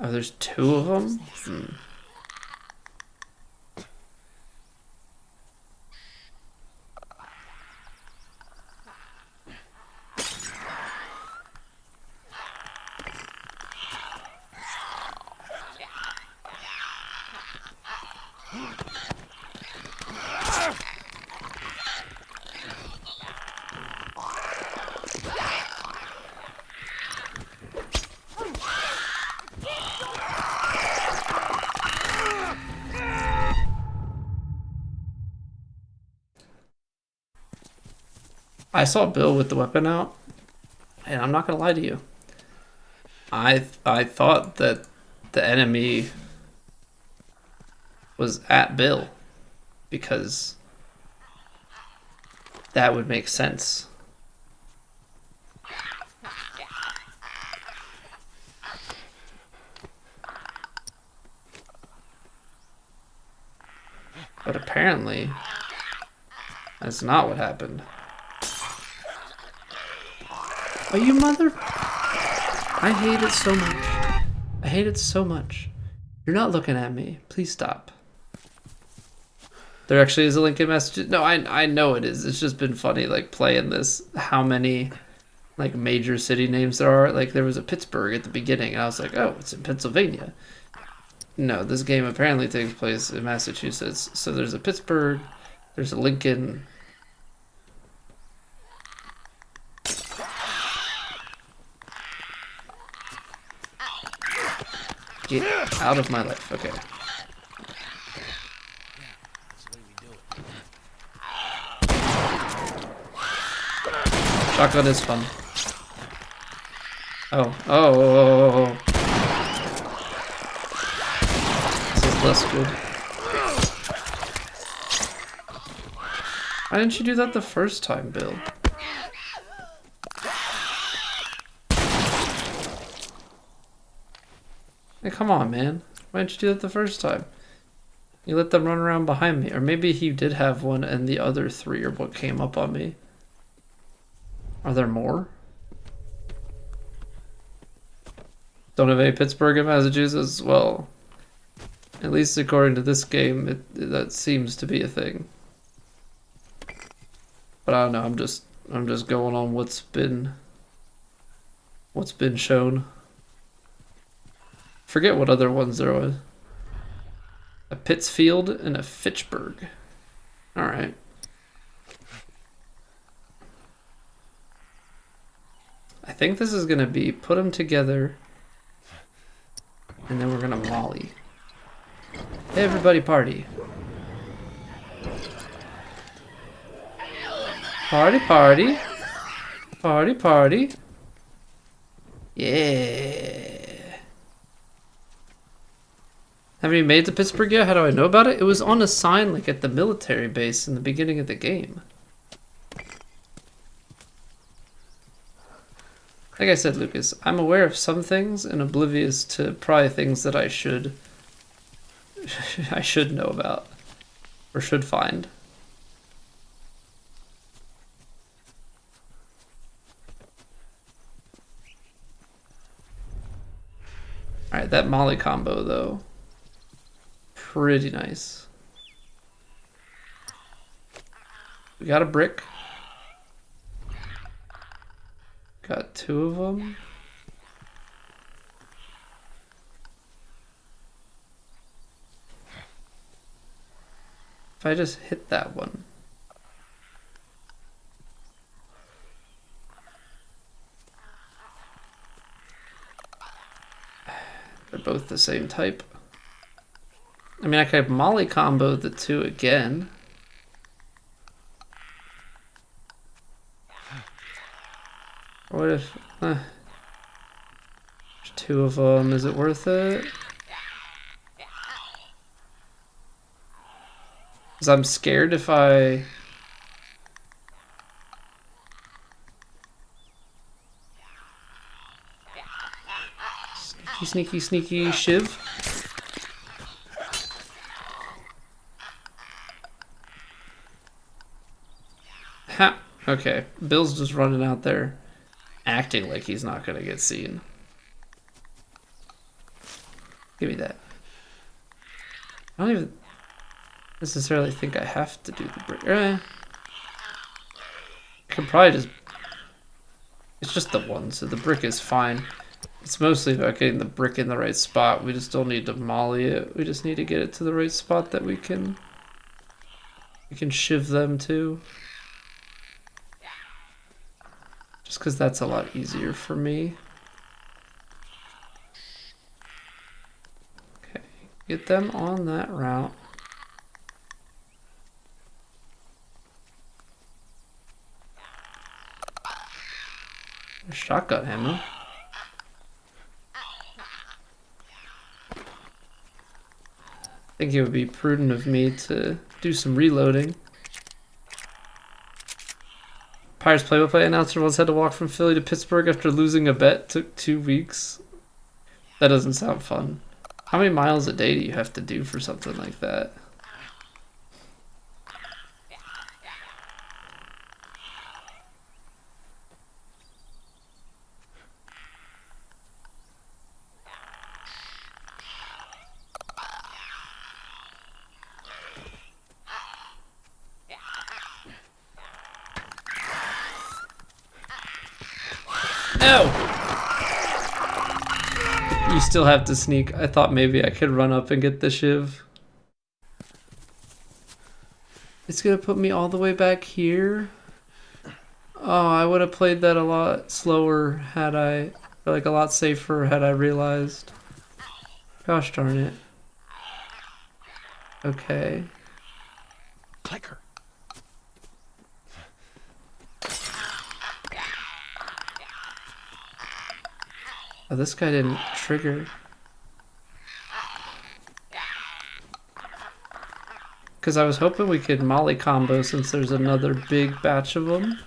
Oh, there's two of them? I saw Bill with the weapon out, and I'm not gonna lie to you. I thought that the enemy was at Bill because that would make sense. But apparently, that's not what happened. Oh, you mother... I hate it so much. I hate it so much. You're not looking at me. Please stop. There actually is a link in messages. No, I know it is. It's just been funny, like, playing this. How many, like, major city names there are. Like, there was a Pittsburgh at the beginning, and I was like, oh, it's in Pennsylvania. No, this game apparently takes place in Massachusetts. So there's a Pittsburgh, there's a Lincoln. Get out of my life. Okay. Shotgun is fun. Oh. This is less good. Why didn't you do that the first time, Bill? Hey, come on, man. Why didn't you do that the first time? You let them run around behind me. Or maybe he did have one and the other three are what came up on me. Are there more? Don't have any Pittsburgh in Massachusetts? Well, at least according to this game, that seems to be a thing. But I don't know, I'm just going on what's been shown. Forget what other ones there was. A Pittsfield and a Fitchburg. Alright. I think this is gonna be put them together and then we're gonna molly. Hey everybody, party. Party, party. Party, party. Yeah. Have you made it to Pittsburgh yet? How do I know about it? It was on a sign like at the military base in the beginning of the game. Like I said, Lucas, I'm aware of some things and oblivious to probably things that I should know about or should find. Alright, that Molly combo though. Pretty nice. We got a brick. Got two of them. If I just hit that one. They're both the same type. I mean, I could have Molly combo the two again. What if... there's two of them. Is it worth it? Because I'm scared if I... Sneaky, sneaky, sneaky shiv. Ha! Okay, Bill's just running out there, acting like he's not gonna get seen. Give me that. I don't even necessarily think I have to do the brick. I could probably just... It's just the one, so the brick is fine. It's mostly about getting the brick in the right spot. We just don't need to molly it. We just need to get it to the right spot that we can shiv them to. Just because that's a lot easier for me. Okay, get them on that route. Shotgun ammo. I think it would be prudent of me to do some reloading. Pirates play-by-play announcer once had to walk from Philly to Pittsburgh after losing a bet. Took 2 weeks. That doesn't sound fun. How many miles a day do you have to do for something like that? No! You still have to sneak. I thought maybe I could run up and get the shiv. It's gonna put me all the way back here. Oh, I would have played that a lot slower had I, or like a lot safer had I realized. Gosh darn it. Okay. Clicker. Oh, this guy didn't trigger. Because I was hoping we could molly combo since there's another big batch of them.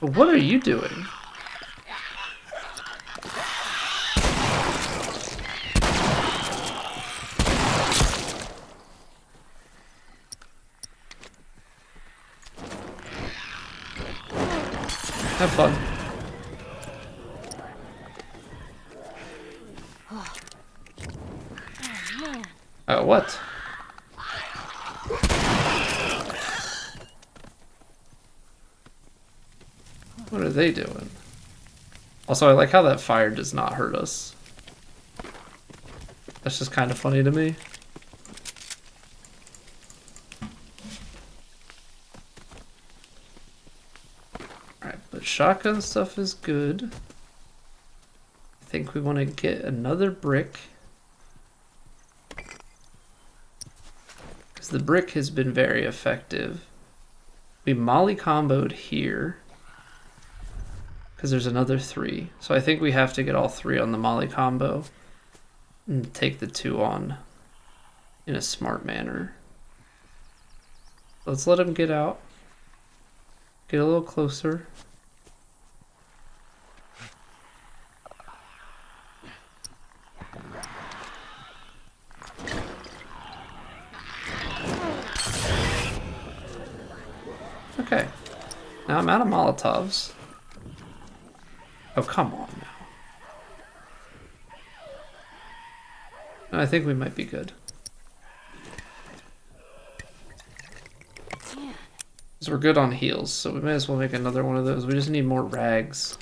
What are you doing? Have fun. Oh, what? What are they doing? Also, I like how that fire does not hurt us. That's just kind of funny to me. Alright, but shotgun stuff is good. I think we want to get another brick. Because the brick has been very effective. We molly comboed here. Because there's another 3. So I think we have to get all 3 on the molly combo. And take the 2 on in a smart manner. Let's let him get out. Get a little closer. Okay. Now I'm out of Molotovs. Oh, come on now. I think we might be good. So we're good on heals, so we may as well make another one of those. We just need more rags.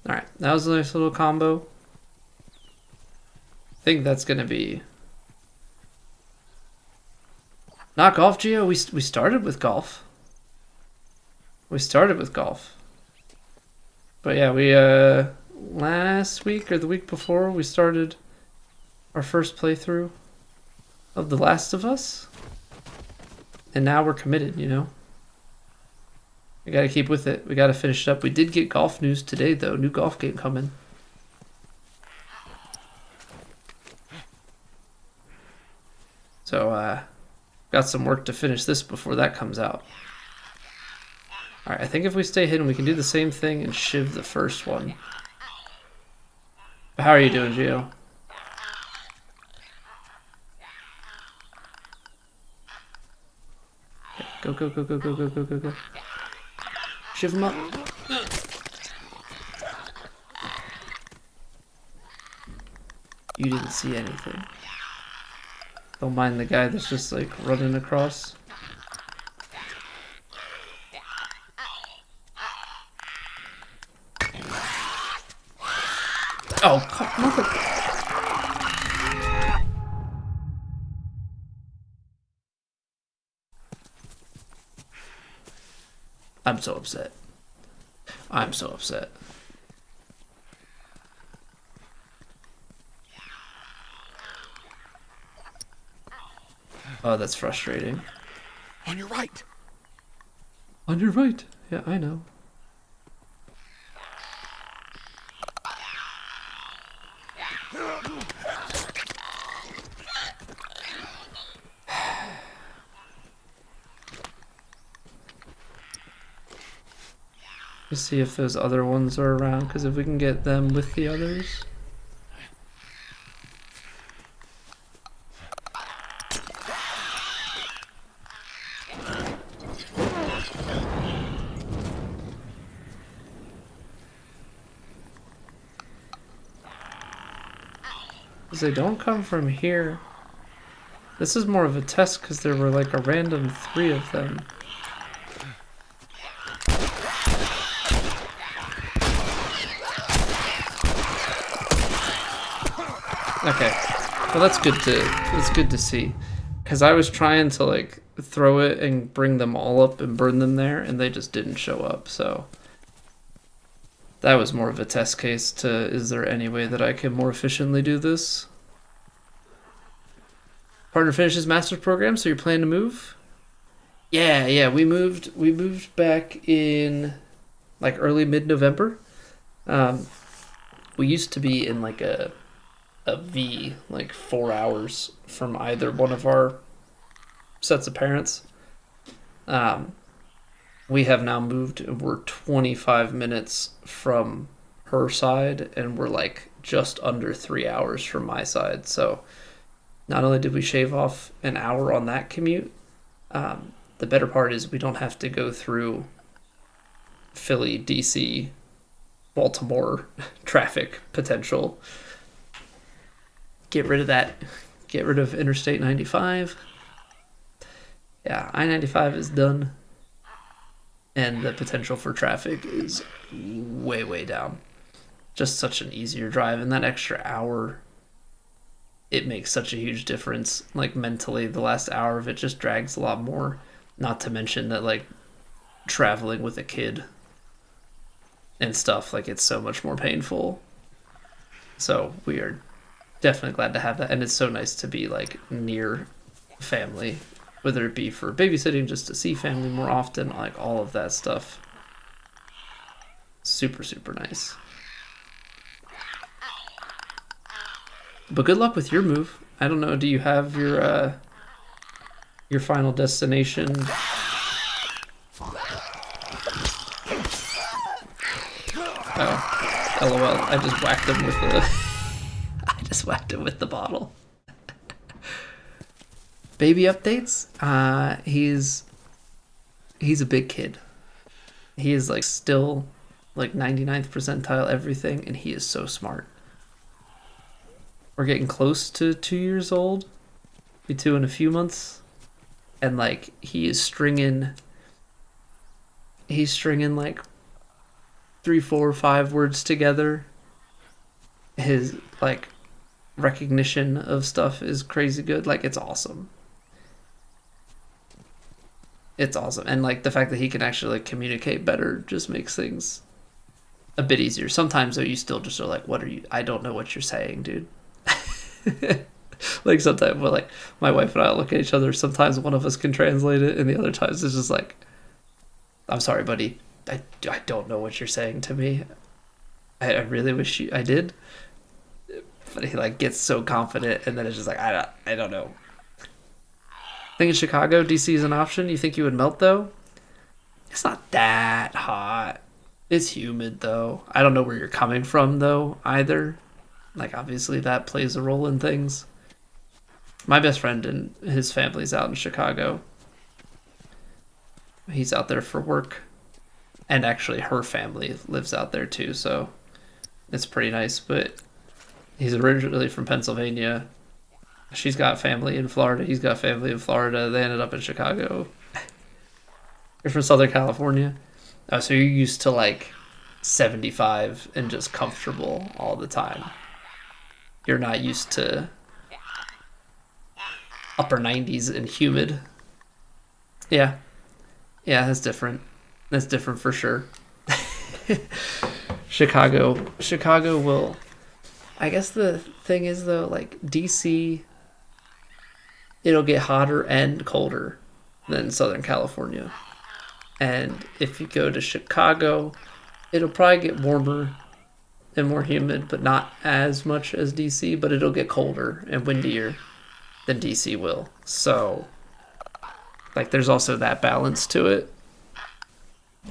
Alright, that was a nice little combo. I think that's gonna be... Not golf, Geo? We started with golf. We started with golf. But yeah, we, last week or the week before, we started our first playthrough of The Last of Us. And now we're committed, you know? We gotta keep with it. We gotta finish it up. We did get golf news today, though. New golf game coming. So, got some work to finish this before that comes out. Alright, I think if we stay hidden, we can do the same thing and shiv the first one. But how are you doing, Gio? Go, go, go, go, go, go, go, go, go. Shiv him up. You didn't see anything. Don't mind the guy that's just like running across. Oh, mother... I'm so upset. I'm so upset. Oh, that's frustrating. On your right. On your right. Yeah, I know. Let's see if those other ones are around, because if we can get them with the others. Because they don't come from here. This is more of a test because there were like a random 3 of them. Okay, well that's good to see, because I was trying to like throw it and bring them all up and burn them there, and they just didn't show up. So that was more of a test case to, is there any way that I can more efficiently do this? Partner finishes master's program, so you're planning to move? Yeah, we moved back in like early mid-November. We used to be in like a V, like 4 hours from either one of our sets of parents. We have now moved, we're 25 minutes from her side, and we're like just under 3 hours from my side. So not only did we shave off an hour on that commute, the better part is we don't have to go through Philly, DC, Baltimore traffic potential. Get rid of that. Get rid of Interstate 95. Yeah, I-95 is done. And the potential for traffic is way, way down. Just such an easier drive. And that extra hour, it makes such a huge difference. Like mentally, the last hour of it just drags a lot more. Not to mention that like traveling with a kid and stuff, like it's so much more painful. So we are definitely glad to have that, and it's so nice to be like near family, whether it be for babysitting, just to see family more often, like all of that stuff. Super, super nice. But good luck with your move. I don't know, do you have your final destination? Oh, LOL, I just whacked him with the whacked him with the bottle. Baby updates. He's a big kid. He is like still like 99th percentile everything, and he is so smart. We're getting close to 2 years old. Be 2 in a few months, and like he is stringing. He's stringing like 3, 4, 5 words together. His like recognition of stuff is crazy good. Like it's awesome. It's awesome. And like the fact that he can actually like communicate better just makes things a bit easier. Sometimes though you still just are like, what are you, I don't know what you're saying, dude. Like sometimes, well, like my wife and I look at each other, sometimes one of us can translate it, and the other times it's just like, I'm sorry buddy, I don't know what you're saying to me. I really wish I did. But he like gets so confident, and then it's just like, I don't know. I think in Chicago, DC is an option. You think you would melt though? It's not that hot. It's humid though. I don't know where you're coming from though either. Like obviously that plays a role in things. My best friend and his family's out in Chicago. He's out there for work. And actually her family lives out there too, so it's pretty nice. But he's originally from Pennsylvania. She's got family in Florida. He's got family in Florida. They ended up in Chicago. You're from Southern California. Oh, so you're used to like 75 and just comfortable all the time. You're not used to upper 90s and humid. Yeah. Yeah, that's different. That's different for sure. Chicago will. I guess the thing is though, like DC, it'll get hotter and colder than Southern California. And if you go to Chicago, it'll probably get warmer and more humid, but not as much as DC, but it'll get colder and windier than DC will. So, like, there's also that balance to it.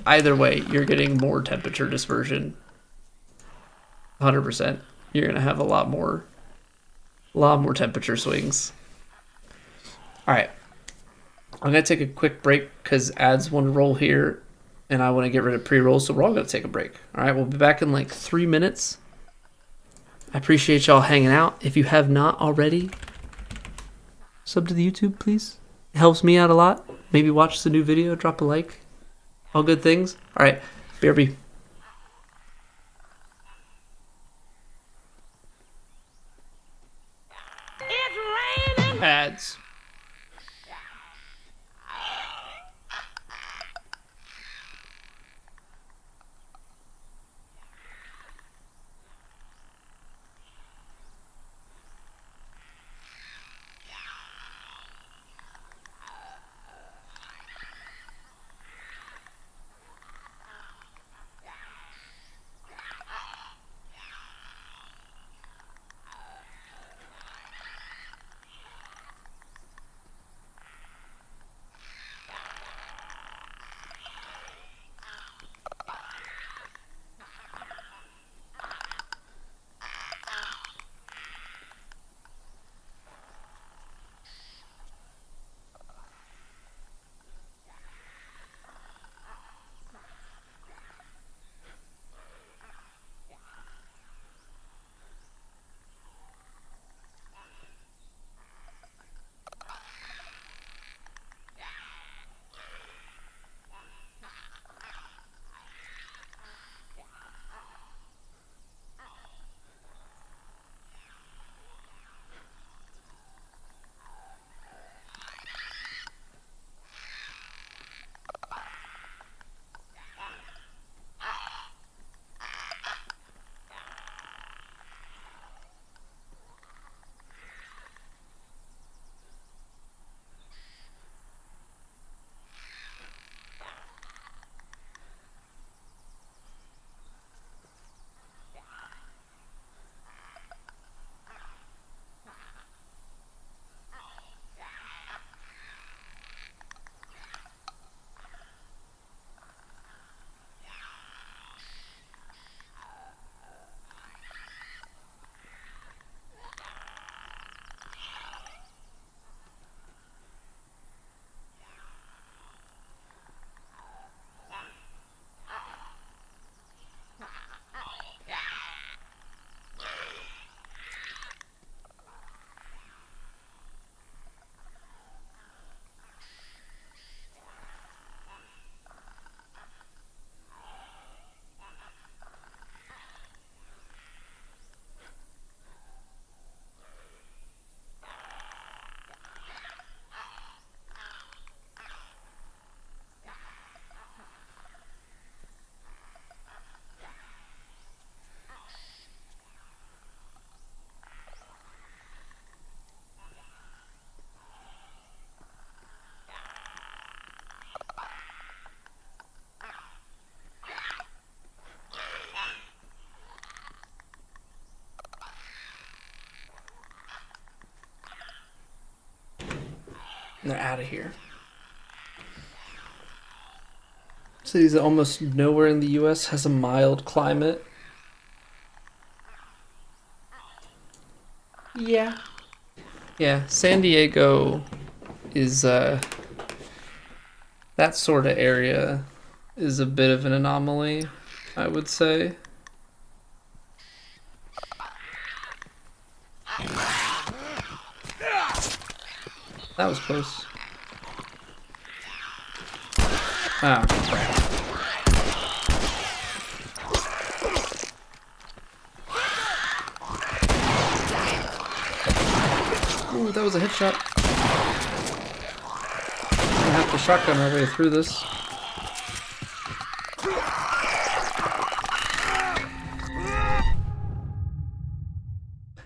Either way, you're getting more temperature dispersion. 100%. You're going to have a lot more temperature swings. All right. I'm going to take a quick break because ads want to roll here and I want to get rid of pre-rolls, so we're all going to take a break. All right, we'll be back in like 3 minutes. I appreciate y'all hanging out. If you have not already, sub to the YouTube, please. It helps me out a lot. Maybe watch the new video, drop a like. All good things. All right, BRB. It's raining! Ads. And they're out of here. Cities that almost nowhere in the U.S. has a mild climate. Yeah. Yeah, San Diego is, that sort of area is a bit of an anomaly, I would say. That was close. Ah, crap. Ooh, that was a headshot. We're gonna have to shotgun our way through this.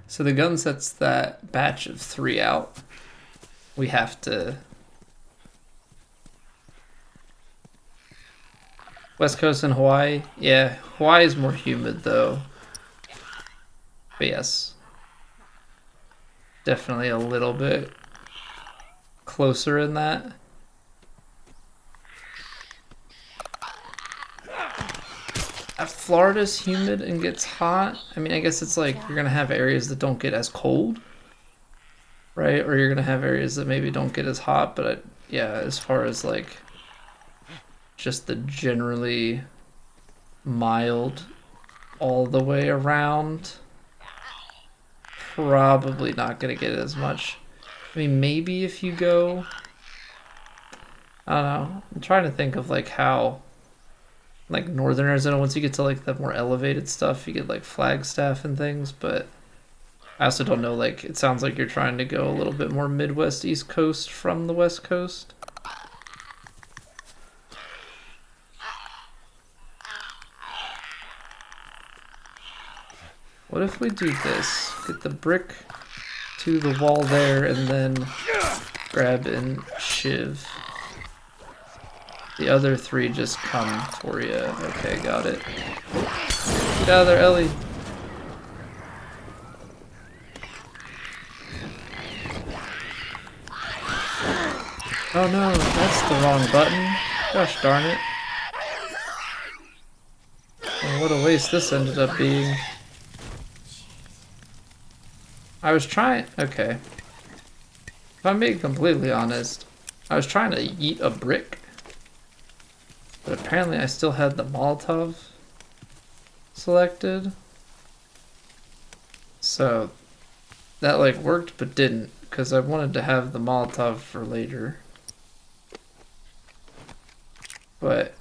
So the gun sets that batch of 3 out. We have to... West Coast and Hawaii? Yeah, Hawaii is more humid though. But yes. Definitely a little bit closer in that. Florida's humid and gets hot. I mean, I guess it's like you're gonna have areas that don't get as cold, right? Or you're gonna have areas that maybe don't get as hot. But yeah, as far as like just the generally mild all the way around, probably not gonna get as much. I mean, maybe if you go, I don't know. I'm trying to think of like how. Like northern Arizona, once you get to like the more elevated stuff, you get like Flagstaff and things, but I also don't know, like it sounds like you're trying to go a little bit more Midwest, East Coast from the West Coast. What if we do this? Get the brick to the wall there and then grab and shiv. The other 3 just come for you. Okay, got it. Get out of there, Ellie. Oh no, that's the wrong button. Gosh darn it. And what a waste this ended up being. I was trying... Okay. If I'm being completely honest, I was trying to yeet a brick. But apparently I still had the Molotov selected. So that like worked but didn't, because I wanted to have the Molotov for later. But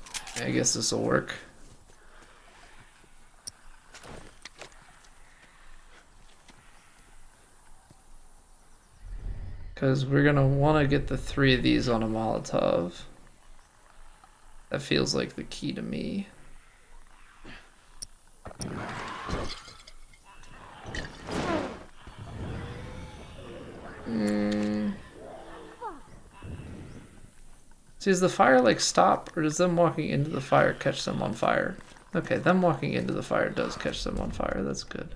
I guess this will work. Because we're going to want to get the 3 of these on a Molotov. That feels like the key to me. See, does the fire like stop, or does them walking into the fire catch them on fire? Okay, them walking into the fire does catch them on fire. That's good.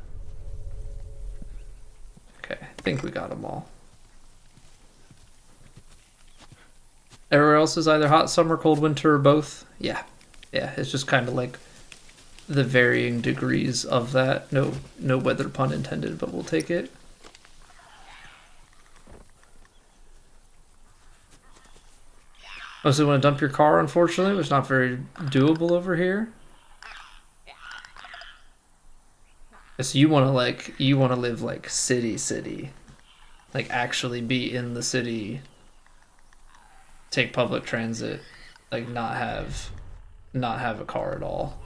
Okay, I think we got them all. Everywhere else is either hot summer, cold winter, or both. Yeah, it's just kind of like the varying degrees of that. No weather pun intended, but we'll take it. Oh, so you want to dump your car, unfortunately, which is not very doable over here. So you want to live like city, like actually be in the city. Take public transit, like not have a car at all.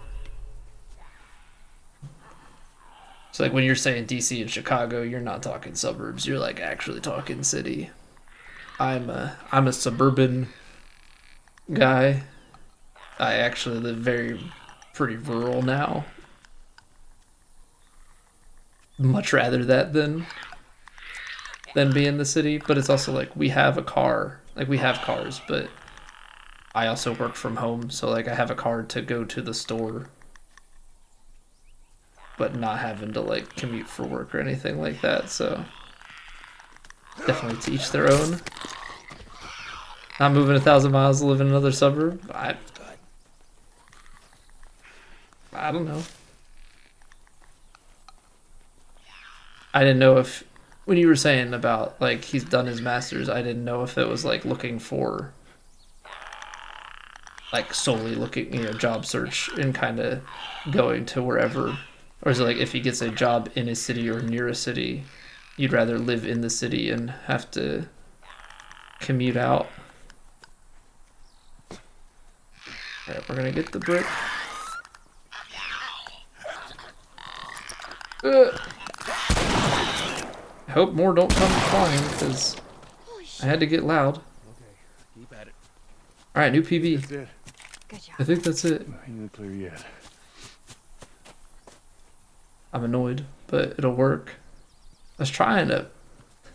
So like when you're saying DC and Chicago, you're not talking suburbs, you're like actually talking city. I'm a suburban guy. I actually live pretty rural now. Much rather that than be in the city, but it's also like we have a car. Like, we have cars, but I also work from home, so, like, I have a car to go to the store, but not having to, like, commute for work or anything like that, so definitely to each their own. Not moving 1,000 miles to live in another suburb? I don't know. I didn't know if... When you were saying about, like, he's done his master's, I didn't know if it was, like, looking for, like, solely looking, job search and kind of going to wherever. Or is it, like, if he gets a job in a city or near a city, you'd rather live in the city and have to commute out? Alright, we're gonna get the brick. I hope more don't come flying, because I had to get loud. Okay, keep at it. Alright, new PB. That's it. Good job. I think that's it. Ain't clear yet. I'm annoyed, but it'll work. was trying to.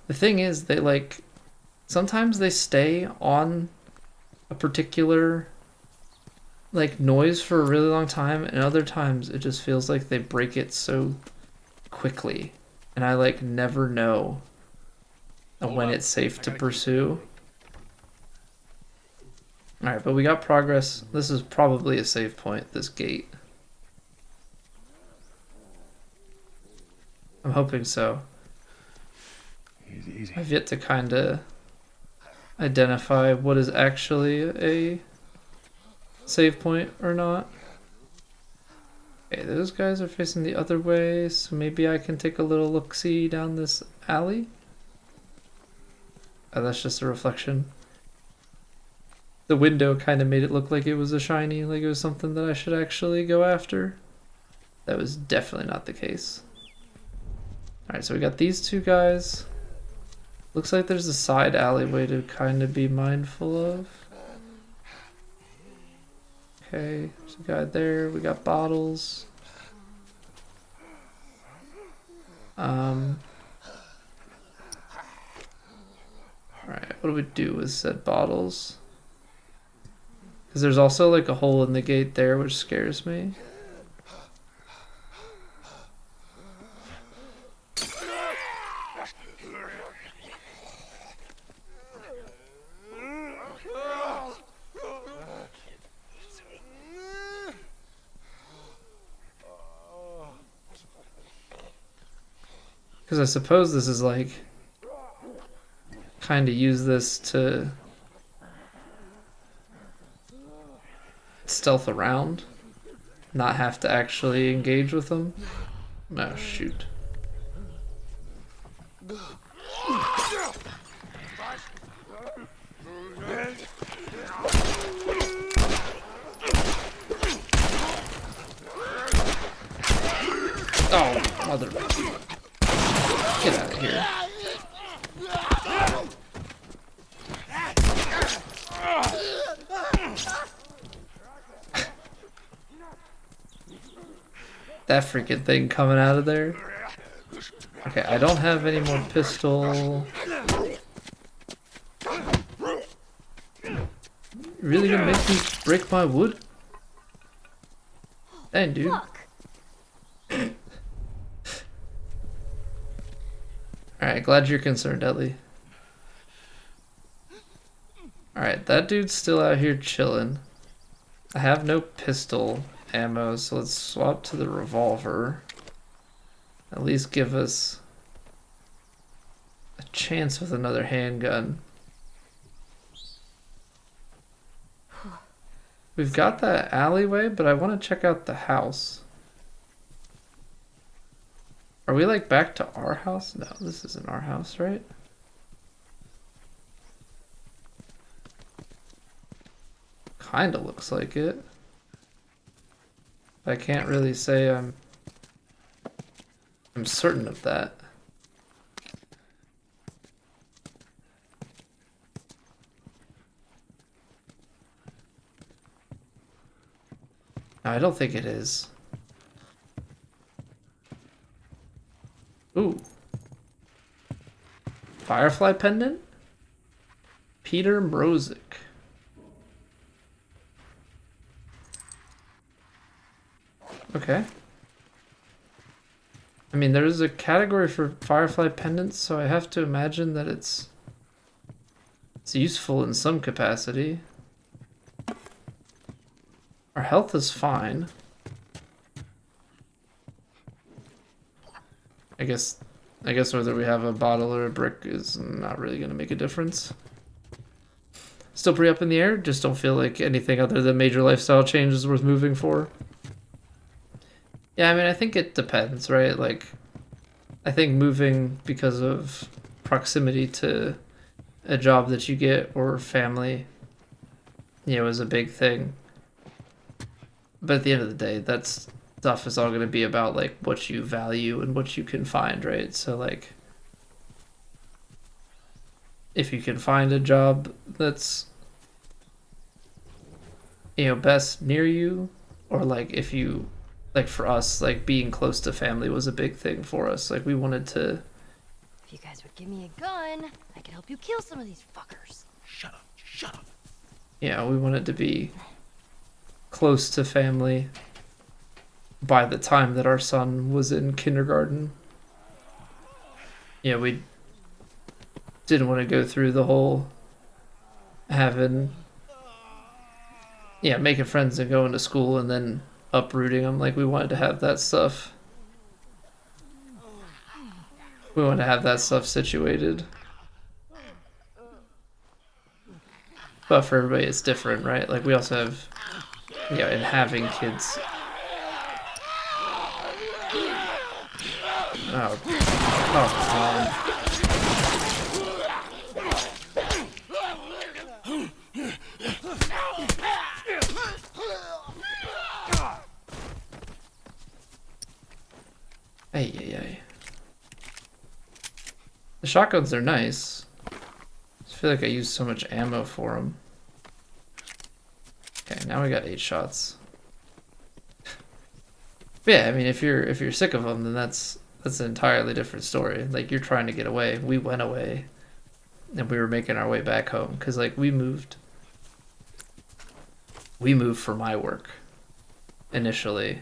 The thing is, they like sometimes they stay on a particular like noise for a really long time, and other times it just feels like they break it so quickly, and I like never know when it's safe to pursue. All right, but we got progress. This is probably a save point, this gate. I'm hoping so. Easy, easy. I've yet to kind of identify what is actually a save point or not. Okay, those guys are facing the other way, so maybe I can take a little look-see down this alley. Oh, that's just a reflection. The window kind of made it look like it was a shiny, like it was something that I should actually go after. That was definitely not the case. Alright, so we got these two guys. Looks like there's a side alleyway to kind of be mindful of. Okay, there's a guy there. We got bottles. Alright, what do we do with said bottles? Because there's also like a hole in the gate there, which scares me. Because I suppose this is like kind of use this to stealth around, not have to actually engage with them. Oh shoot. Oh, mother. Get out of here. That freaking thing coming out of there. Okay, I don't have any more pistol. Really gonna make me break my wood? Dang, dude. Alright, glad you're concerned, Ellie. Alright, that dude's still out here chilling. I have no pistol ammo, so let's swap to the revolver. At least give us a chance with another handgun. We've got that alleyway, but I want to check out the house. Are we like back to our house? No, this isn't our house, right? Kinda looks like it. I can't really say I'm certain of that. No, I don't think it is. Ooh. Firefly pendant? Peter Mrozik. Okay. I mean, there's a category for firefly pendants, so I have to imagine that it's useful in some capacity. Our health is fine. I guess whether we have a bottle or a brick is not really going to make a difference. Still pretty up in the air, just don't feel like anything other than major lifestyle change is worth moving for. Yeah, I mean, I think it depends, right? Like, I think moving because of proximity to a job that you get or family, is a big thing. But at the end of the day, that stuff is all going to be about, like, what you value and what you can find, right? So, like, if you can find a job that's, best near you, or, like, if you... Like for us, like being close to family was a big thing for us. Like we wanted to If you guys would give me a gun, I could help you kill some of these fuckers. Shut up. Shut up. Yeah, we wanted to be close to family by the time that our son was in kindergarten. Yeah, we didn't want to go through the whole making friends and going to school and then uprooting them. Like, we wanted to have that stuff. We wanted to have that stuff situated. But for everybody, it's different, right? Like, we also have, in having kids. Oh, come on. Hey. The shotguns are nice. I just feel like I used so much ammo for them. Okay, now we got 8 shots. But yeah, I mean, if you're sick of them, then that's an entirely different story. Like, you're trying to get away. We went away, and we were making our way back home because, like, we moved for my work initially.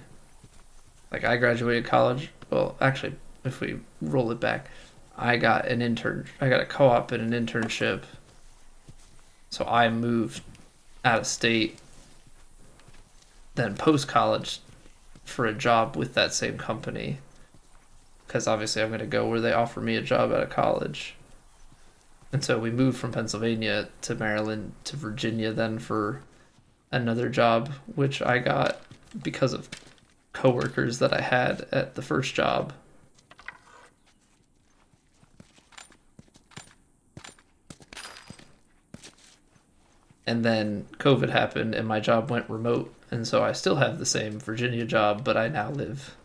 Like, I graduated college. Well, actually, if we roll it back, I got a co-op and an internship. So I moved out of state, then post-college for a job with that same company. Because obviously I'm going to go where they offer me a job out of college. And so we moved from Pennsylvania to Maryland to Virginia then for another job, which I got because of coworkers that I had at the first job. And then COVID happened and my job went remote, and so I still have the same Virginia job, but I now live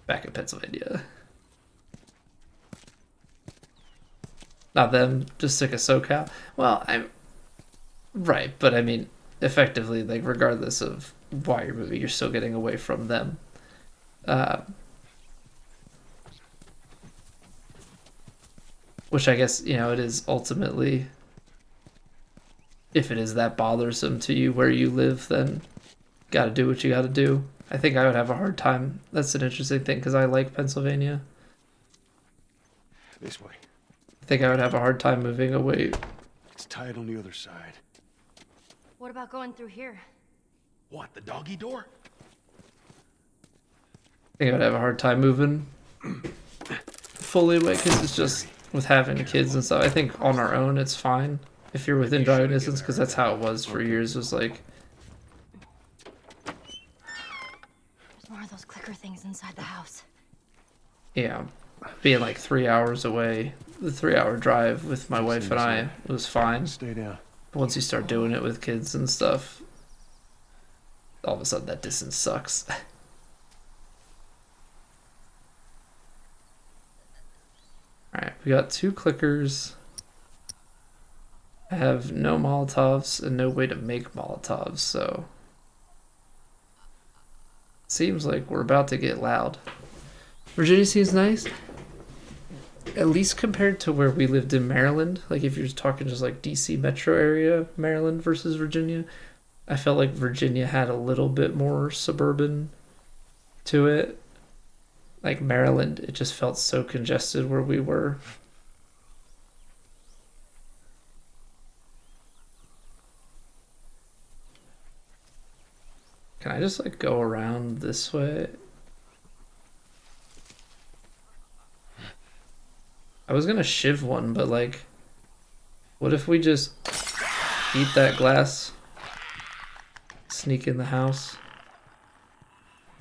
back in Pennsylvania. Not them, just sick of SoCal. Well, I'm right, but I mean, effectively, like, regardless of why you're moving, you're still getting away from them. Which I guess, it is ultimately, if it is that bothersome to you where you live, then gotta do what you gotta do. I think I would have a hard time. That's an interesting thing because I like Pennsylvania. This way. I think I would have a hard time moving away. It's tight on the other side. What about going through here? What, the doggy door? I think I would have a hard time moving fully away because it's just with having kids and stuff. I think on our own it's fine if you're within driving distance, because that's how it was for years. Was like, There's more of those clicker things inside the house. yeah, being like 3 hours away, the 3-hour drive with my wife and I was fine. Stay down. But once you start doing it with kids and stuff, all of a sudden that distance sucks. Alright, we got 2 clickers. I have no Molotovs and no way to make Molotovs, so seems like we're about to get loud. Virginia seems nice, at least compared to where we lived in Maryland. Like, if you're talking just like DC metro area, Maryland versus Virginia, I felt like Virginia had a little bit more suburban to it. Like, Maryland, it just felt so congested where we were. Can I just, like, go around this way? I was gonna shiv one, but, like, what if we just eat that glass? Sneak in the house?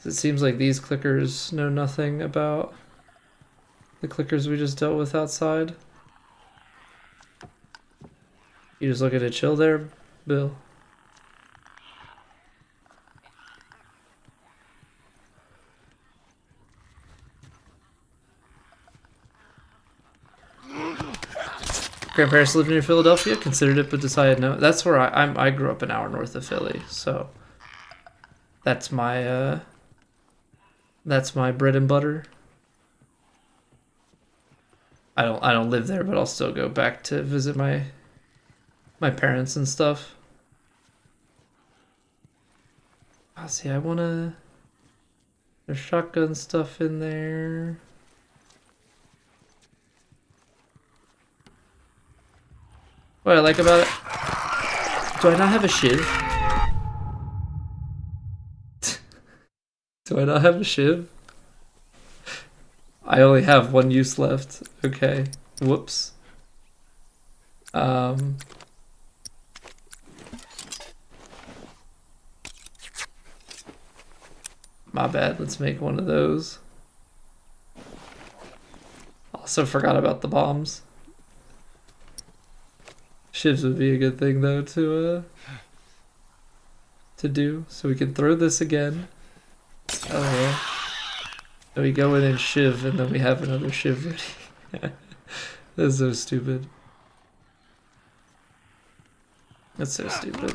It seems like these clickers know nothing about the clickers we just dealt with outside. You just looking to chill there, Bill? Grandparents lived near Philadelphia, considered it, but decided no. That's where I grew up an hour north of Philly, so that's my bread and butter. I don't live there, but I'll still go back to visit my parents and stuff. Oh, see, I wanna. There's shotgun stuff in there. What I like about it. Do I not have a shiv? Do I not have a shiv? I only have one use left. Okay. Whoops. My bad. Let's make one of those. Also forgot about the bombs. Shivs would be a good thing though to do. So we can throw this again. Oh yeah. Then we go in and shiv, and then we have another shiv ready. That's so stupid. That's so stupid.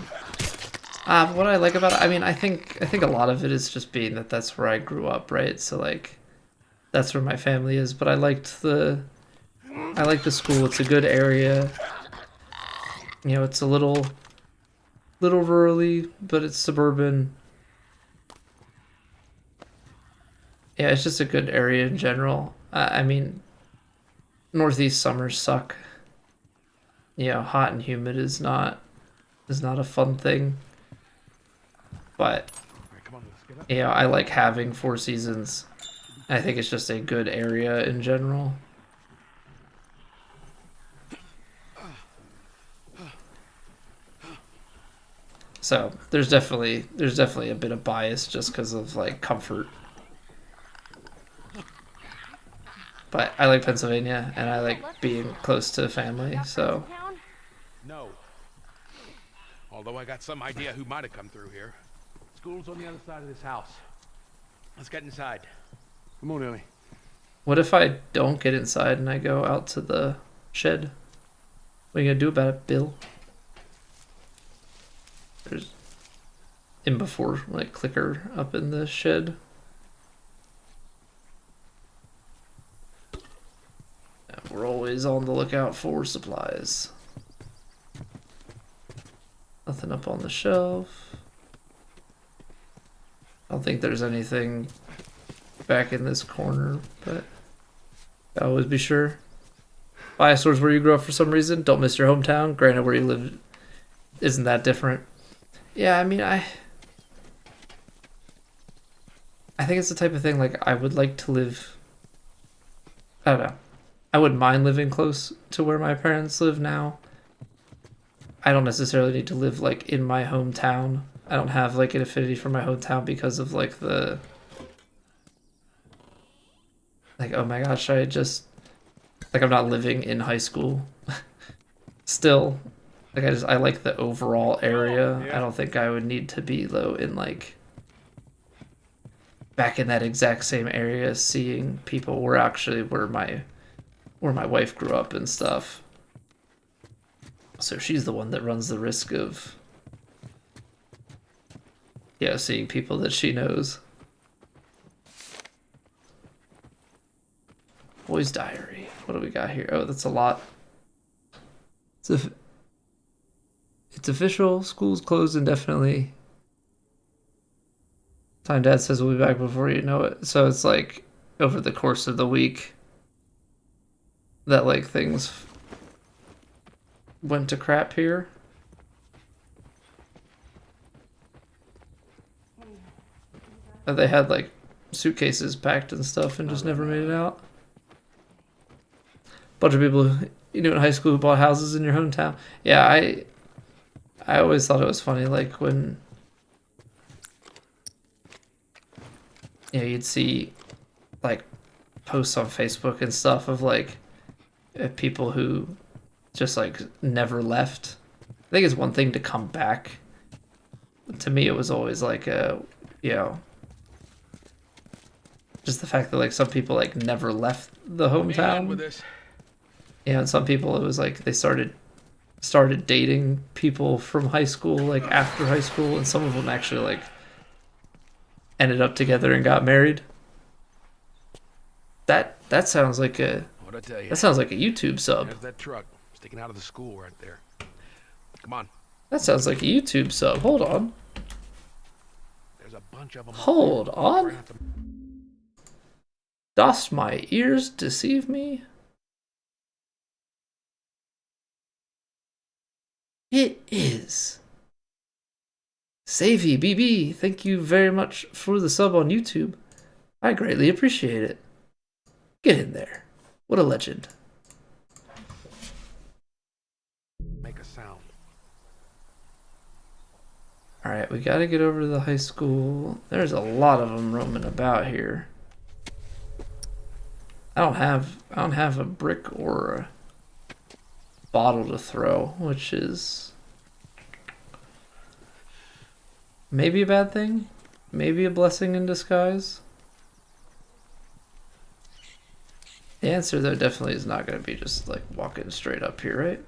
What I like about it, I mean, I think a lot of it is just being that that's where I grew up, right? So like, that's where my family is. But I like the school. It's a good area. You know, it's a little rurally, but it's suburban. Yeah, it's just a good area in general. I mean, Northeast summers suck. You know, hot and humid is not a fun thing. But you know, I like having 4 seasons. I think it's just a good area in general. So there's definitely a bit of bias just because of like comfort. But I like Pennsylvania, and I like being close to family, so... No. Although I got some idea who might have come through here. School's on the other side of this house. Let's get inside. Come on, Ellie. What if I don't get inside and I go out to the shed? What are you gonna do about it, Bill? There's... before, like, clicker up in the shed. We're always on the lookout for supplies. Nothing up on the shelf. I don't think there's anything back in this corner, but always be sure. Buy stores where you grew up for some reason. Don't miss your hometown. Granted, where you live isn't that different. Yeah, I mean, I think it's the type of thing, like, I would like to live... I don't know. I wouldn't mind living close to where my parents live now. I don't necessarily need to live, like, in my hometown. I don't have, like, an affinity for my hometown because of, like, the... Like, oh my gosh, I just... Like, I'm not living in high school. Still. Like, I like the overall area. I don't think I would need to be, though, in, like... Back in that exact same area, seeing people where my wife grew up and stuff. So she's the one that runs the risk of, yeah, seeing people that she knows. Boy's diary. What do we got here? Oh, that's a lot. It's official. School's closed indefinitely. Time Dad says we'll be back before you know it. So it's like over the course of the week that like things went to crap here. They had like suitcases packed and stuff and just never made it out. Bunch of people you knew in high school who bought houses in your hometown. Yeah, I always thought it was funny, like when you'd see like posts on Facebook and stuff of like people who just like never left. I think it's one thing to come back. To me, it was always like just the fact that like some people like never left the hometown. Yeah, and some people it was like they started dating people from high school, like after high school, and some of them actually like ended up together and got married. That sounds like a What'd I tell you? That sounds like a YouTube sub. There's that truck sticking out of the school right there. Come on. That sounds like a YouTube sub. Hold on. There's a bunch of them. Hold on. Dost my ears deceive me? It is. Savvy BB, thank you very much for the sub on YouTube. I greatly appreciate it. Get in there. What a legend. Make a sound. Alright, we gotta get over to the high school. There's a lot of them roaming about here. I don't have a brick or a bottle to throw, which is maybe a bad thing, maybe a blessing in disguise. The answer though definitely is not going to be just like walking straight up here, right?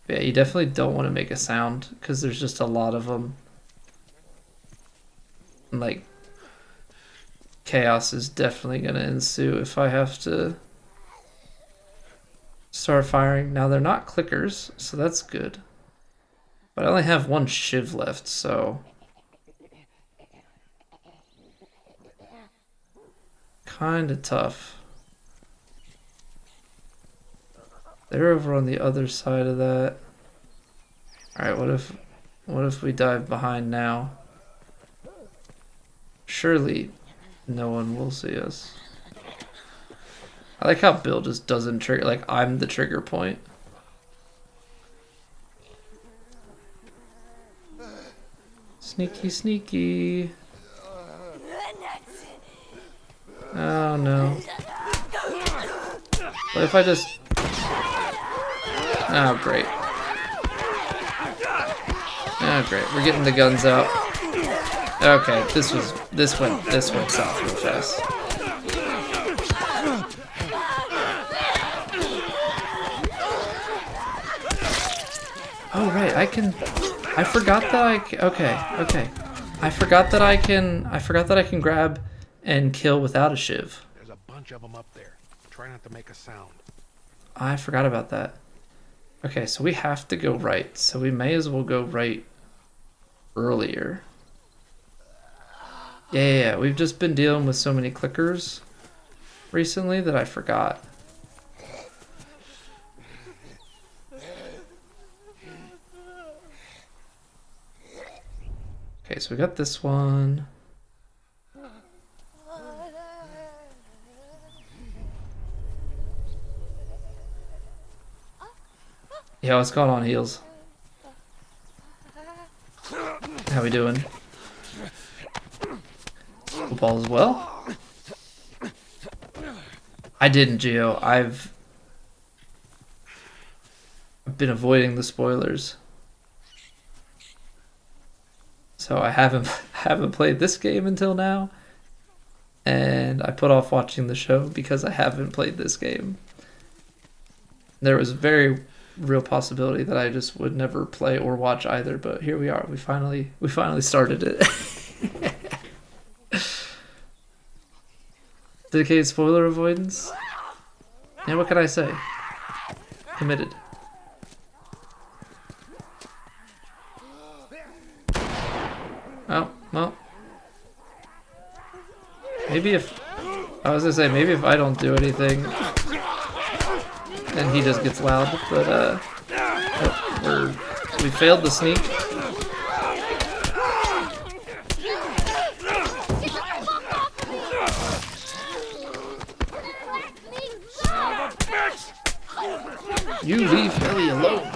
Yeah, you definitely don't want to make a sound because there's just a lot of them. And like chaos is definitely going to ensue if I have to start firing. Now they're not clickers, so that's good. But I only have one shiv left, so kind of tough. They're over on the other side of that. All right, what if we dive behind now? Surely no one will see us. I like how Bill just doesn't trigger, like I'm the trigger point. Sneaky, sneaky. Oh no. What if I just... Oh great. Oh great, we're getting the guns out. Okay, this went south real fast. Oh right, I forgot that okay. I forgot that I can grab and kill without a shiv. There's a bunch of them up there. Try not to make a sound. I forgot about that. Okay, so we have to go right, so we may as well go right earlier. Yeah, we've just been dealing with so many clickers recently that I forgot. Okay, so we got this one. Yeah, what's going on, Heels? How we doing? Football as well? I didn't, Gio. I've been avoiding the spoilers. So I haven't played this game until now. And I put off watching the show because I haven't played this game. There was a very real possibility that I just would never play or watch either, but here we are. We finally started it. Dedicated spoiler avoidance. Yeah, what can I say? Committed. Oh, well. Maybe if I don't do anything, then he just gets loud, but we failed the sneak. You leave Ellie alone.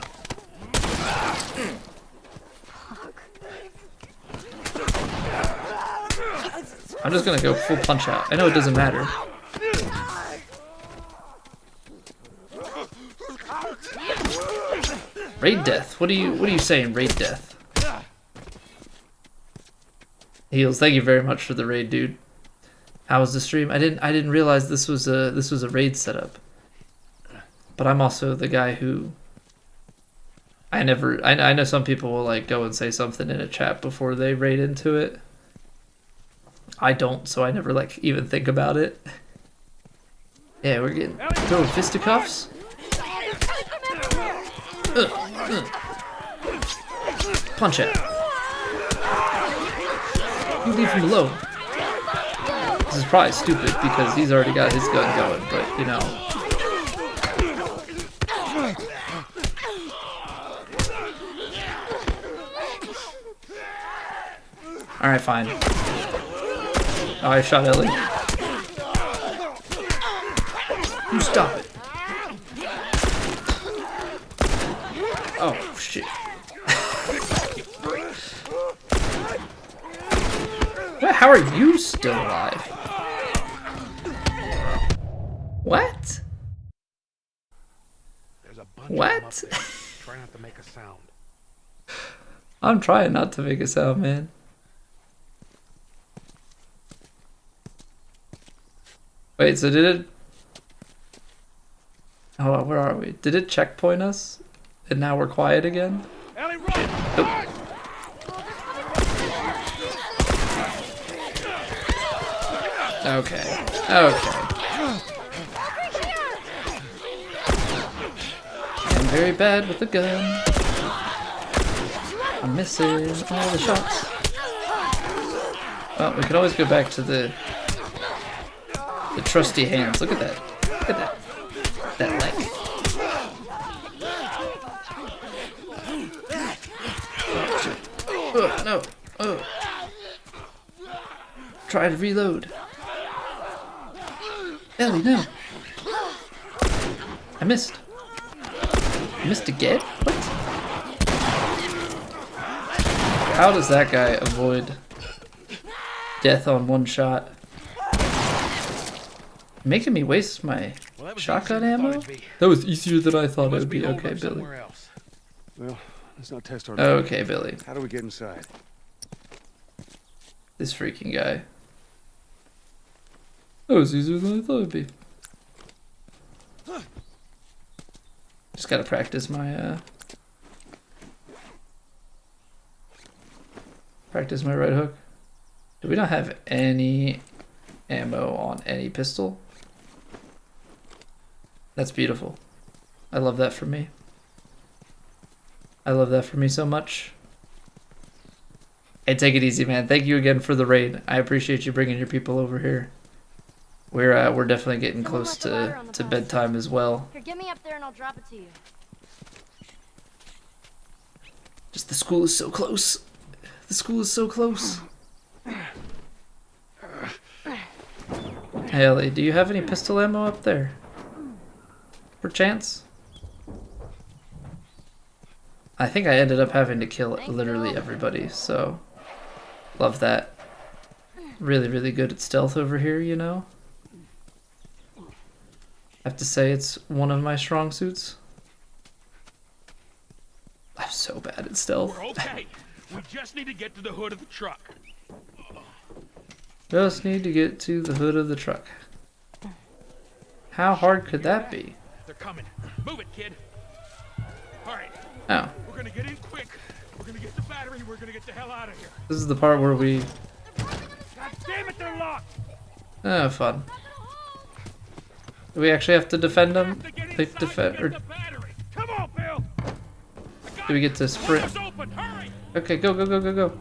I'm just gonna go full punch out. I know it doesn't matter. Raid death. What are you saying, raid death? Heels, thank you very much for the raid, dude. How was the stream? I didn't realize this was a raid setup. But I'm also the guy who I know some people will like go and say something in a chat before they raid into it. I don't, so I never like even think about it. Yeah, we're getting throwing fisticuffs. Punch out. You leave him alone. This is probably stupid because he's already got his gun going, but you know. Alright, fine. Oh, I shot Ellie. You stop it. Oh, shit. How are you still alive? What? There's a bunch What? of them up there. Try not to make a sound. I'm trying not to make a sound, man. Wait, so did it... Hold on, where are we? Did it checkpoint us? And now we're quiet again? Ellie, run! Nope. Okay. Okay. I'm very bad with the gun. I'm missing all the shots. Well, we can always go back to the trusty hands. Look at that. Look at that. That leg. Oh, shit. Oh, no. Oh. Try to reload. Ellie, no. I missed. I missed again? What? How does that guy avoid death on one shot? Making me waste my shotgun ammo? That was easier than I thought it would be. Okay, Billy. Well, let's not test our... Okay, Billy. How do we get inside? This freaking guy. That was easier than I thought it'd be. Just gotta practice my right hook. Do we not have any ammo on any pistol? That's beautiful. I love that for me. I love that for me so much. Hey, take it easy, man. Thank you again for the raid. I appreciate you bringing your people over here. We're definitely getting close to bedtime as well. Here, get me up there and I'll drop it to you. Just the school is so close. The school is so close. Hey, Ellie, do you have any pistol ammo up there? Perchance? I think I ended up having to kill literally everybody, so love that. Really, really good at stealth over here, you know? I have to say it's one of my strong suits. I'm so bad at stealth. We're okay. We just need to get to the hood of the truck. Just need to get to the hood of the truck. How hard could that be? They're coming. Move it, kid. All right. Oh. We're gonna get in quick. We're gonna get the battery. We're gonna get the hell out of here. This is the part where we... God damn it, they're locked. Oh, fun. Do we actually have to defend them? Like defend, or The battery. Come on, Bill. do we get to sprint? Door's open. Hurry. Okay, go, go, go, go, go.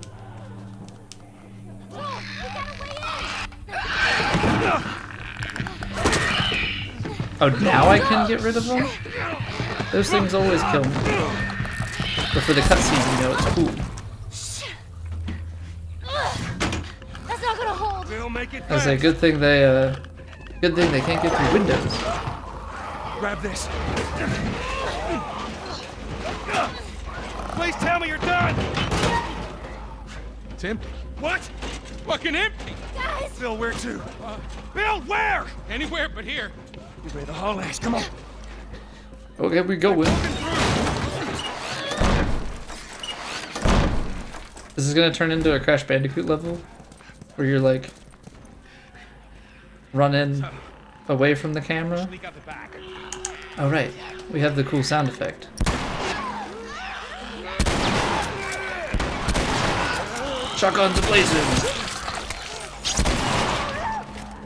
Oh, now I can get rid of them? Those things always kill me. But for the cutscene, you know, it's cool. That's not gonna hold. Bill, make it I was fast. like, good thing they can't get through windows. Grab this. Please tell me you're done. It's empty. What? Fucking empty. Guys! Bill, where to? Bill, where? Anywhere but here. You ready to haul ass? Come on. Okay, we go with. This is gonna turn into a Crash Bandicoot level, where you're like running away from the camera. Sneak out the back. Oh right, we have the cool sound effect. Shotguns ablazing.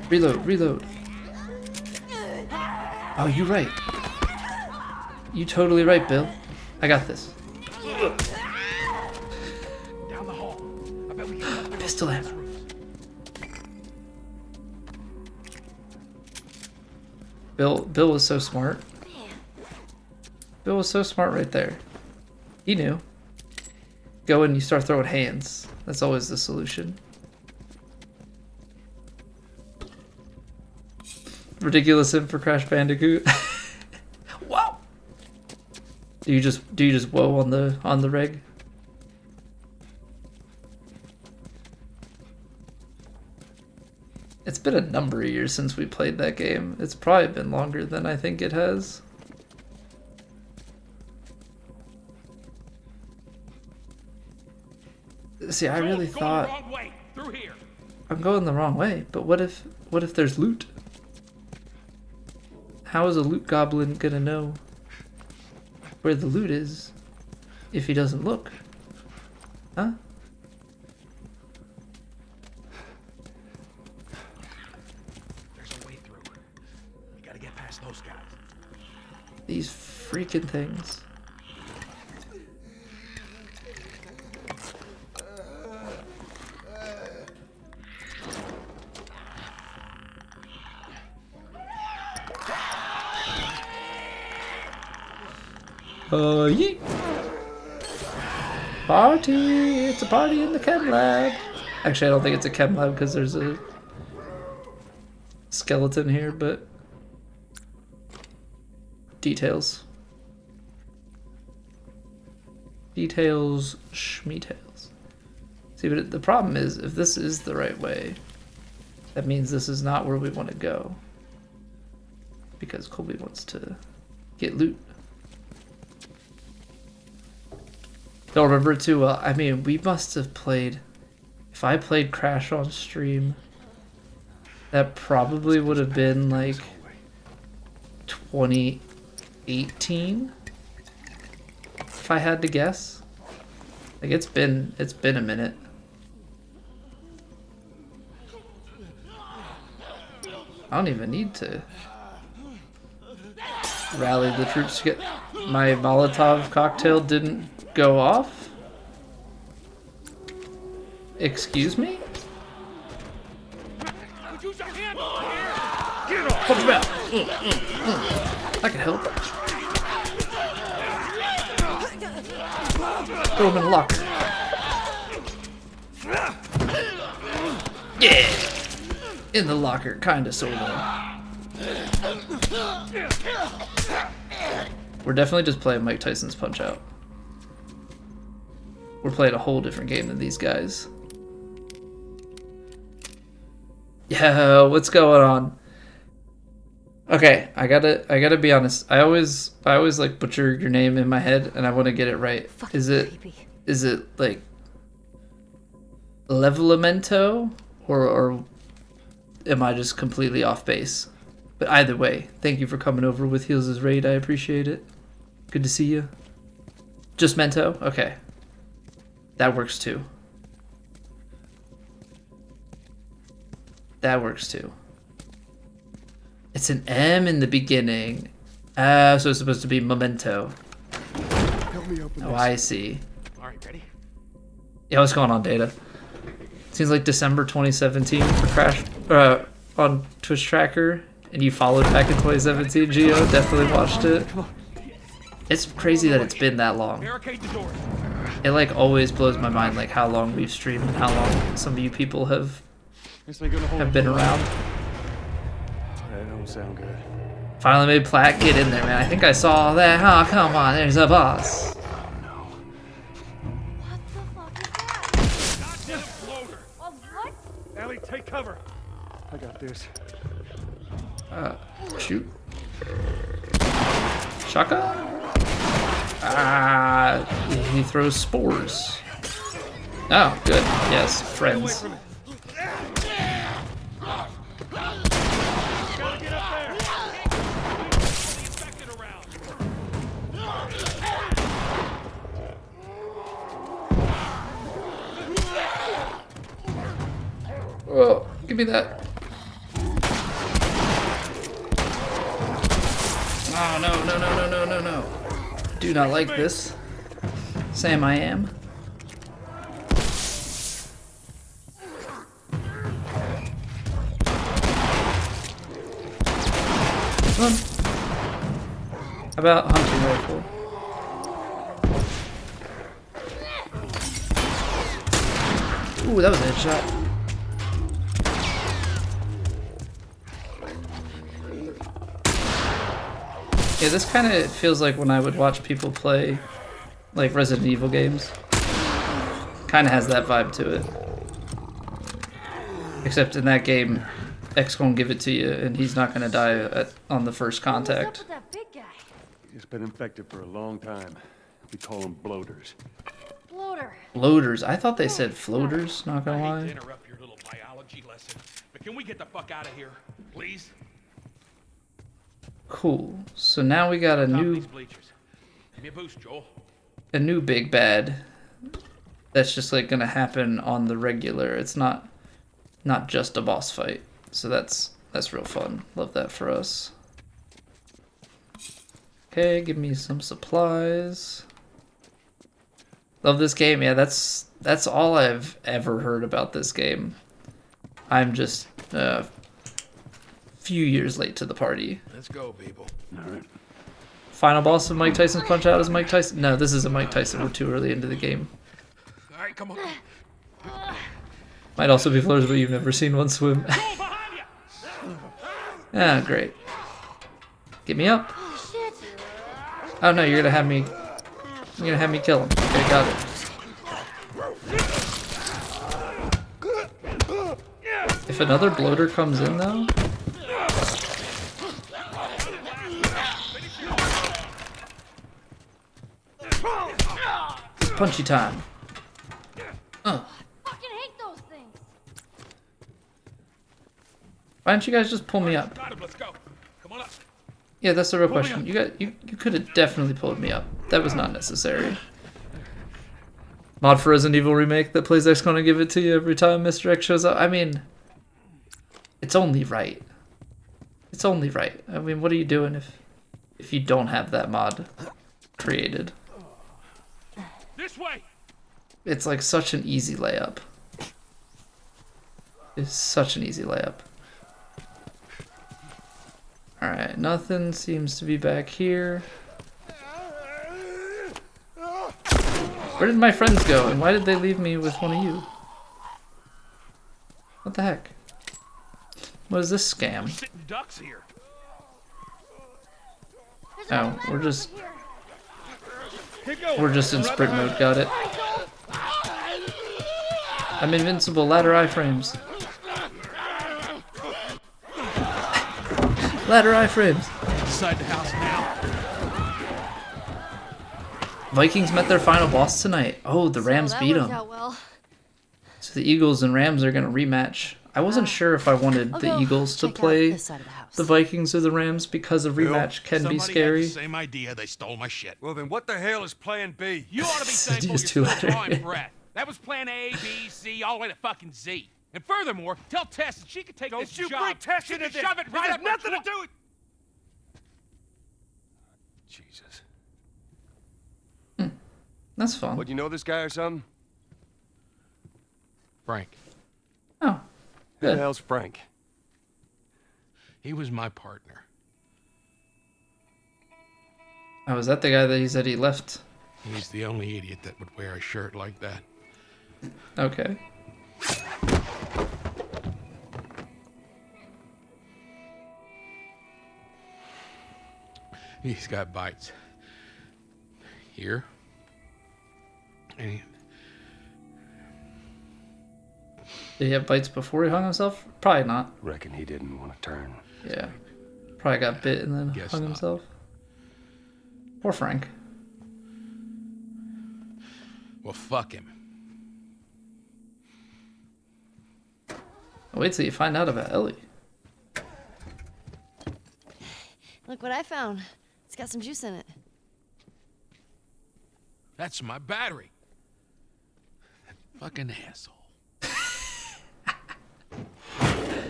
Reload, reload. Oh, you're right. You totally right, Bill. I got this. Down the hall. I bet we can get Pistol ammo. Bill was so smart. Bill was so smart right there. He knew. Go and you start throwing hands. That's always the solution. Ridiculous sim for Crash Bandicoot. Wow. Do you just whoa on the reg? It's been a number of years since we played that game. It's probably been longer than I think it has. See, I really thought Wrong way. Through here. I'm going the wrong way, but what if there's loot? How is a loot goblin gonna know where the loot is if he doesn't look? Huh? There's a way through. We gotta get past those guys. These freaking things. Yeet. Party! It's a party in the chem lab. Actually, I don't think it's a chem lab because there's a skeleton here, but details. Details, schmeetails. See, but the problem is, if this is the right way, that means this is not where we want to go. Because Colby wants to get loot. Don't remember it too well. I mean, we must have played... If I played Crash on stream, that probably would have been like 2018, if I had to guess. Like it's been a minute. I don't even need to rally the troops to get... My Molotov cocktail didn't go off? Excuse me? Punch him out! I can help. Throw him in the locker. Yeah! In the locker, kinda, sorta. We're definitely just playing Mike Tyson's Punch-Out. We're playing a whole different game than these guys. Yeah, what's going on? Okay, I gotta be honest. I always like butcher your name in my head, and I want to get it right. Is it like Levelamento, or am I just completely off base? But either way, thank you for coming over with Heels' Raid. I appreciate it. Good to see you. Just Mento? Okay. That works too. That works too. It's an M in the beginning. So it's supposed to be Memento. Help me open this. Oh, I see. All right, ready? Yeah, what's going on, Data? Seems like December 2017 for Crash on Twitch Tracker, and you followed back in 2017. Gio definitely watched it. It's crazy that it's been that long. Barricade the door. It like always blows my mind, like how long we've streamed and how long some of you people have been around. That don't sound good. Finally made Plat get in there, man. I think I saw that. Oh, come on, there's a boss. What the fuck is that? Goddamn floater! Oh, what? Ellie, take cover. I got this. Shoot. Shotgun? He throws spores. Oh, good. Yes, friends. Gotta get up there. Infected around. Oh, give me that. Oh, no, no, no, no, no, no, no. Do not like this. Sam, I am. Run. How about hunting rifle? Ooh, that was a headshot. Yeah, this kind of feels like when I would watch people play, like, Resident Evil games. Kind of has that vibe to it. Except in that game, X gonna give it to you, and he's not gonna die on the first contact. What's up with that big guy? He's been infected for a long time. We call them bloaters. Bloater. Bloaters. I thought they said floaters, not gonna I hate lie. to interrupt your little biology lesson, but can we get the fuck out of here, please? Cool. So now we got a Top new these bleachers. Give me a boost, Joel. big bad. That's just like gonna happen on the regular. It's not just a boss fight. So that's real fun. Love that for us. Okay, give me some supplies. Love this game. Yeah, that's all I've ever heard about this game. I'm just a few years late to the party. Let's go, people. All right. Final boss of Mike Tyson's Punch Out is Mike Tyson. No, this isn't Mike Tyson. We're too early into the game. All right, come on. Might also be floaters, but you've never seen one swim. Ah, great. Get me up. Oh, shit. Oh no, you're gonna have me kill him. Okay, got it. If another bloater comes in though. It's punchy time. Fucking hate those things. Why don't you guys just pull me up? Got him, let's go. Come on up. Yeah, that's the real question. You could have definitely pulled me up. That was not necessary. Mod for Resident Evil Remake that plays X gonna give it to you every time Mr. X shows up. I mean, it's only right. It's only right. I mean, what are you doing if you don't have that mod created? This way. It's like such an easy layup. It's such an easy layup. Alright, nothing seems to be back here. Where did my friends go, and why did they leave me with one of you? What the heck? What is this scam? Sitting ducks here. Oh, we're just in sprint mode, got it. I'm invincible, ladder iframes. Ladder iframes. Inside the house now. Vikings met their final boss tonight. Oh, the Rams that beat worked them. out well. So the Eagles and Rams are going to rematch. I wasn't sure if I wanted I'll the go Eagles to check out play this side of the house. the Vikings or the Rams because a rematch can be Somebody scary. had the same idea. They stole my shit. Well, then what the hell is Plan B? You ought to be thankful you're Just still two-letter. drawing breath. That was plan A, B, C, all the way to fucking Z. And furthermore, tell Tess that she could take this you job. bring Tess she into can this. shove it right It up has nothing to do with... Jesus. That's fun. What, you know this guy or something? Frank. Oh, Who the good. hell's Frank? He was my partner. Oh, was that the guy that he said he left? He's the only idiot that would wear a shirt like that. Okay. He's got bites. Here. And Did he have bites before he hung himself? Probably not. Reckon he didn't want to turn. Yeah. Probably got bit and then Guess hung not. himself. Poor Frank. well, fuck him. Wait till you find out about Ellie. Look what I found. It's got some juice in it. That's my battery. That fucking asshole.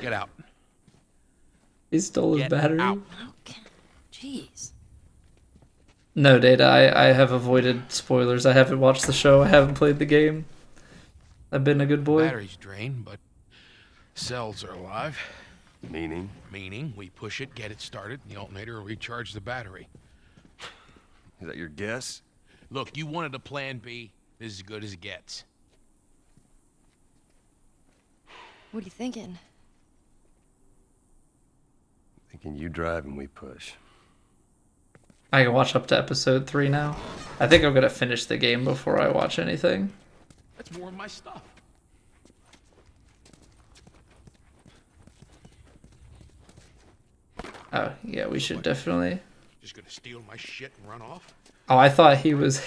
Get out. He stole his Get battery. out. Okay. Jeez. No, Data, I have avoided spoilers. I haven't watched the show. I haven't played the game. I've been a good boy. Battery's drained, but cells are alive. Meaning? Meaning, we push it, get it started, and the alternator will recharge the battery. Is that your guess? Look, you wanted a plan B. This is as good as it gets. What are you thinking? Thinking you drive and we push. I can watch up to episode 3 now. I think I'm gonna finish the game before I watch anything. That's more of my stuff. Oh, yeah, we should definitely... Just gonna steal my shit and run off? Oh, I thought he was...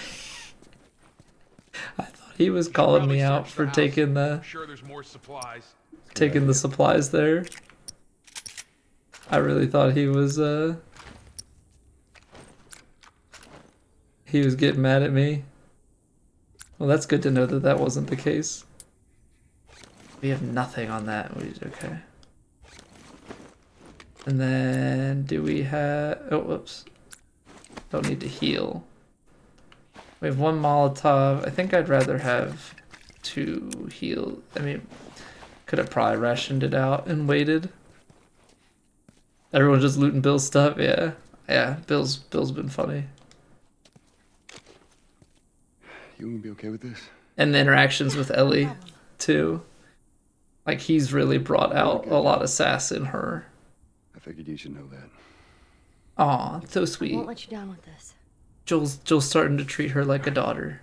I thought he was calling Probably me out search for house. taking the... I'm sure there's more supplies. taking the supplies there. I really thought he was getting mad at me. Well, that's good to know that that wasn't the case. We have nothing on that. Okay. And then do we have... Oh, whoops. Don't need to heal. We have 1 Molotov. I think I'd rather have 2 heal. I mean, could have probably rationed it out and waited. Everyone's just looting Bill's stuff. Yeah. Yeah, Bill's been funny. You gonna be okay with this? And the interactions with Ellie, too. Like, he's really brought out a lot of sass in her. I figured you should know that. Aw, so I sweet. won't let you down with this. Joel's starting to treat her like a daughter.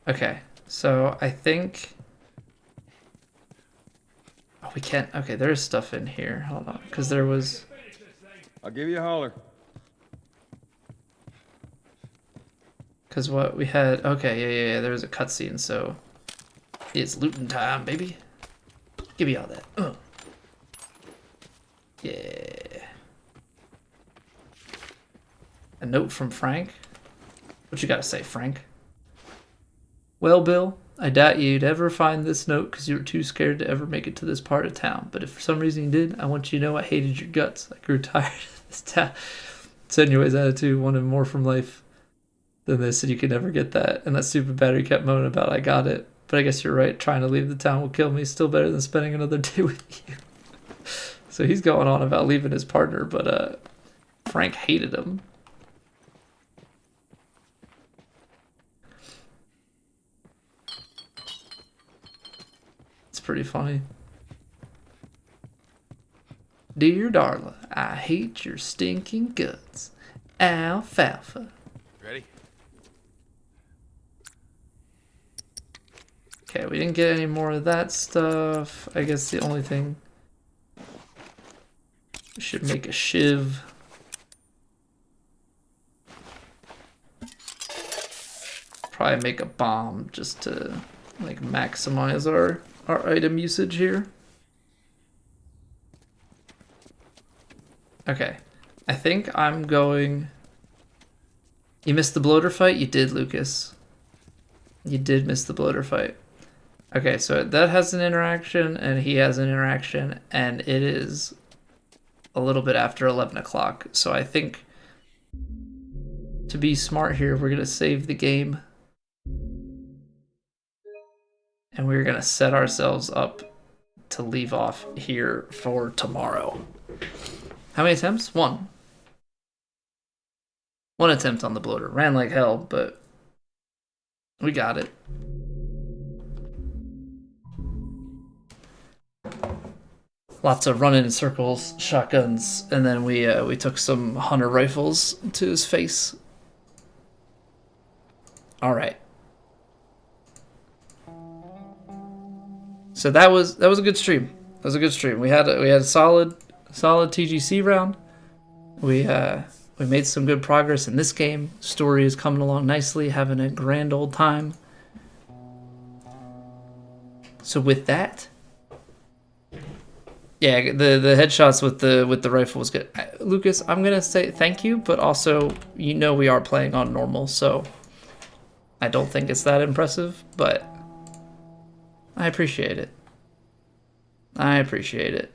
Okay, so I think... Oh, we can't... Okay, there's stuff in here. Hold on, because there was... I'll give you a holler. Because what we had... Okay, yeah, there was a cutscene, so... It's looting time, baby. Give me all that. Yeah. A note from Frank? What you gotta say, Frank? Well, Bill, I doubt you'd ever find this note because you were too scared to ever make it to this part of town. But if for some reason you did, I want you to know I hated your guts. I grew tired of this town. Senua's attitude wanted more from life than this, and you could never get that. And that stupid battery kept moaning about I got it. But I guess you're right. Trying to leave the town will kill me. Still better than spending another day with you. So he's going on about leaving his partner, but Frank hated him. It's pretty funny. Dear Darla, I hate your stinking guts. Alfalfa. Ready? Okay, we didn't get any more of that stuff. I guess the only thing... We should make a shiv. Probably make a bomb just to like maximize our item usage here. Okay, I think I'm going... You missed the bloater fight? You did, Lucas. You did miss the bloater fight. Okay, so that has an interaction, and he has an interaction, and it is a little bit after 11 o'clock. So I think to be smart here, we're going to save the game. And we're going to set ourselves up to leave off here for tomorrow. How many attempts? 1. 1 attempt on the bloater. Ran like hell, but we got it. Lots of running in circles, shotguns, and then we took some hunter rifles to his face. All right. So that was a good stream. That was a good stream. We had a solid TGC round. We made some good progress in this game. Story is coming along nicely, having a grand old time. So with that, yeah, the headshots with the rifle was good. Lucas, I'm gonna say thank you, but also we are playing on normal, so I don't think it's that impressive, but I appreciate it. I appreciate it.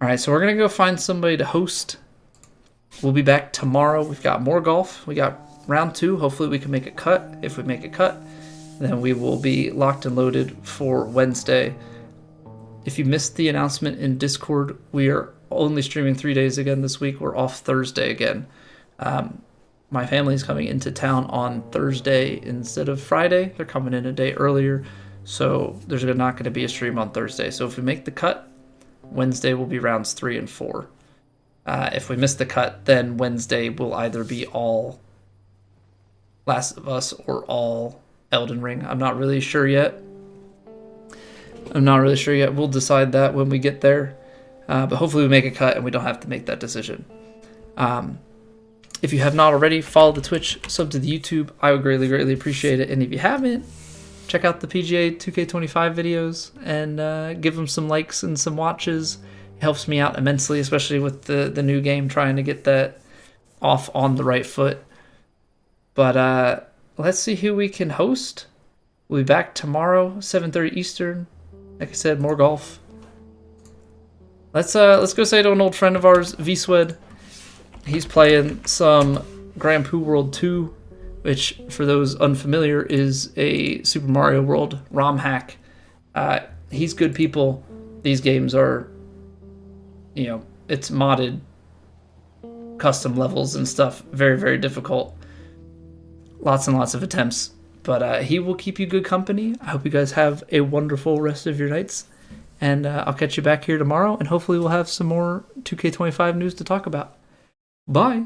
All right, so we're going to go find somebody to host. We'll be back tomorrow. We've got more golf. We got round 2. Hopefully we can make a cut. If we make a cut, then we will be locked and loaded for Wednesday. If you missed the announcement in Discord, we are only streaming 3 days again this week. We're off Thursday again. My family is coming into town on Thursday instead of Friday. They're coming in a day earlier, so there's not going to be a stream on Thursday. So if we make the cut, Wednesday will be rounds 3 and 4. If we miss the cut, then Wednesday will either be all Last of Us or all Elden Ring. I'm not really sure yet. We'll decide that when we get there. But hopefully we make a cut and we don't have to make that decision. If you have not already, follow the Twitch, sub to the YouTube. I would greatly, greatly appreciate it. And if you haven't, check out the PGA 2K25 videos and give them some likes and some watches. It helps me out immensely, especially with the new game, trying to get that off on the right foot. But let's see who we can host. We'll be back tomorrow, 7:30 Eastern. Like I said, more golf. Let's go say to an old friend of ours, V-Swed. He's playing some Grand Poo World 2, which, for those unfamiliar, is a Super Mario World ROM hack. He's good people. These games are, it's modded custom levels and stuff. Very, very difficult. Lots and lots of attempts. But he will keep you good company. I hope you guys have a wonderful rest of your nights. And I'll catch you back here tomorrow. And hopefully we'll have some more 2K25 news to talk about. Bye.